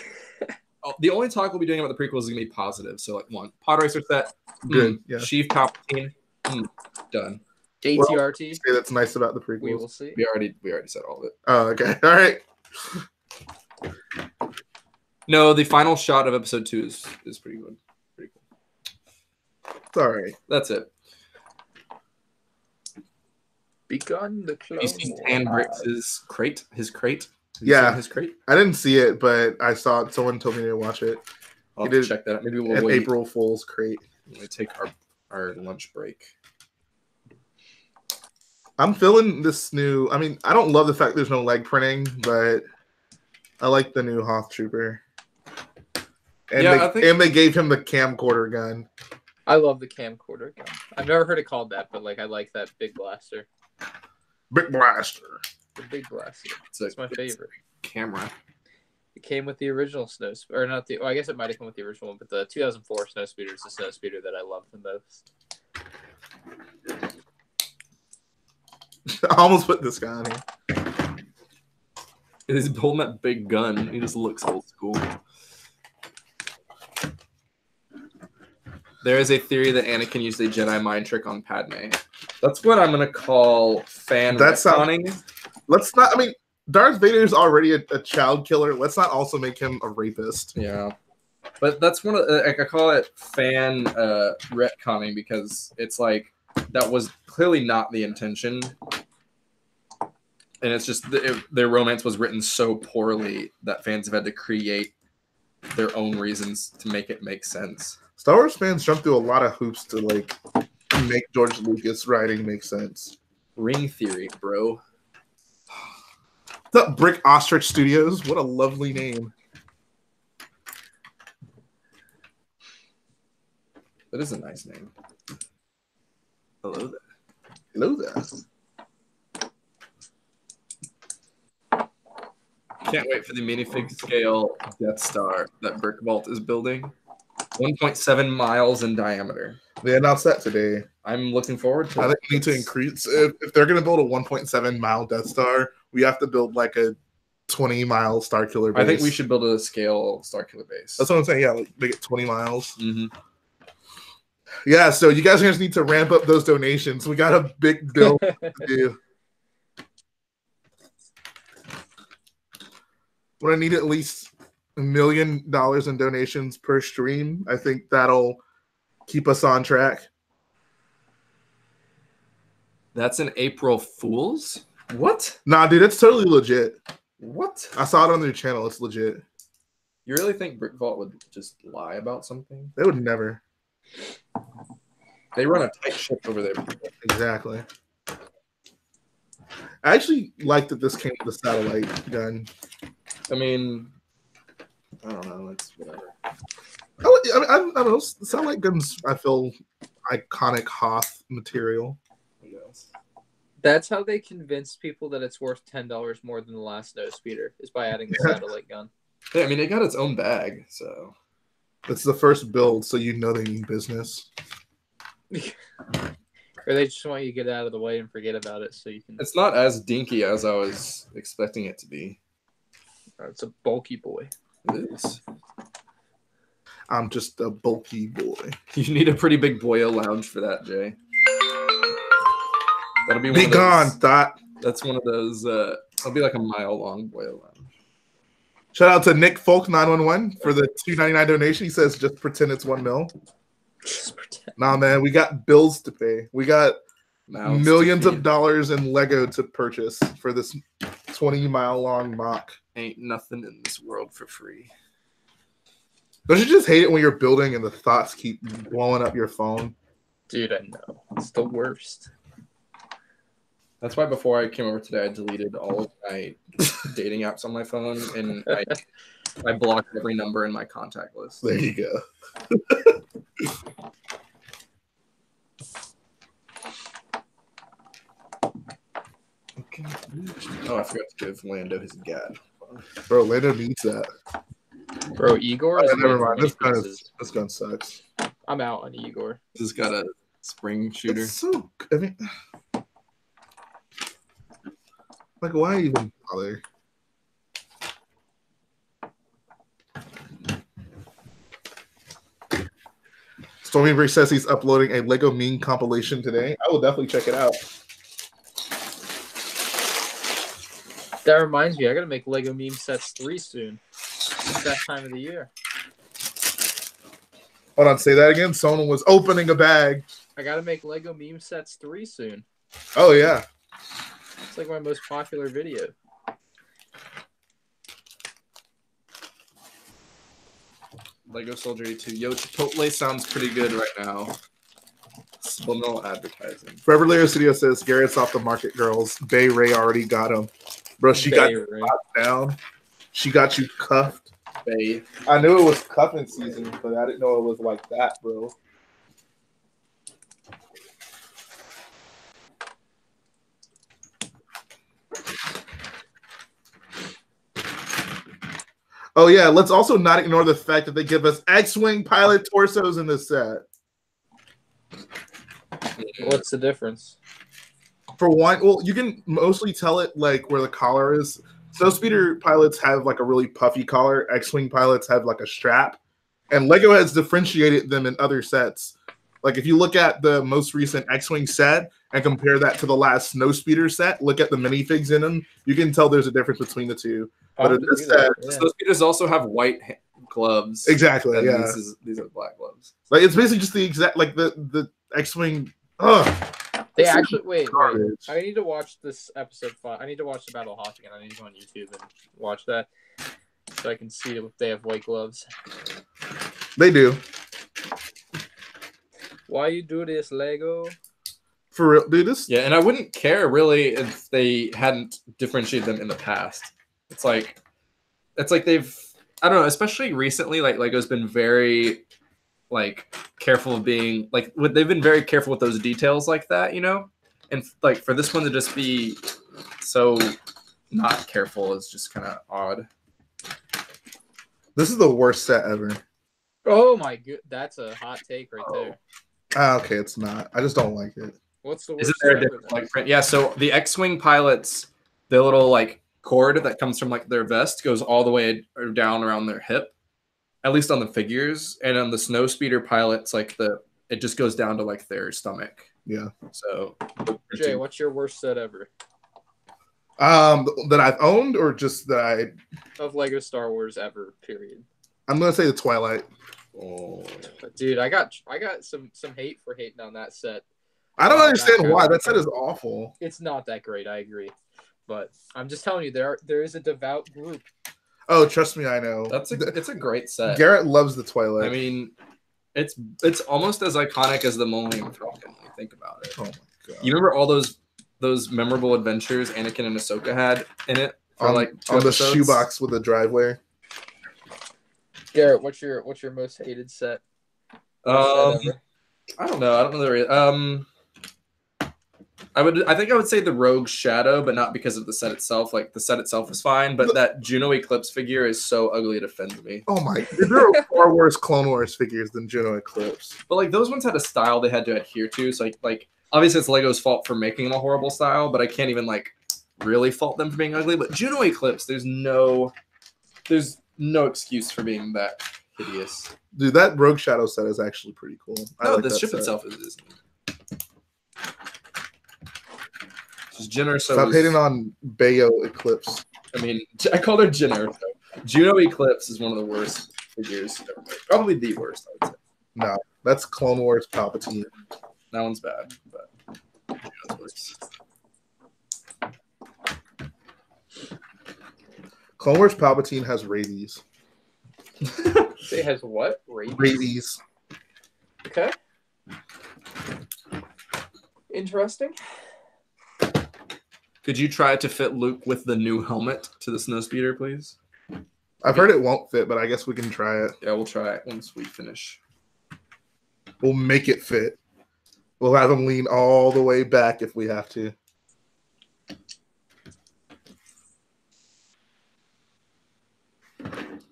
[SPEAKER 2] The only talk we'll be doing about the prequels is gonna be positive. So like one, Podracer set,
[SPEAKER 1] Good. Yeah.
[SPEAKER 2] Sheev Palpatine, done.
[SPEAKER 3] ATRT.
[SPEAKER 1] Say that's nice about the prequels.
[SPEAKER 3] We will see.
[SPEAKER 2] We already said all of it.
[SPEAKER 1] Oh, okay. All right.
[SPEAKER 2] No, the final shot of episode 2 is pretty good. Pretty cool.
[SPEAKER 1] It's all right.
[SPEAKER 2] That's it.
[SPEAKER 3] Begun the Clone
[SPEAKER 2] Tan Bricks' crate. His crate.
[SPEAKER 1] Yeah.
[SPEAKER 2] His crate.
[SPEAKER 1] I didn't see it, but I saw it. Someone told me to watch it.
[SPEAKER 2] I'll have to check that out. Maybe we'll
[SPEAKER 1] an
[SPEAKER 2] wait.
[SPEAKER 1] April Fool's crate.
[SPEAKER 2] We take our lunch break.
[SPEAKER 1] I'm feeling this new. I mean, I don't love the fact there's no leg printing, but I like the new Hoth Trooper. And they gave him the camcorder gun.
[SPEAKER 3] I love the camcorder gun. I've never heard it called that, but like I like that big blaster.
[SPEAKER 1] Big blaster.
[SPEAKER 3] The big blaster.
[SPEAKER 2] It's
[SPEAKER 3] my favorite.
[SPEAKER 2] Camera.
[SPEAKER 3] It came with the original Snowspeeder, or not the. Well, I guess it might have come with the original one, but the 2004 Snowspeeder is the Snowspeeder that I love the most.
[SPEAKER 1] I almost put this guy on here.
[SPEAKER 2] He's holding that big gun. He just looks old school. There is a theory that Anakin used a Jedi mind trick on Padme. That's what I'm gonna call retconning.
[SPEAKER 1] Let's not. I mean, Darth Vader is already a child killer. Let's not also make him a rapist.
[SPEAKER 2] Yeah, but that's one of I call it fan retconning because it's like that was clearly not the intention, and it's just their romance was written so poorly that fans have had to create their own reasons to make it make sense.
[SPEAKER 1] Star Wars fans jump through a lot of hoops to like make George Lucas writing make sense.
[SPEAKER 2] Ring theory, bro.
[SPEAKER 1] What's up, Brick Ostrich Studios? What a lovely name.
[SPEAKER 2] That is a nice name. Hello there.
[SPEAKER 1] Hello there.
[SPEAKER 2] Can't wait for the minifig scale Death Star that Brick Vault is building. 1.7 miles in diameter.
[SPEAKER 1] They announced that today.
[SPEAKER 2] I'm looking forward to it.
[SPEAKER 1] I think we need to increase. If they're going to build a 1.7 mile Death Star, we have to build like a 20-mile Starkiller base.
[SPEAKER 2] I think we should build a scale Starkiller base.
[SPEAKER 1] That's what I'm saying. Yeah, like make it 20 miles.
[SPEAKER 2] Mm-hmm.
[SPEAKER 1] Yeah, so you guys just need to ramp up those donations. We got a big bill to do. When I need at least $1 million in donations per stream, I think that'll keep us on track.
[SPEAKER 2] That's an April Fool's? What?
[SPEAKER 1] Nah, dude, it's totally legit.
[SPEAKER 2] What?
[SPEAKER 1] I saw it on their channel. It's legit.
[SPEAKER 2] You really think Brick Vault would just lie about something?
[SPEAKER 1] They would never.
[SPEAKER 2] They run a tight ship over there.
[SPEAKER 1] Exactly. I actually like that this came with a satellite gun.
[SPEAKER 2] I mean, I don't know. It's whatever.
[SPEAKER 1] I don't know. Satellite guns, I feel iconic Hoth material.
[SPEAKER 2] I guess.
[SPEAKER 3] That's how they convince people that it's worth $10 more than the last Snowspeeder, is by adding the satellite gun.
[SPEAKER 2] Yeah, I mean, it got its own bag, so.
[SPEAKER 1] It's the first build, so you know they mean business.
[SPEAKER 3] Or they just want you to get out of the way and forget about it so you can...
[SPEAKER 2] It's not as dinky as I was expecting it to be.
[SPEAKER 3] It's a bulky boy.
[SPEAKER 2] It is.
[SPEAKER 1] I'm just a bulky boy.
[SPEAKER 2] You need a pretty big boyo lounge for that, Jay. That'll be
[SPEAKER 1] one of those, Thought.
[SPEAKER 2] That's one of those. It'll be like a mile-long boyo lounge.
[SPEAKER 1] Shout out to Nick Folk 911 for the $2.99 donation. He says, "Just pretend it's $1 million."
[SPEAKER 3] Just pretend.
[SPEAKER 1] Nah, man, we got bills to pay. We got millions of dollars in Lego to purchase for this 20-mile-long mock.
[SPEAKER 2] Ain't nothing in this world for free.
[SPEAKER 1] Don't you just hate it when you're building and the thoughts keep blowing up your phone?
[SPEAKER 3] Dude, I know. It's the worst.
[SPEAKER 2] That's why before I came over today, I deleted all of my dating apps on my phone, and I blocked every number in my contact list.
[SPEAKER 1] There you go.
[SPEAKER 2] Okay. Oh, I forgot to give Lando his gad.
[SPEAKER 1] Bro, Lando needs that.
[SPEAKER 3] Bro, Igor is
[SPEAKER 1] never mind. This gun sucks.
[SPEAKER 3] I'm out on Igor.
[SPEAKER 2] This has got a spring shooter.
[SPEAKER 1] It's so, I mean, Like, why even bother? Stormyberry says he's uploading a Lego meme compilation today. I will definitely check it out.
[SPEAKER 3] That reminds me, I gotta make Lego meme sets 3 soon. It's that time of the year.
[SPEAKER 1] Hold on, say that again. Someone was opening a bag.
[SPEAKER 3] I gotta make Lego meme sets 3 soon.
[SPEAKER 1] Oh, yeah.
[SPEAKER 3] It's like my most popular video.
[SPEAKER 2] Lego Soldier 2. Yo, Chipotle sounds pretty good right now. Subliminal advertising.
[SPEAKER 1] Forever Layer Studio says Garrett's off the market, girls. Bay Ray already got him. Bro, she got you down. She got you cuffed.
[SPEAKER 2] Bay.
[SPEAKER 1] I knew it was cuffing season, but I didn't know it was like that, bro. Oh, yeah, let's also not ignore the fact that they give us X-Wing pilot torsos in this set.
[SPEAKER 3] What's the difference?
[SPEAKER 1] For one, well, you can mostly tell it like where the collar is. Snowspeeder pilots have like a really puffy collar. X-Wing pilots have like a strap. And Lego has differentiated them in other sets. Like if you look at the most recent X-Wing set and compare that to the last Snowspeeder set, look at the minifigs in them, you can tell there's a difference between the two. But in this set,
[SPEAKER 2] Snowspeeders also have white gloves.
[SPEAKER 1] Exactly, yeah.
[SPEAKER 2] These are black gloves.
[SPEAKER 1] Like it's basically just the exact like the X-Wing.
[SPEAKER 3] They actually wait. I need to watch this episode 5. I need to watch the Battle of Hoth again. I need to go on YouTube and watch that so I can see if they have white gloves.
[SPEAKER 1] They do.
[SPEAKER 3] Why you do this, Lego?
[SPEAKER 1] For real, dude. This.
[SPEAKER 2] Yeah, and I wouldn't care really if they hadn't differentiated them in the past. It's like they've, I don't know, especially recently, like Lego's been very like careful of being like they've been very careful with those details like that, you know? And like for this one to just be so not careful is just kind of odd.
[SPEAKER 1] This is the worst set ever.
[SPEAKER 3] Oh my god, that's a hot take right there.
[SPEAKER 1] Okay, it's not. I just don't like it.
[SPEAKER 3] What's the worst?
[SPEAKER 2] Isn't there a different like print? Yeah, so the X-Wing pilots, the little like cord that comes from like their vest goes all the way down around their hip, at least on the figures, and on the Snowspeeder pilots, like it just goes down to like their stomach.
[SPEAKER 1] Yeah.
[SPEAKER 2] So,
[SPEAKER 3] Jay, what's your worst set ever?
[SPEAKER 1] That I've owned, or just that
[SPEAKER 3] of Lego Star Wars ever? Period.
[SPEAKER 1] I'm gonna say the Twilight.
[SPEAKER 2] Oh,
[SPEAKER 3] dude, I got some hate for hating on that set.
[SPEAKER 1] I don't understand why that set is awful.
[SPEAKER 3] It's not that great. I agree. But I'm just telling you, there is a devout group.
[SPEAKER 1] Oh, trust me, I know.
[SPEAKER 2] it's a great set.
[SPEAKER 1] Garrett loves the Twilight.
[SPEAKER 2] I mean, it's almost as iconic as the Millennium Falcon. When you think about it.
[SPEAKER 1] Oh my god!
[SPEAKER 2] You remember all those memorable adventures Anakin and Ahsoka had in it for
[SPEAKER 1] on
[SPEAKER 2] the
[SPEAKER 1] episodes? Shoebox with the driveway.
[SPEAKER 3] Garrett, what's your most hated set?
[SPEAKER 2] I don't know. I think I would say the Rogue Shadow, but not because of the set itself. Like the set itself is fine, but that Juno Eclipse figure is so ugly it offends me.
[SPEAKER 1] Oh my! There are far worse Clone Wars figures than Juno Eclipse.
[SPEAKER 2] But like those ones had a style they had to adhere to. So like obviously it's Lego's fault for making them a horrible style, but I can't even like really fault them for being ugly. But Juno Eclipse, there's no excuse for being that hideous.
[SPEAKER 1] Dude, that Rogue Shadow set is actually pretty cool.
[SPEAKER 2] No, the ship itself is Jenner.
[SPEAKER 1] Stop hating on Bayo Eclipse.
[SPEAKER 2] I mean, I called her Jenner. So. Juno Eclipse is one of the worst figures ever made. Probably the worst, I would say.
[SPEAKER 1] No, that's Clone Wars Palpatine.
[SPEAKER 2] That one's bad, but Juno's worse.
[SPEAKER 1] Clone Wars Palpatine has rabies.
[SPEAKER 3] It has what?
[SPEAKER 1] Rabies.
[SPEAKER 3] Okay. Interesting.
[SPEAKER 2] Could you try to fit Luke with the new helmet to the Snowspeeder, please?
[SPEAKER 1] I've heard it won't fit, but I guess we can try it.
[SPEAKER 2] Yeah, we'll try it once we finish.
[SPEAKER 1] We'll make it fit. We'll have him lean all the way back if we have to.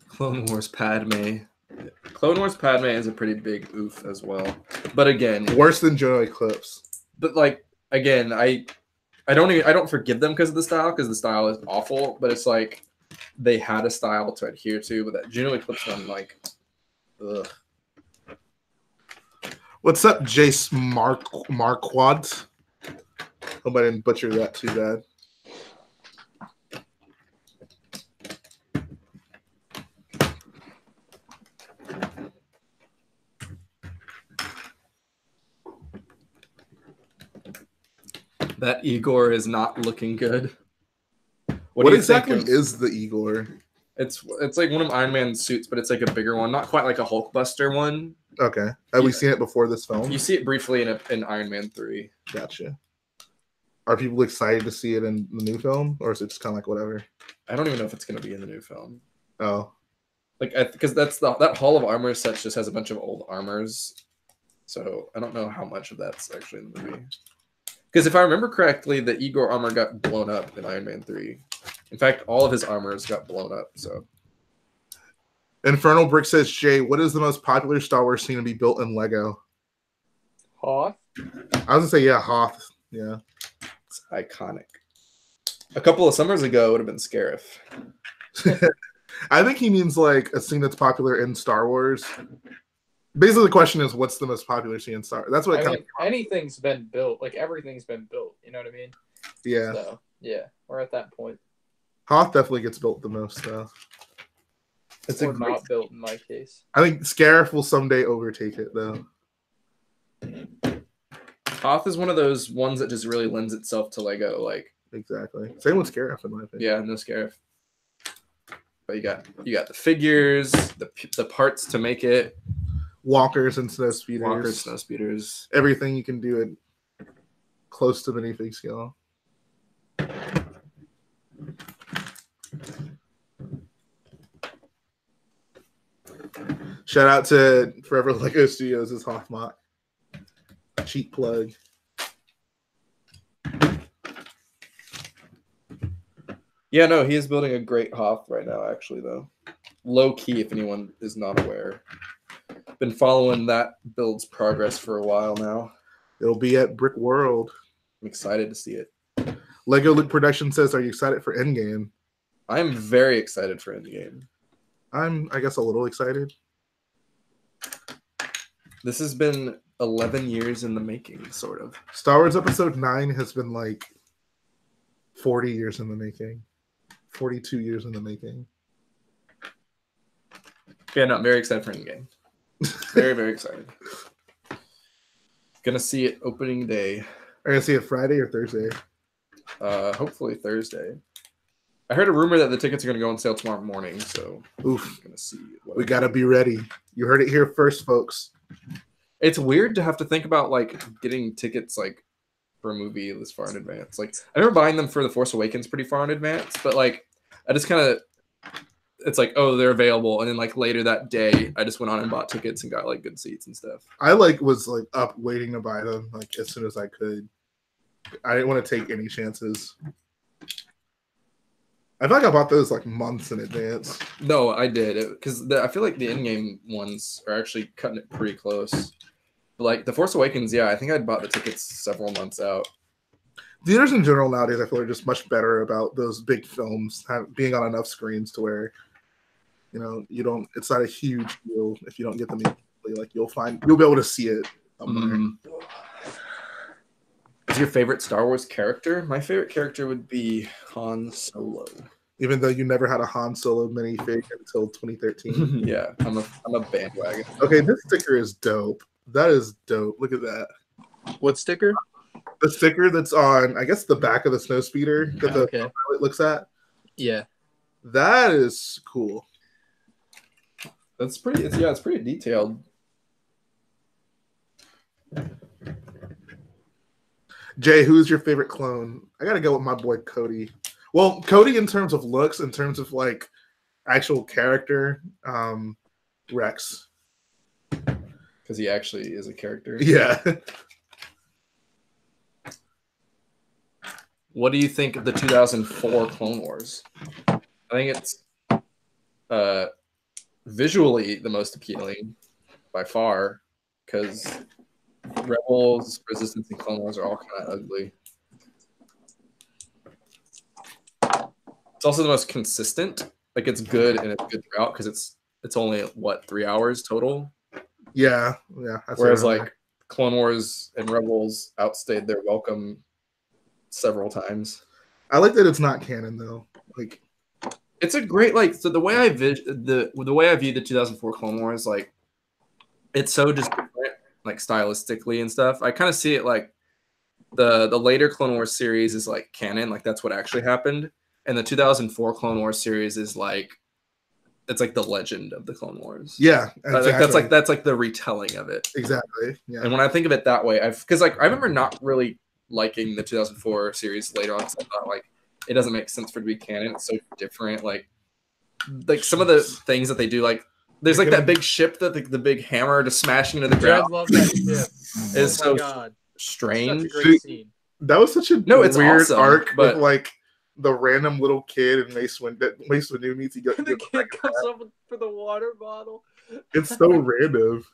[SPEAKER 2] Clone Wars Padme. Clone Wars Padme is a pretty big oof as well. But again,
[SPEAKER 1] worse than Juno Eclipse.
[SPEAKER 2] But like again, I I don't forgive them because the style is awful, but it's like they had a style to adhere to, but that Juno Eclipse one, like, ugh.
[SPEAKER 1] What's up, Jace Marquardt? Hope I didn't butcher that too bad.
[SPEAKER 2] That Igor is not looking good.
[SPEAKER 1] What exactly is the Igor?
[SPEAKER 2] It's like one of Iron Man's suits, but it's like a bigger one, not quite like a Hulkbuster one.
[SPEAKER 1] Okay, have we seen it before this film?
[SPEAKER 2] You see it briefly in Iron Man 3.
[SPEAKER 1] Gotcha. Are people excited to see it in the new film, or is it just kind of like whatever?
[SPEAKER 2] I don't even know if it's going to be in the new film.
[SPEAKER 1] Oh,
[SPEAKER 2] like because that Hall of Armor set just has a bunch of old armors, so I don't know how much of that's actually in the movie. Because if I remember correctly, the Igor armor got blown up in Iron Man 3. In fact, all of his armors got blown up. So,
[SPEAKER 1] Infernal Brick says, Jay, what is the most popular Star Wars scene to be built in Lego?
[SPEAKER 3] Hoth?
[SPEAKER 1] I was gonna say, yeah, Hoth. Yeah.
[SPEAKER 2] It's iconic. A couple of summers ago, it would have been Scarif.
[SPEAKER 1] I think he means like a scene that's popular in Star Wars. Basically, the question is, what's the most popular scene in Star Wars? That's what
[SPEAKER 3] anything's been built. Like, everything's been built. You know what I mean?
[SPEAKER 1] Yeah.
[SPEAKER 3] So, yeah, we're at that point.
[SPEAKER 1] Hoth definitely gets built the most, though.
[SPEAKER 3] It's not built in my case.
[SPEAKER 1] I think Scarif will someday overtake it, though.
[SPEAKER 2] Hoth is one of those ones that just really lends itself to Lego. Like,
[SPEAKER 1] exactly. Same with Scarif, in my opinion.
[SPEAKER 2] Yeah, no Scarif. But you got the figures, the parts to make it.
[SPEAKER 1] Walkers and snowspeeders. Everything you can do it close to minifig scale. Shout out to Forever Lego Studios' is Hothmot. Cheap plug.
[SPEAKER 2] Yeah, no, he is building a great Hoth right now, actually, though. Low key, if anyone is not aware. Been following that build's progress for a while now.
[SPEAKER 1] It'll be at Brick World.
[SPEAKER 2] I'm excited to see it.
[SPEAKER 1] Lego Luke Production says, are you excited for Endgame?
[SPEAKER 2] I am very excited for Endgame.
[SPEAKER 1] I'm, I guess, a little excited.
[SPEAKER 2] This has been 11 years in the making, sort of.
[SPEAKER 1] Star Wars Episode 9 has been like 40 years in the making. 42 years in the making.
[SPEAKER 2] Yeah, no, I'm very excited for Endgame. Very, very excited. Gonna see it opening day.
[SPEAKER 1] Are you gonna see it Friday or Thursday?
[SPEAKER 2] Hopefully Thursday. I heard a rumor that the tickets are gonna go on sale tomorrow morning, so
[SPEAKER 1] oof.
[SPEAKER 2] Gonna see.
[SPEAKER 1] We gotta be ready. You heard it here first, folks.
[SPEAKER 2] It's weird to have to think about like getting tickets like for a movie this far in advance. Like I remember buying them for The Force Awakens pretty far in advance, but like I just kind of. It's like, oh, they're available, and then like later that day, I just went on and bought tickets and got like good seats and stuff.
[SPEAKER 1] I was up waiting to buy them like as soon as I could. I didn't want to take any chances. I feel like I bought those like months in advance.
[SPEAKER 2] No, I did because I feel like the in-game ones are actually cutting it pretty close. But, like The Force Awakens, yeah, I think I bought the tickets several months out.
[SPEAKER 1] Theaters in general nowadays, I feel, are just much better about those big films being on enough screens to where. You know, you don't. It's not a huge deal if you don't get them immediately. Like you'll be able to see it somewhere.
[SPEAKER 2] What's your favorite Star Wars character? My favorite character would be Han Solo.
[SPEAKER 1] Even though you never had a Han Solo minifig until 2013.
[SPEAKER 2] Yeah, I'm a bandwagon.
[SPEAKER 1] Okay, this sticker is dope. That is dope. Look at that.
[SPEAKER 3] What sticker?
[SPEAKER 1] The sticker that's on, I guess, the back of the Snowspeeder that the pilot looks at.
[SPEAKER 3] Yeah,
[SPEAKER 1] that is cool.
[SPEAKER 2] That's pretty. It's pretty detailed.
[SPEAKER 1] Jay, who's your favorite clone? I gotta go with my boy Cody. Well, Cody in terms of looks, in terms of like actual character, Rex.
[SPEAKER 2] Because he actually is a character.
[SPEAKER 1] Yeah.
[SPEAKER 2] What do you think of the 2004 Clone Wars? I think it's visually the most appealing by far, because Rebels, Resistance, and Clone Wars are all kind of ugly. It's also the most consistent. Like it's good and it's good throughout because it's only what 3 hours total.
[SPEAKER 1] Yeah.
[SPEAKER 2] Whereas like Clone Wars and Rebels outstayed their welcome several times.
[SPEAKER 1] I like that it's not canon though. Like
[SPEAKER 2] it's a great like so the way I view the 2004 Clone Wars, like it's so just different, like stylistically and stuff. I kind of see it like the later Clone Wars series is like canon, like that's what actually happened, and the 2004 Clone Wars series is like it's like the legend of the Clone Wars.
[SPEAKER 1] Yeah, exactly.
[SPEAKER 2] Like that's like the retelling of it.
[SPEAKER 1] Exactly. Yeah.
[SPEAKER 2] And when I think of it that way, because like I remember not really liking the 2004 series later on because I thought like it doesn't make sense for it to be canon. It's so different. Like some of the things that they do, like there's like that big ship that the big hammer just smashing into the ground.
[SPEAKER 3] I love that ship.
[SPEAKER 2] It's so strange.
[SPEAKER 3] Such a great scene.
[SPEAKER 1] That was such a
[SPEAKER 2] it's
[SPEAKER 1] weird
[SPEAKER 2] awesome,
[SPEAKER 1] arc
[SPEAKER 2] but
[SPEAKER 1] with like the random little kid and Mace Windu meets he
[SPEAKER 3] the kid comes up for the water bottle.
[SPEAKER 1] It's so random.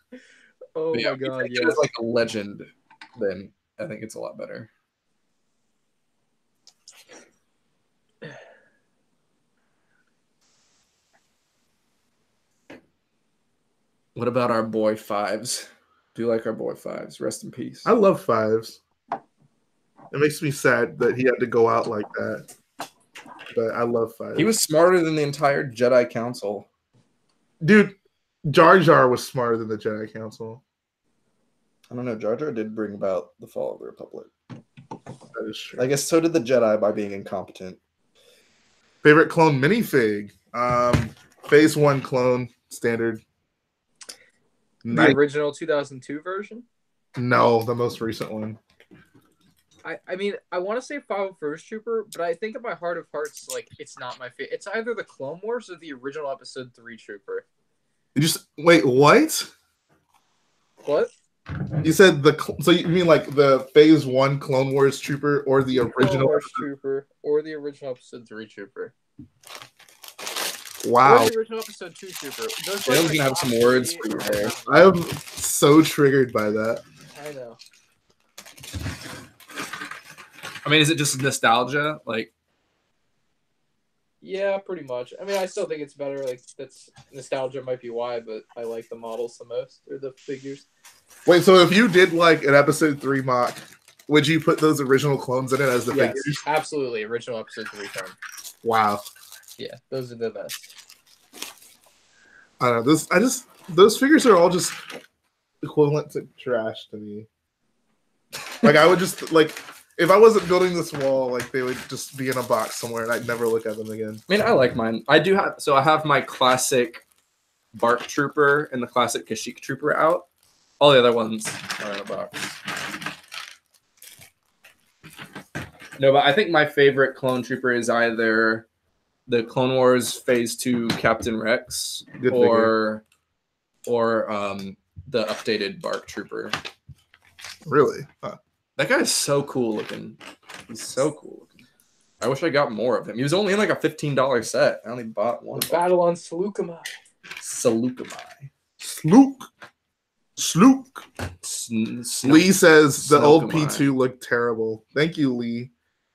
[SPEAKER 3] Oh my god!
[SPEAKER 2] Yeah, it's like a legend. Then I think it's a lot better. What about our boy Fives? Do you like our boy Fives? Rest in peace.
[SPEAKER 1] I love Fives. It makes me sad that he had to go out like that. But I love Fives.
[SPEAKER 2] He was smarter than the entire Jedi Council.
[SPEAKER 1] Dude, Jar Jar was smarter than the Jedi Council.
[SPEAKER 2] I don't know. Jar Jar did bring about the fall of the Republic.
[SPEAKER 1] That is true.
[SPEAKER 2] I guess so did the Jedi by being incompetent.
[SPEAKER 1] Favorite clone minifig? Phase 1 clone, standard.
[SPEAKER 3] The original 2002 version?
[SPEAKER 1] No, the most recent one.
[SPEAKER 3] I mean, I want to say 501st Trooper, but I think in my heart of hearts, like, it's not my favorite. It's either the Clone Wars or the original Episode 3 Trooper.
[SPEAKER 1] Wait, what?
[SPEAKER 3] What?
[SPEAKER 1] You said so you mean like the Phase 1 Clone Wars Trooper or the original
[SPEAKER 3] Clone Wars Trooper or the original Episode 3 Trooper?
[SPEAKER 1] Wow.
[SPEAKER 3] Or the original Episode 2 Trooper.
[SPEAKER 2] Those gonna have some words for you there.
[SPEAKER 1] I am so triggered by that.
[SPEAKER 3] I know.
[SPEAKER 2] I mean, is it just nostalgia? Like,
[SPEAKER 3] yeah, pretty much. I mean, I still think it's better. Like, that's nostalgia might be why, but I like the models the most or the figures.
[SPEAKER 1] Wait, so if you did like an Episode 3 mock, would you put those original clones in it as the figures?
[SPEAKER 3] Absolutely, original Episode 3 clone.
[SPEAKER 1] Wow.
[SPEAKER 3] Yeah, those are the best.
[SPEAKER 1] I don't know. Those figures are all just equivalent to trash to me. Like I would just like. If I wasn't building this wall, like they would just be in a box somewhere, and I'd never look at them again.
[SPEAKER 2] I mean, I like mine. I do have. So I have my classic BARC Trooper and the classic Kashyyyk Trooper out. All the other ones are in a box. No, but I think my favorite clone trooper is either the Clone Wars Phase 2 Captain Rex or the updated BARC Trooper.
[SPEAKER 1] Really? Huh.
[SPEAKER 2] That guy is so cool looking. He's so cool looking. I wish I got more of him. He was only in like a $15 set. I only bought one.
[SPEAKER 3] Battle on Saleucami.
[SPEAKER 1] Slook. Lee says the old P2 looked terrible. Thank you, Lee.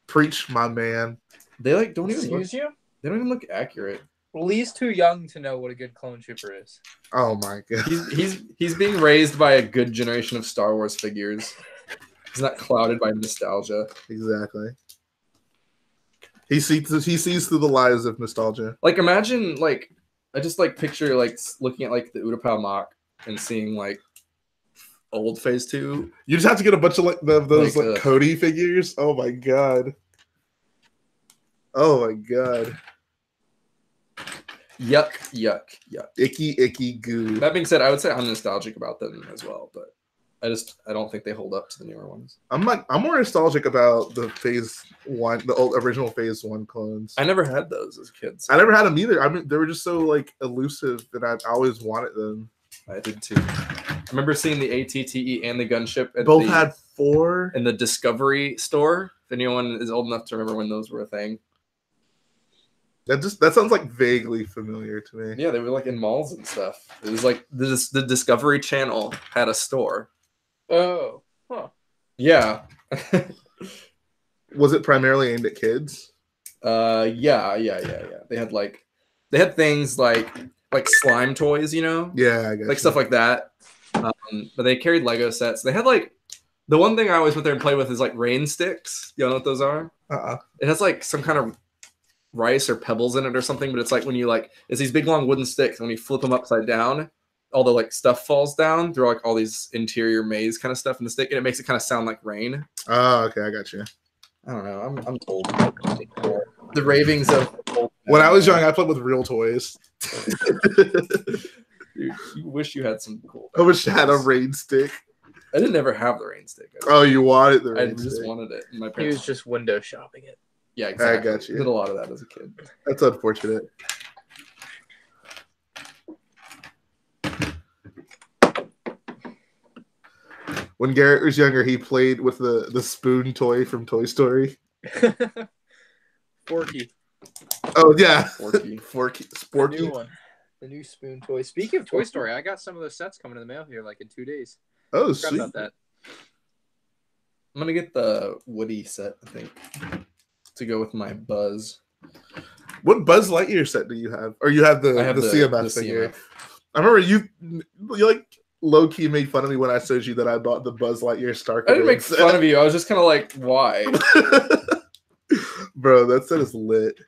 [SPEAKER 1] Preach, my man.
[SPEAKER 2] They like don't even
[SPEAKER 3] Excuse you?
[SPEAKER 2] They don't even look accurate.
[SPEAKER 3] Lee's too young to know what a good clone trooper is.
[SPEAKER 1] Oh my god.
[SPEAKER 2] He's being raised by a good generation of Star Wars figures. He's not clouded by nostalgia.
[SPEAKER 1] Exactly. He sees through the lies of nostalgia.
[SPEAKER 2] Like imagine like I just like picture like looking at like the Utapau mock and seeing like old Phase 2.
[SPEAKER 1] You just have to get a bunch of like those Cody figures. Oh my god. Oh my god.
[SPEAKER 2] Yuck.
[SPEAKER 1] Icky goo.
[SPEAKER 2] That being said, I would say I'm nostalgic about them as well, but I don't think they hold up to the newer ones. I'm
[SPEAKER 1] more nostalgic about the Phase 1, the old original Phase 1 clones.
[SPEAKER 2] I never had those as kids.
[SPEAKER 1] I never had them either. I mean, they were just so like elusive that I always wanted them.
[SPEAKER 2] I did too. I remember seeing the ATTE and the gunship.
[SPEAKER 1] Both had 4
[SPEAKER 2] in the Discovery store. If anyone is old enough to remember when those were a thing.
[SPEAKER 1] That sounds like vaguely familiar to me.
[SPEAKER 2] Yeah, they were like in malls and stuff. It was like the Discovery Channel had a store.
[SPEAKER 3] Oh, huh.
[SPEAKER 2] Yeah.
[SPEAKER 1] Was it primarily aimed at kids?
[SPEAKER 2] Yeah. They had things like slime toys, you know?
[SPEAKER 1] Yeah, I guess.
[SPEAKER 2] Like stuff like that. But they carried Lego sets. They had like the one thing I always went there and play with is like rain sticks. You know what those are? It has like some kind of rice or pebbles in it or something, but it's like when you like it's these big long wooden sticks, and when you flip them upside down, all the like stuff falls down through like all these interior maze kind of stuff in the stick, and it makes it kind of sound like rain.
[SPEAKER 1] Oh, okay, I got you.
[SPEAKER 2] I don't know. I'm old. The ravings of old
[SPEAKER 1] when I was young, I played with real toys.
[SPEAKER 2] Dude, you wish you had some cool.
[SPEAKER 1] I wish I had a rain stick.
[SPEAKER 2] I didn't ever have the rain stick.
[SPEAKER 1] Oh, you wanted the
[SPEAKER 2] I
[SPEAKER 1] rain
[SPEAKER 2] just
[SPEAKER 1] stick.
[SPEAKER 2] wanted it. And my
[SPEAKER 3] He
[SPEAKER 2] parents
[SPEAKER 3] was just window shopping it.
[SPEAKER 2] Yeah, exactly.
[SPEAKER 1] I got you.
[SPEAKER 2] Did a lot of that as a kid.
[SPEAKER 1] That's unfortunate. When Garrett was younger, he played with the spoon toy from Toy Story.
[SPEAKER 3] Forky.
[SPEAKER 1] Oh yeah,
[SPEAKER 2] Forky.
[SPEAKER 3] The new one. The new spoon toy. Speaking of Toy Story, I got some of those sets coming in the mail here like in 2 days.
[SPEAKER 1] Oh,
[SPEAKER 3] Forgot
[SPEAKER 1] sweet.
[SPEAKER 3] about that.
[SPEAKER 2] I'm gonna get the Woody set, I think, to go with my Buzz.
[SPEAKER 1] What Buzz Lightyear set do you have? Or you have the CMF figure? I remember you like low key made fun of me when I showed you that I bought the Buzz Lightyear Star.
[SPEAKER 2] I didn't make fun of you. I was just kind of like, why?
[SPEAKER 1] Bro, that set is lit.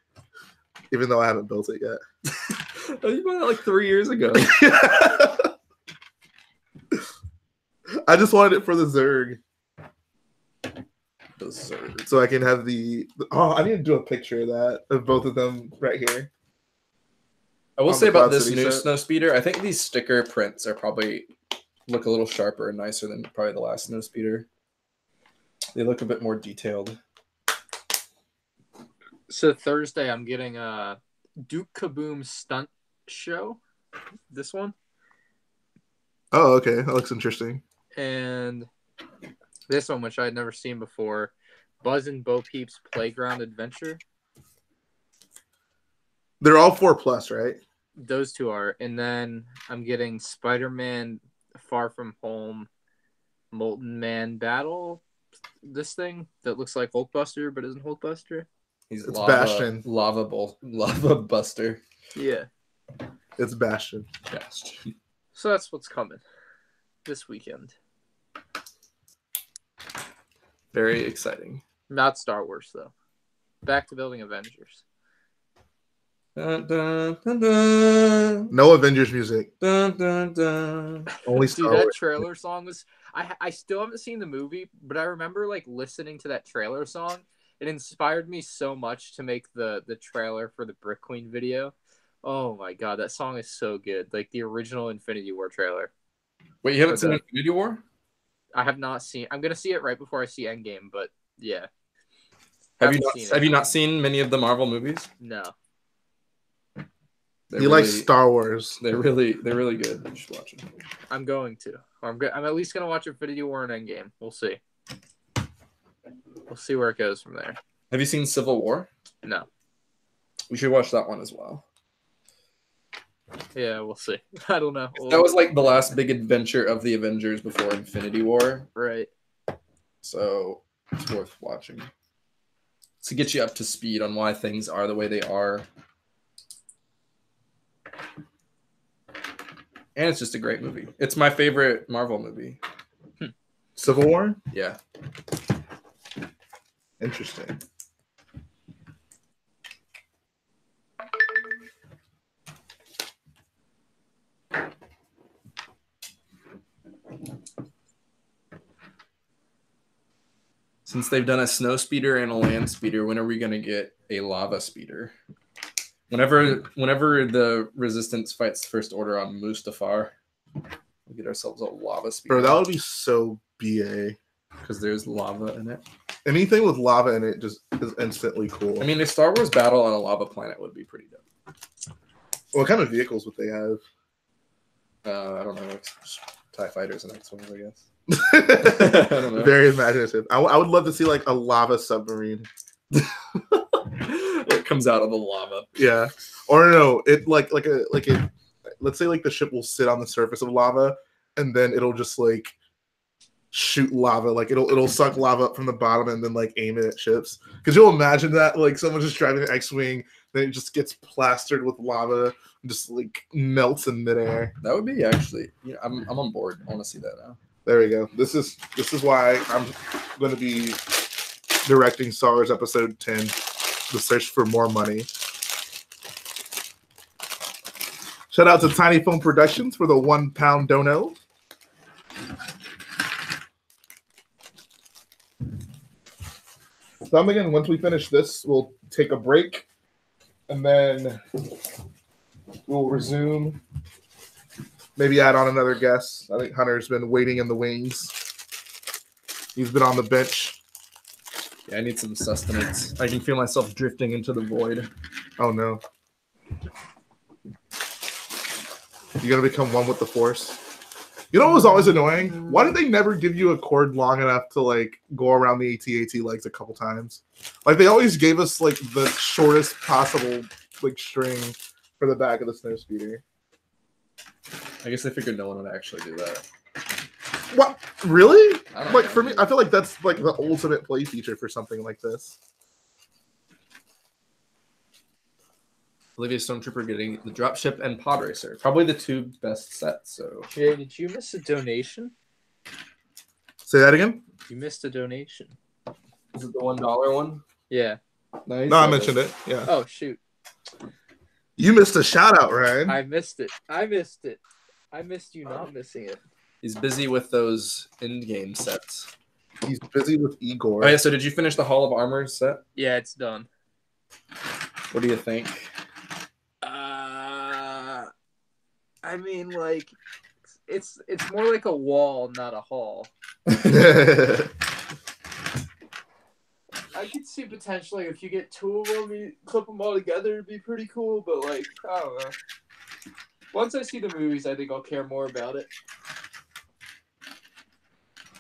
[SPEAKER 1] Even though I haven't built it yet.
[SPEAKER 2] You bought it like 3 years ago.
[SPEAKER 1] I just wanted it for the Zerg.
[SPEAKER 2] The Zerg.
[SPEAKER 1] So I can have I need to do a picture of that, of both of them right here.
[SPEAKER 2] I will say about this new Snowspeeder, I think these sticker prints are probably look a little sharper and nicer than probably the last Snowspeeder. They look a bit more detailed.
[SPEAKER 3] So Thursday, I'm getting a Duke Kaboom stunt show. This one.
[SPEAKER 1] Oh, okay. That looks interesting.
[SPEAKER 3] And this one, which I had never seen before, Buzz and Bo Peep's Playground Adventure.
[SPEAKER 1] They're all 4+, right?
[SPEAKER 3] Those two are. And then I'm getting Spider-Man Far From Home Molten Man Battle. This thing that looks like Hulkbuster but isn't Hulkbuster.
[SPEAKER 2] It's
[SPEAKER 1] Bastion.
[SPEAKER 2] Lava Buster.
[SPEAKER 3] Yeah.
[SPEAKER 1] It's Bastion.
[SPEAKER 3] So that's what's coming this weekend.
[SPEAKER 2] Very exciting.
[SPEAKER 3] Not Star Wars, though. Back to building Avengers.
[SPEAKER 2] Dun, dun, dun, dun.
[SPEAKER 1] No Avengers music.
[SPEAKER 2] Dun, dun, dun.
[SPEAKER 1] Only
[SPEAKER 3] Dude,
[SPEAKER 1] Star
[SPEAKER 3] that
[SPEAKER 1] Wars.
[SPEAKER 3] trailer song was... I still haven't seen the movie, but I remember like listening to that trailer song. It inspired me so much to make the trailer for the Brick Queen video. Oh my god, that song is so good. Like the original Infinity War trailer.
[SPEAKER 2] Wait, you haven't seen Infinity War?
[SPEAKER 3] I have not seen. I'm gonna see it right before I see Endgame, but yeah.
[SPEAKER 2] Have you not seen many of the Marvel movies?
[SPEAKER 3] No.
[SPEAKER 1] He likes Star Wars.
[SPEAKER 2] They're really good. You should watch it.
[SPEAKER 3] I'm going to. I'm at least gonna watch Infinity War and Endgame. We'll see. We'll see where it goes from there.
[SPEAKER 2] Have you seen Civil War?
[SPEAKER 3] No.
[SPEAKER 2] We should watch that one as well.
[SPEAKER 3] Yeah, we'll see. I don't know.
[SPEAKER 2] That was like the last big adventure of the Avengers before Infinity War.
[SPEAKER 3] Right.
[SPEAKER 2] So it's worth watching. To get you up to speed on why things are the way they are. And it's just a great movie. It's my favorite Marvel movie.
[SPEAKER 1] Civil War?
[SPEAKER 2] Yeah.
[SPEAKER 1] Interesting.
[SPEAKER 2] Since they've done a snow speeder and a land speeder, when are we going to get a lava speeder? Whenever the Resistance fights First Order on Mustafar, we'll get ourselves a lava speeder.
[SPEAKER 1] Bro, that would be so BA.
[SPEAKER 2] Because there's lava in it.
[SPEAKER 1] Anything with lava in it just is instantly cool.
[SPEAKER 2] I mean, a Star Wars battle on a lava planet would be pretty dope.
[SPEAKER 1] What kind of vehicles would they have?
[SPEAKER 2] I don't know. It's TIE fighters and X-Wings, I guess.
[SPEAKER 1] I don't know. Very imaginative. I would love to see like a lava submarine.
[SPEAKER 2] It comes out of the lava.
[SPEAKER 1] Yeah. Or no, it like a let's say like the ship will sit on the surface of lava and then it'll just like shoot lava. Like it'll suck lava up from the bottom and then like aim it at ships. Could you imagine that? Like someone just driving an X-wing, then it just gets plastered with lava and just like melts in midair.
[SPEAKER 2] That would be actually. Yeah, I'm on board. I want to see that now.
[SPEAKER 1] There we go. This is why I'm going to be directing Star Wars Episode 10, The Search for More Money. Shout out to Tiny Film Productions for the £1 dono. So I'm thinking once we finish this, we'll take a break and then we'll resume. Maybe add on another guest. I think Hunter's been waiting in the wings. He's been on the bench.
[SPEAKER 2] Yeah, I need some sustenance. I can feel myself drifting into the void.
[SPEAKER 1] Oh no. You're going to become one with the Force. You know what was always annoying? Why did they never give you a cord long enough to like go around the AT-AT legs a couple times? Like they always gave us like the shortest possible like string for the back of the Snowspeeder.
[SPEAKER 2] I guess they figured no one would actually do that.
[SPEAKER 1] What? Really? Like
[SPEAKER 2] know.
[SPEAKER 1] for me, I feel like that's like the ultimate play feature for something like this.
[SPEAKER 2] Olivia Stormtrooper getting the Dropship and Podracer. Probably the two best sets. So
[SPEAKER 3] Jay, did you miss a donation?
[SPEAKER 1] Say that again?
[SPEAKER 3] You missed a donation.
[SPEAKER 2] is it the $1 one?
[SPEAKER 3] Yeah.
[SPEAKER 2] Nice.
[SPEAKER 1] No, I mentioned it. Yeah.
[SPEAKER 3] Oh, shoot.
[SPEAKER 1] You missed a shout out, Ryan.
[SPEAKER 3] I missed it. I missed you not missing it.
[SPEAKER 2] He's busy with those in-game sets.
[SPEAKER 1] He's busy with Igor.
[SPEAKER 2] Oh yeah. So did you finish the Hall of Armor set?
[SPEAKER 3] Yeah, it's done.
[SPEAKER 2] What do you think?
[SPEAKER 3] I mean, like, it's more like a wall, not a hall. I could see potentially if you get two of them, you clip them all together, it'd be pretty cool. But like, I don't know. Once I see the movies, I think I'll care more about it.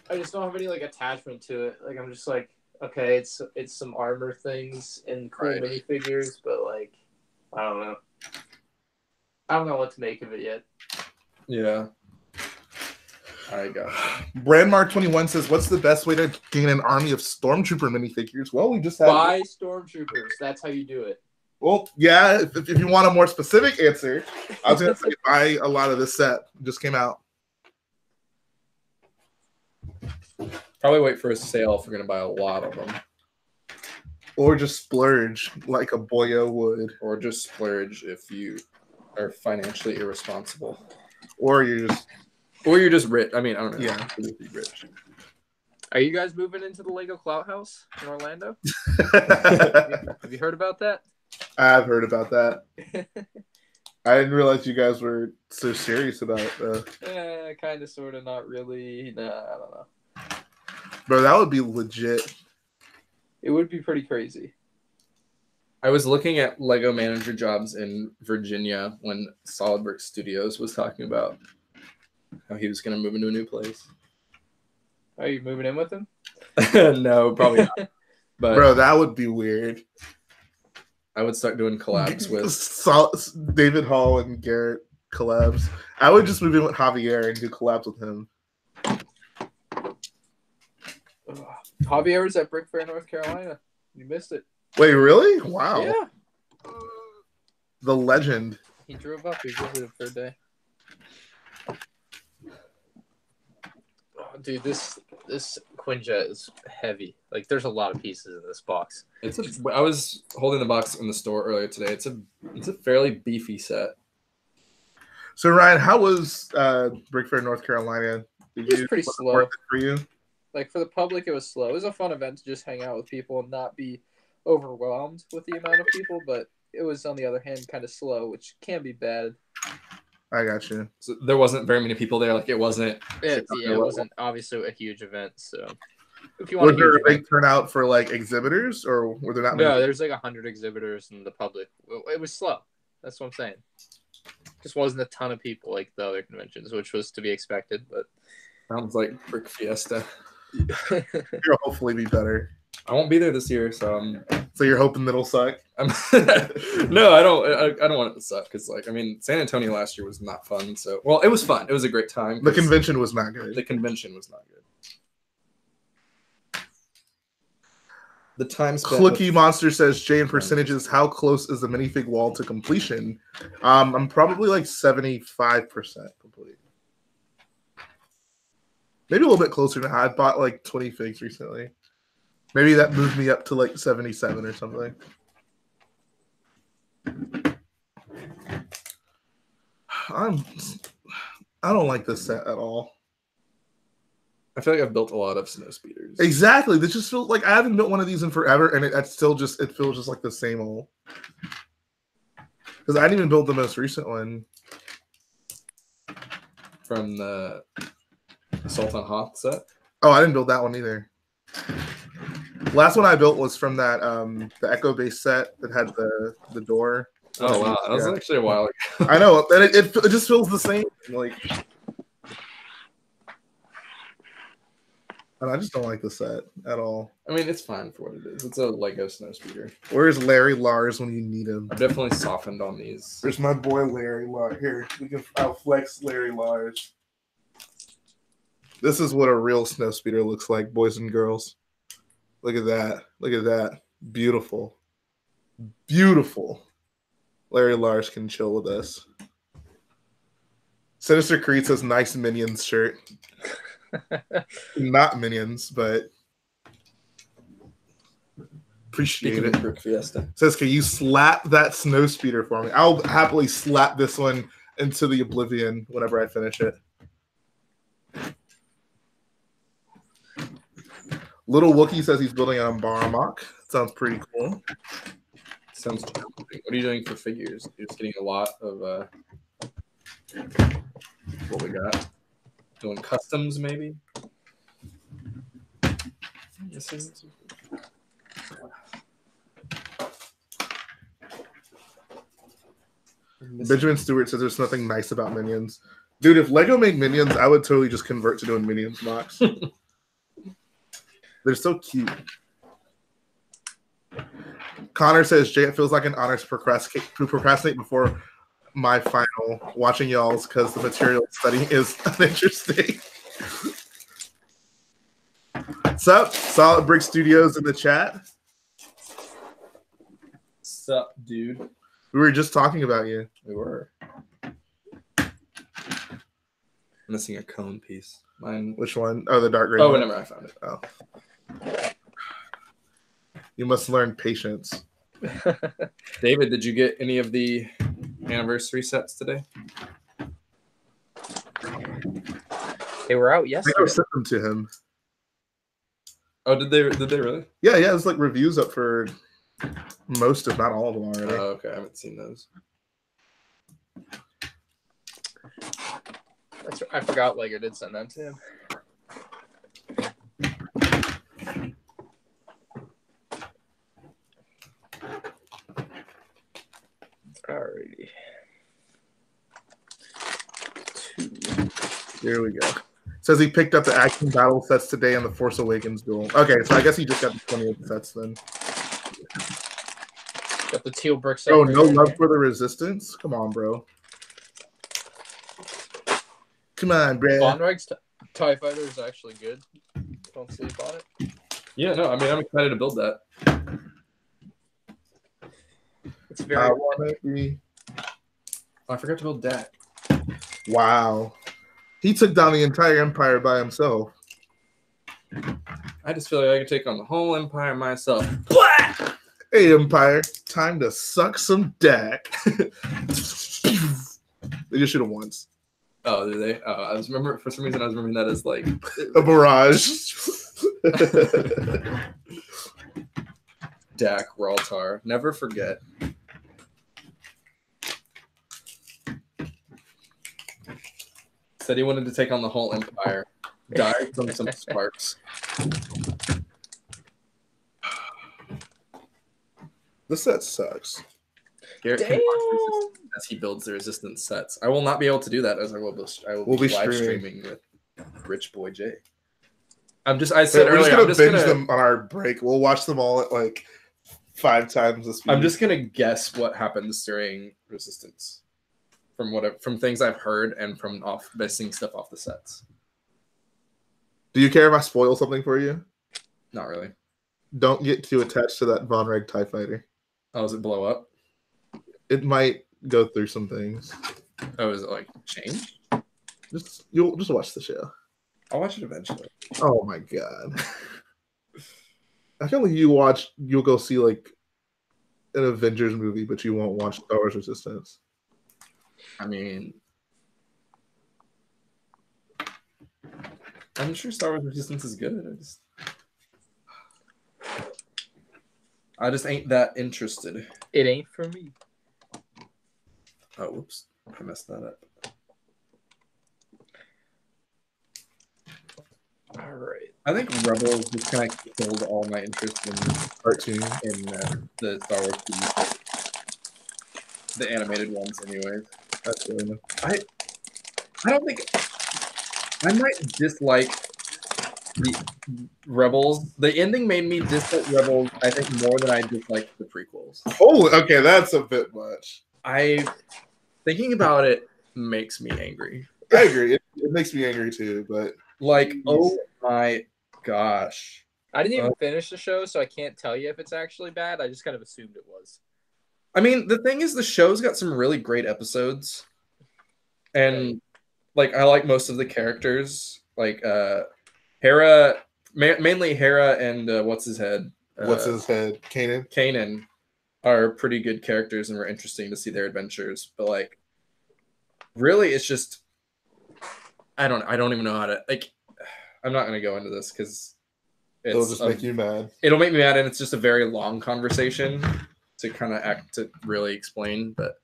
[SPEAKER 3] I just don't have any like attachment to it. Like, I'm just like, okay, it's some armor things and cool
[SPEAKER 2] Right.
[SPEAKER 3] minifigures, but like, I don't know. I don't know what to make of it yet.
[SPEAKER 2] Yeah. I got it.
[SPEAKER 1] Brandmar21 says, "What's the best way to gain an army of Stormtrooper minifigures?" Well, we just have
[SPEAKER 3] Buy Stormtroopers. That's how you do it.
[SPEAKER 1] Well, yeah. If you want a more specific answer, I was gonna say buy a lot of this set. It just came out.
[SPEAKER 2] Probably wait for a sale if we're gonna buy a lot of them,
[SPEAKER 1] Or just splurge like a boyo would.
[SPEAKER 2] or just splurge if you are financially irresponsible,
[SPEAKER 1] Or you're just
[SPEAKER 2] or you're just rich. I mean, I don't know.
[SPEAKER 1] Yeah.
[SPEAKER 2] You're just rich.
[SPEAKER 3] Are you guys moving into the Lego Clout House in Orlando? Have you heard about that?
[SPEAKER 1] I've heard about that. I didn't realize you guys were so serious about it.
[SPEAKER 3] Kind of, sort of, not really. Nah, I don't know.
[SPEAKER 1] Bro, that would be legit.
[SPEAKER 3] It would be pretty crazy.
[SPEAKER 2] I was looking at Lego manager jobs in Virginia when SolidWorks Studios was talking about how he was going to move into a new place.
[SPEAKER 3] Are you moving in with him?
[SPEAKER 2] No, probably not. But
[SPEAKER 1] Bro, that would be weird.
[SPEAKER 2] I would start doing collabs with.
[SPEAKER 1] David Hall and Garrett collabs. I would just move in with Javier and do collabs with him.
[SPEAKER 3] Javier was at Brick Fair, North Carolina. You missed it.
[SPEAKER 1] Wait, really? Wow.
[SPEAKER 3] Yeah.
[SPEAKER 1] The legend.
[SPEAKER 3] He drove up. He visited for a day. Oh, dude, this Quinjet is heavy. Like, there's a lot of pieces in this box.
[SPEAKER 2] I was holding the box in the store earlier today. It's a fairly beefy set.
[SPEAKER 1] So, Ryan, how was Brick Fair, North Carolina?
[SPEAKER 3] It was pretty slow.
[SPEAKER 1] Worth it for you?
[SPEAKER 3] Like, for the public, it was slow. It was a fun event to just hang out with people and not be overwhelmed with the amount of people, but it was, on the other hand, kind of slow, which can be bad.
[SPEAKER 1] I got you.
[SPEAKER 2] So there wasn't very many people there. Like, it wasn't.
[SPEAKER 3] It wasn't obviously a huge event, so if you want
[SPEAKER 1] Was there a big turnout for like exhibitors, or were there not many?
[SPEAKER 3] No, there's like 100 exhibitors in the public. It was slow. That's what I'm saying. Just wasn't a ton of people like the other conventions, which was to be expected. But
[SPEAKER 2] Sounds like Brick Fiesta.
[SPEAKER 1] You'll hopefully be better.
[SPEAKER 2] I won't be there this year, so
[SPEAKER 1] So you're hoping that'll suck?
[SPEAKER 2] No, I don't want it to suck because, like, I mean, San Antonio last year was not fun. So, well, it was fun. It was a great time.
[SPEAKER 1] The convention was not good.
[SPEAKER 2] The convention was not good. The time spent.
[SPEAKER 1] Clicky Monster says, Jay, in percentages, how close is the minifig wall to completion? I'm probably like 75% complete. Maybe a little bit closer now. I bought like 20 figs recently. Maybe that moved me up to like 77 or something. I don't like this set at all.
[SPEAKER 2] I feel like I've built a lot of Snowspeeders.
[SPEAKER 1] Exactly. This just feels like I haven't built one of these in forever, and it feels just like the same old. Because I didn't even build the most recent one.
[SPEAKER 2] From the Sultan Hoth set?
[SPEAKER 1] Oh, I didn't build that one either. Last one I built was from that the Echo base set that had the door.
[SPEAKER 2] Oh wow, that was actually a while ago.
[SPEAKER 1] I know, and it just feels the same. Like, and I just don't like the set at all.
[SPEAKER 2] I mean, it's fine for what it is. It's a Lego Snowspeeder.
[SPEAKER 1] Where's Larry Lars when you need him?
[SPEAKER 2] I've definitely softened on these.
[SPEAKER 1] There's my boy Larry Lars. Here, I'll flex Larry Lars. This is what a real Snowspeeder looks like, boys and girls. Look at that. Look at that. Beautiful. Beautiful. Larry Lars can chill with us. Sinister Creed says, nice Minions shirt. Not Minions, but appreciate it.
[SPEAKER 2] Brook Fiesta.
[SPEAKER 1] Says, can you slap that Snowspeeder for me? I'll happily slap this one into the oblivion whenever I finish it. Little Wookie says he's building an Ambaramok. Sounds pretty cool.
[SPEAKER 2] Sounds challenging. What are you doing for figures? You're just getting a lot of what we got. Doing customs, maybe?
[SPEAKER 1] Benjamin Stewart says there's nothing nice about Minions. Dude, if Lego made Minions, I would totally just convert to doing Minions mocks. They're so cute. Connor says, Jay, it feels like an honor to procrastinate before my final watching y'all's because the material study is uninteresting. Sup? Solid Brick Studios in the chat.
[SPEAKER 2] Sup, dude?
[SPEAKER 1] We were just talking about you.
[SPEAKER 2] We were. Missing a cone piece. Mine.
[SPEAKER 1] Which one? Oh, the dark gray.
[SPEAKER 2] Oh, whenever I found it.
[SPEAKER 1] Oh. You must learn patience.
[SPEAKER 2] David, did you get any of the anniversary sets today?
[SPEAKER 3] They were out
[SPEAKER 1] I
[SPEAKER 3] yesterday.
[SPEAKER 1] sent them to him.
[SPEAKER 2] Oh, did they really?
[SPEAKER 1] Yeah, there's like reviews up for most, if not all of them already.
[SPEAKER 2] Oh, okay. I haven't seen those.
[SPEAKER 3] I forgot Lego did send that to him. Alrighty.
[SPEAKER 1] Here we go. Says he picked up the action battle sets today in the Force Awakens duel. Okay, so I guess he just got the 20 sets then.
[SPEAKER 3] Got the teal brick set.
[SPEAKER 1] Oh, no love for the Resistance? Come on, bro. Come on, bro.
[SPEAKER 3] Bonreg's TIE Fighter is actually good. Don't sleep on it.
[SPEAKER 2] Yeah, no, I mean, I'm excited to build that.
[SPEAKER 3] It's very.
[SPEAKER 2] I forgot to build Dak.
[SPEAKER 1] Wow. He took down the entire Empire by himself.
[SPEAKER 2] I just feel like I can take on the whole Empire myself.
[SPEAKER 1] Hey, Empire. Time to suck some Dak. They just shoot him once.
[SPEAKER 2] Oh, did they? I was for some reason I was remembering that as like
[SPEAKER 1] a barrage.
[SPEAKER 2] Dak Raltar. Never forget. Said he wanted to take on the whole Empire. Died from some sparks.
[SPEAKER 1] This set sucks.
[SPEAKER 2] Garrett can watch as he builds the Resistance sets. I will not be able to do that as I will be live streaming with Rich Boy J. I said
[SPEAKER 1] We're
[SPEAKER 2] earlier,
[SPEAKER 1] just gonna binge them on our break. We'll watch them all at like 5 times this week.
[SPEAKER 2] I'm just gonna guess what happens during Resistance. From things I've heard and from missing stuff off the sets.
[SPEAKER 1] Do you care if I spoil something for you?
[SPEAKER 2] Not really.
[SPEAKER 1] don't get too attached to that Von Reg TIE Fighter.
[SPEAKER 2] Oh, does it blow up?
[SPEAKER 1] It might go through some things.
[SPEAKER 2] Oh, is it like change?
[SPEAKER 1] You'll just watch the show.
[SPEAKER 2] I'll watch it eventually.
[SPEAKER 1] Oh my god. I feel like you'll go see like an Avengers movie, but you won't watch Star Wars Resistance.
[SPEAKER 2] I mean, I'm sure Star Wars Resistance is good. I just ain't that interested.
[SPEAKER 3] It ain't for me.
[SPEAKER 2] Oh, whoops. I messed that up.
[SPEAKER 3] All right.
[SPEAKER 2] I think Rebels just kind of killed all my interest in
[SPEAKER 1] Cartoon.
[SPEAKER 2] The Star Wars TV. The animated ones, anyways.
[SPEAKER 1] That's really
[SPEAKER 2] I don't think I might dislike the Rebels. The ending made me dislike Rebels, I think, more than I disliked the prequels.
[SPEAKER 1] Holy, okay, that's a bit much.
[SPEAKER 2] Thinking about it makes me angry.
[SPEAKER 1] I agree. It makes me angry too, but
[SPEAKER 2] like, oh my gosh.
[SPEAKER 3] I didn't even finish the show, so I can't tell you if it's actually bad. I just kind of assumed it was.
[SPEAKER 2] I mean, the thing is, the show's got some really great episodes. And, like, I like most of the characters. Like, Hera, mainly Hera and what's his head?
[SPEAKER 1] Kanan?
[SPEAKER 2] Kanan are pretty good characters and were interesting to see their adventures. But, like, really, it's just, I don't even know how to, like, I'm not going to go into this because
[SPEAKER 1] it'll just make you mad.
[SPEAKER 2] It'll make me mad, and it's just a very long conversation to really explain. But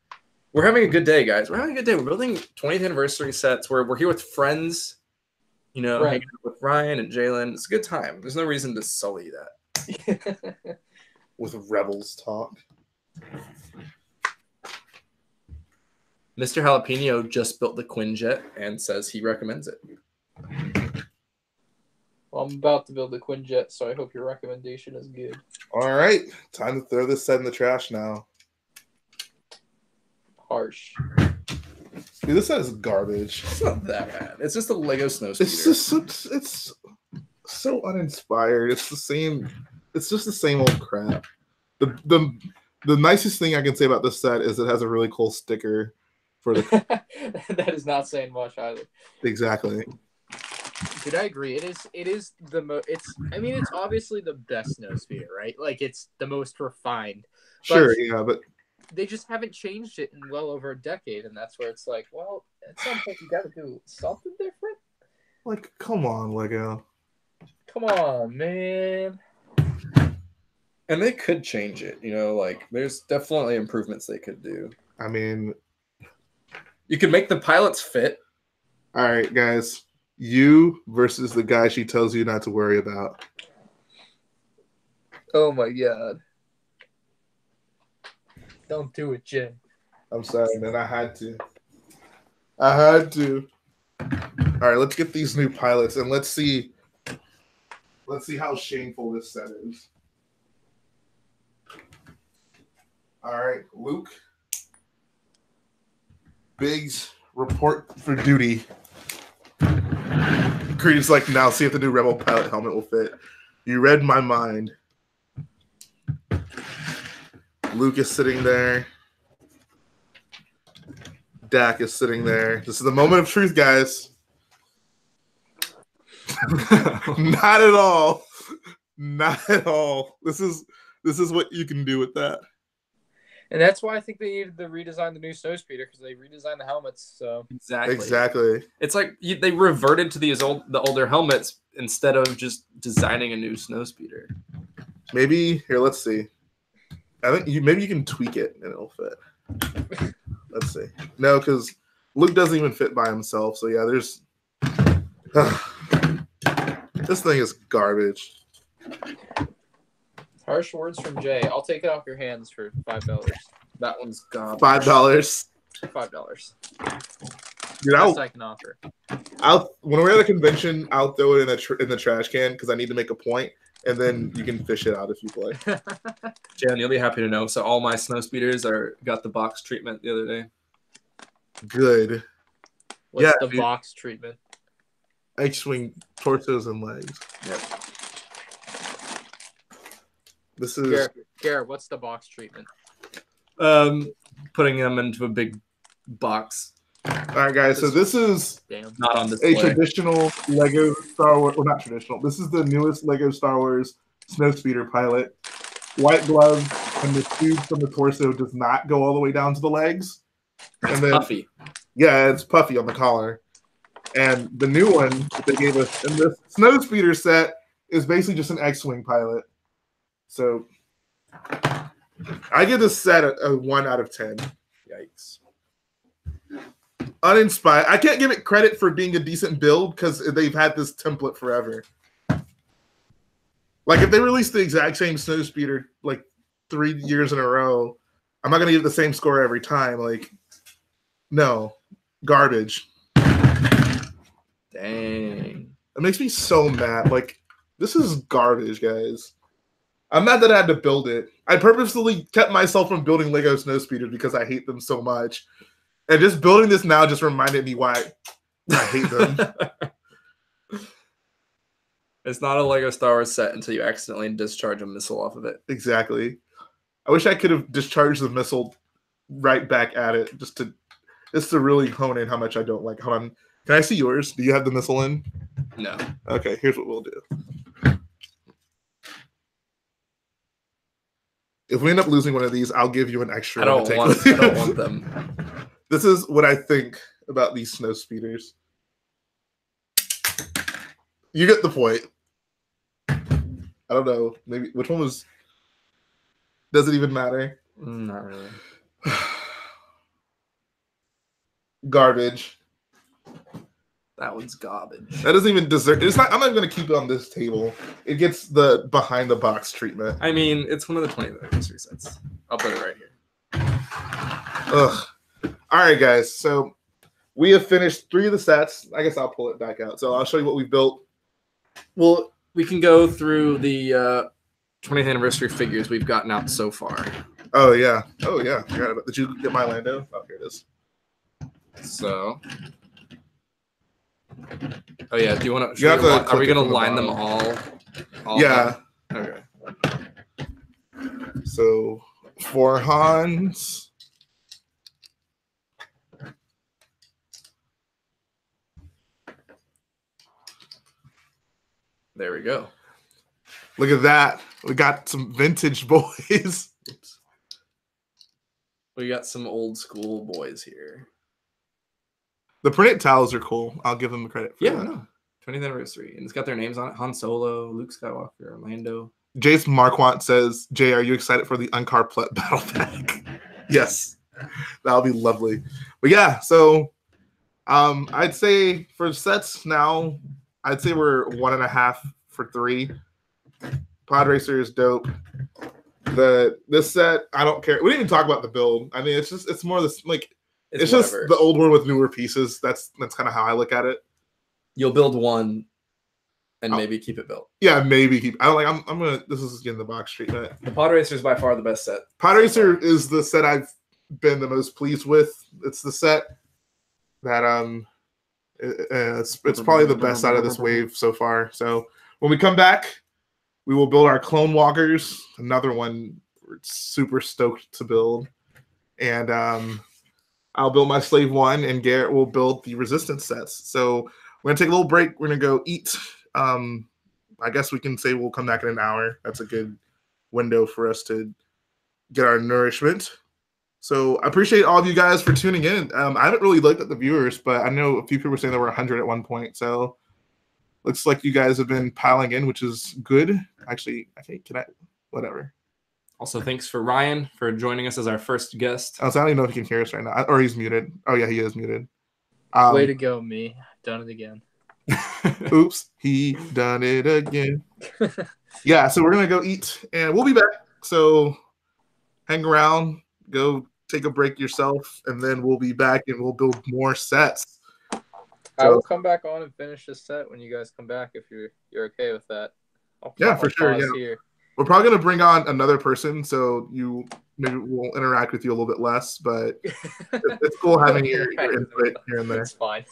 [SPEAKER 2] we're having a good day, guys. We're having a good day. We're building 20th anniversary sets. We're here with friends, you know, hanging out with Ryan and Jalen. It's a good time. There's no reason to sully that.
[SPEAKER 1] With Rebels talk.
[SPEAKER 2] Mr. Jalapeno just built the Quinjet and says he recommends it.
[SPEAKER 3] Well, I'm about to build the Quinjet, so I hope your recommendation is good.
[SPEAKER 1] All right. Time to throw this set in the trash now.
[SPEAKER 3] Harsh.
[SPEAKER 1] Dude, this set is garbage.
[SPEAKER 2] It's not that bad. It's just a Lego Snowspeeder.
[SPEAKER 1] It's so uninspired. It's just the same old crap. The nicest thing I can say about this set is it has a really cool sticker for the
[SPEAKER 3] That is not saying much either.
[SPEAKER 1] Exactly.
[SPEAKER 3] Dude, I agree. It is the most. It's obviously the best Snowspeeder, right? Like it's the most refined.
[SPEAKER 1] Sure, yeah, but
[SPEAKER 3] they just haven't changed it in well over a decade, and that's where it's like, well, at some point you got to do something different.
[SPEAKER 1] Like, come on, Lego.
[SPEAKER 3] Come on, man.
[SPEAKER 2] And they could change it, you know, like there's definitely improvements they could do.
[SPEAKER 1] I mean,
[SPEAKER 2] you could make the pilots fit.
[SPEAKER 1] All right, guys. You versus the guy she tells you not to worry about.
[SPEAKER 3] Oh my god. Don't do it, Jay.
[SPEAKER 1] I'm sorry, man. I had to. All right, let's get these new pilots and let's see how shameful this set is. All right, Luke. Biggs, report for duty. Creed's like, now see if the new Rebel pilot helmet will fit. You read my mind. Luke is sitting there. Dak is sitting there. This is the moment of truth, guys. Not at all. Not at all. This is what you can do with that.
[SPEAKER 3] And that's why I think they needed to redesign the new Snowspeeder, because they redesigned the helmets. So
[SPEAKER 1] Exactly.
[SPEAKER 2] It's like they reverted to the older helmets instead of just designing a new Snowspeeder.
[SPEAKER 1] Maybe here. Let's see. I think maybe you can tweak it and it'll fit. Let's see. No, because Luke doesn't even fit by himself. So yeah, there's. This thing is garbage.
[SPEAKER 3] Harsh words from Jay. I'll take it off your hands for $5.
[SPEAKER 2] That one's gone.
[SPEAKER 1] $5.
[SPEAKER 3] $5.
[SPEAKER 1] Dude,
[SPEAKER 3] Best I can offer.
[SPEAKER 1] When we're at a convention, I'll throw it in the trash can because I need to make a point, and then you can fish it out if you play.
[SPEAKER 2] Jan, you'll be happy to know. So all my Snowspeeders got the box treatment the other day.
[SPEAKER 1] Good.
[SPEAKER 3] What's the box treatment?
[SPEAKER 1] H-wing torsos and legs.
[SPEAKER 2] Yep.
[SPEAKER 1] This is
[SPEAKER 3] Garrett, what's the box treatment?
[SPEAKER 2] Putting them into a big box.
[SPEAKER 1] all right, guys. So this is
[SPEAKER 2] not on
[SPEAKER 1] a
[SPEAKER 2] display.
[SPEAKER 1] traditional Lego Star Wars. Well, not traditional. This is the newest Lego Star Wars Snowspeeder pilot. White gloves, and the tube from the torso does not go all the way down to the legs.
[SPEAKER 2] It's puffy.
[SPEAKER 1] Yeah, it's puffy on the collar. And the new one that they gave us in this Snowspeeder set is basically just an X-Wing pilot. So I give this set a 1 out of 10. Yikes. Uninspired. I can't give it credit for being a decent build because they've had this template forever. Like, if they released the exact same Snowspeeder, like, 3 years in a row, I'm not going to give the same score every time. Like, no. Garbage.
[SPEAKER 2] Dang.
[SPEAKER 1] It makes me so mad. Like, this is garbage, guys. I'm mad that I had to build it. I purposely kept myself from building Lego Snowspeeder because I hate them so much. And just building this now just reminded me why I hate them.
[SPEAKER 2] It's not a Lego Star Wars set until you accidentally discharge a missile off of it.
[SPEAKER 1] Exactly. I wish I could have discharged the missile right back at it just to really hone in how much I don't like. Hold on. Can I see yours? Do you have the missile in?
[SPEAKER 2] No.
[SPEAKER 1] Okay, here's what we'll do. If we end up losing one of these, I'll give you an extra.
[SPEAKER 2] I don't want them.
[SPEAKER 1] This is what I think about these Snowspeeders. You get the point. I don't know. Maybe which one was. Does it even matter?
[SPEAKER 2] Not really.
[SPEAKER 1] Garbage.
[SPEAKER 2] That one's garbage.
[SPEAKER 1] That doesn't even deserve. It's not. I'm not going to keep it on this table. It gets the behind the box treatment.
[SPEAKER 2] I mean, it's one of the 20th anniversary sets. I'll put it right here.
[SPEAKER 1] Ugh. All right, guys. So we have finished 3 of the sets. I guess I'll pull it back out. So I'll show you what we built.
[SPEAKER 2] Well, we can go through the 20th anniversary figures we've gotten out so far.
[SPEAKER 1] Oh yeah. Oh yeah. Did you get my Lando? Oh, here it is.
[SPEAKER 2] So. Oh yeah. Do you want to? Are we going to line them all
[SPEAKER 1] yeah.
[SPEAKER 2] Down? Okay.
[SPEAKER 1] So for Hans.
[SPEAKER 2] There we go.
[SPEAKER 1] Look at that. We got some vintage boys. Oops.
[SPEAKER 2] We got some old school boys here.
[SPEAKER 1] The printed towels are cool. I'll give them credit for that.
[SPEAKER 2] No. 20th anniversary. And it's got their names on it. Han Solo, Luke Skywalker, Orlando.
[SPEAKER 1] Jace Marquant says, Jay, are you excited for the Uncarplet battle pack? Yes. That'll be lovely. But yeah, so I'd say for sets now, I'd say we're 1.5 for 3. Podracer is dope. This set, I don't care. We didn't even talk about the build. I mean, it's more this like it's just the old one with newer pieces. That's kind of how I look at it.
[SPEAKER 2] You'll build one and maybe keep it built.
[SPEAKER 1] Yeah, maybe keep. I'm gonna. This is getting the box treatment.
[SPEAKER 2] The Podracer is by far the best set.
[SPEAKER 1] Podracer is the set I've been the most pleased with. It's the set that it's probably the best out of this wave so far. So when we come back, we will build our Clone Walkers. Another one we're super stoked to build, and I'll build my Slave 1, and Garrett will build the Resistance sets. So we're gonna take a little break. We're gonna go eat. I guess we can say we'll come back in an hour. That's a good window for us to get our nourishment. So I appreciate all of you guys for tuning in. I haven't really looked at the viewers, but I know a few people were saying there were 100 at one point. So looks like you guys have been piling in, which is good. Actually, I think whatever.
[SPEAKER 2] Also, thanks for Ryan for joining us as our first guest.
[SPEAKER 1] I don't even know if he can hear us right now, or he's muted. Oh yeah, he is muted.
[SPEAKER 3] Way to go, me. Done it again.
[SPEAKER 1] Oops, he done it again. Yeah, so we're gonna go eat, and we'll be back. So hang around, go take a break yourself, and then we'll be back and we'll build more sets.
[SPEAKER 3] I will come back on and finish this set when you guys come back if you're okay with that.
[SPEAKER 1] I'll for sure. Yeah.
[SPEAKER 3] Here.
[SPEAKER 1] We're probably gonna bring on another person, so maybe we'll interact with you a little bit less, but it's cool having your input here and there.
[SPEAKER 3] It's fine.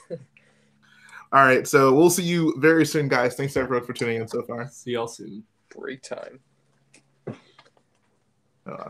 [SPEAKER 1] All right, so we'll see you very soon, guys. Thanks everyone for tuning in so far.
[SPEAKER 2] See y'all soon.
[SPEAKER 3] Break time.
[SPEAKER 1] Uh,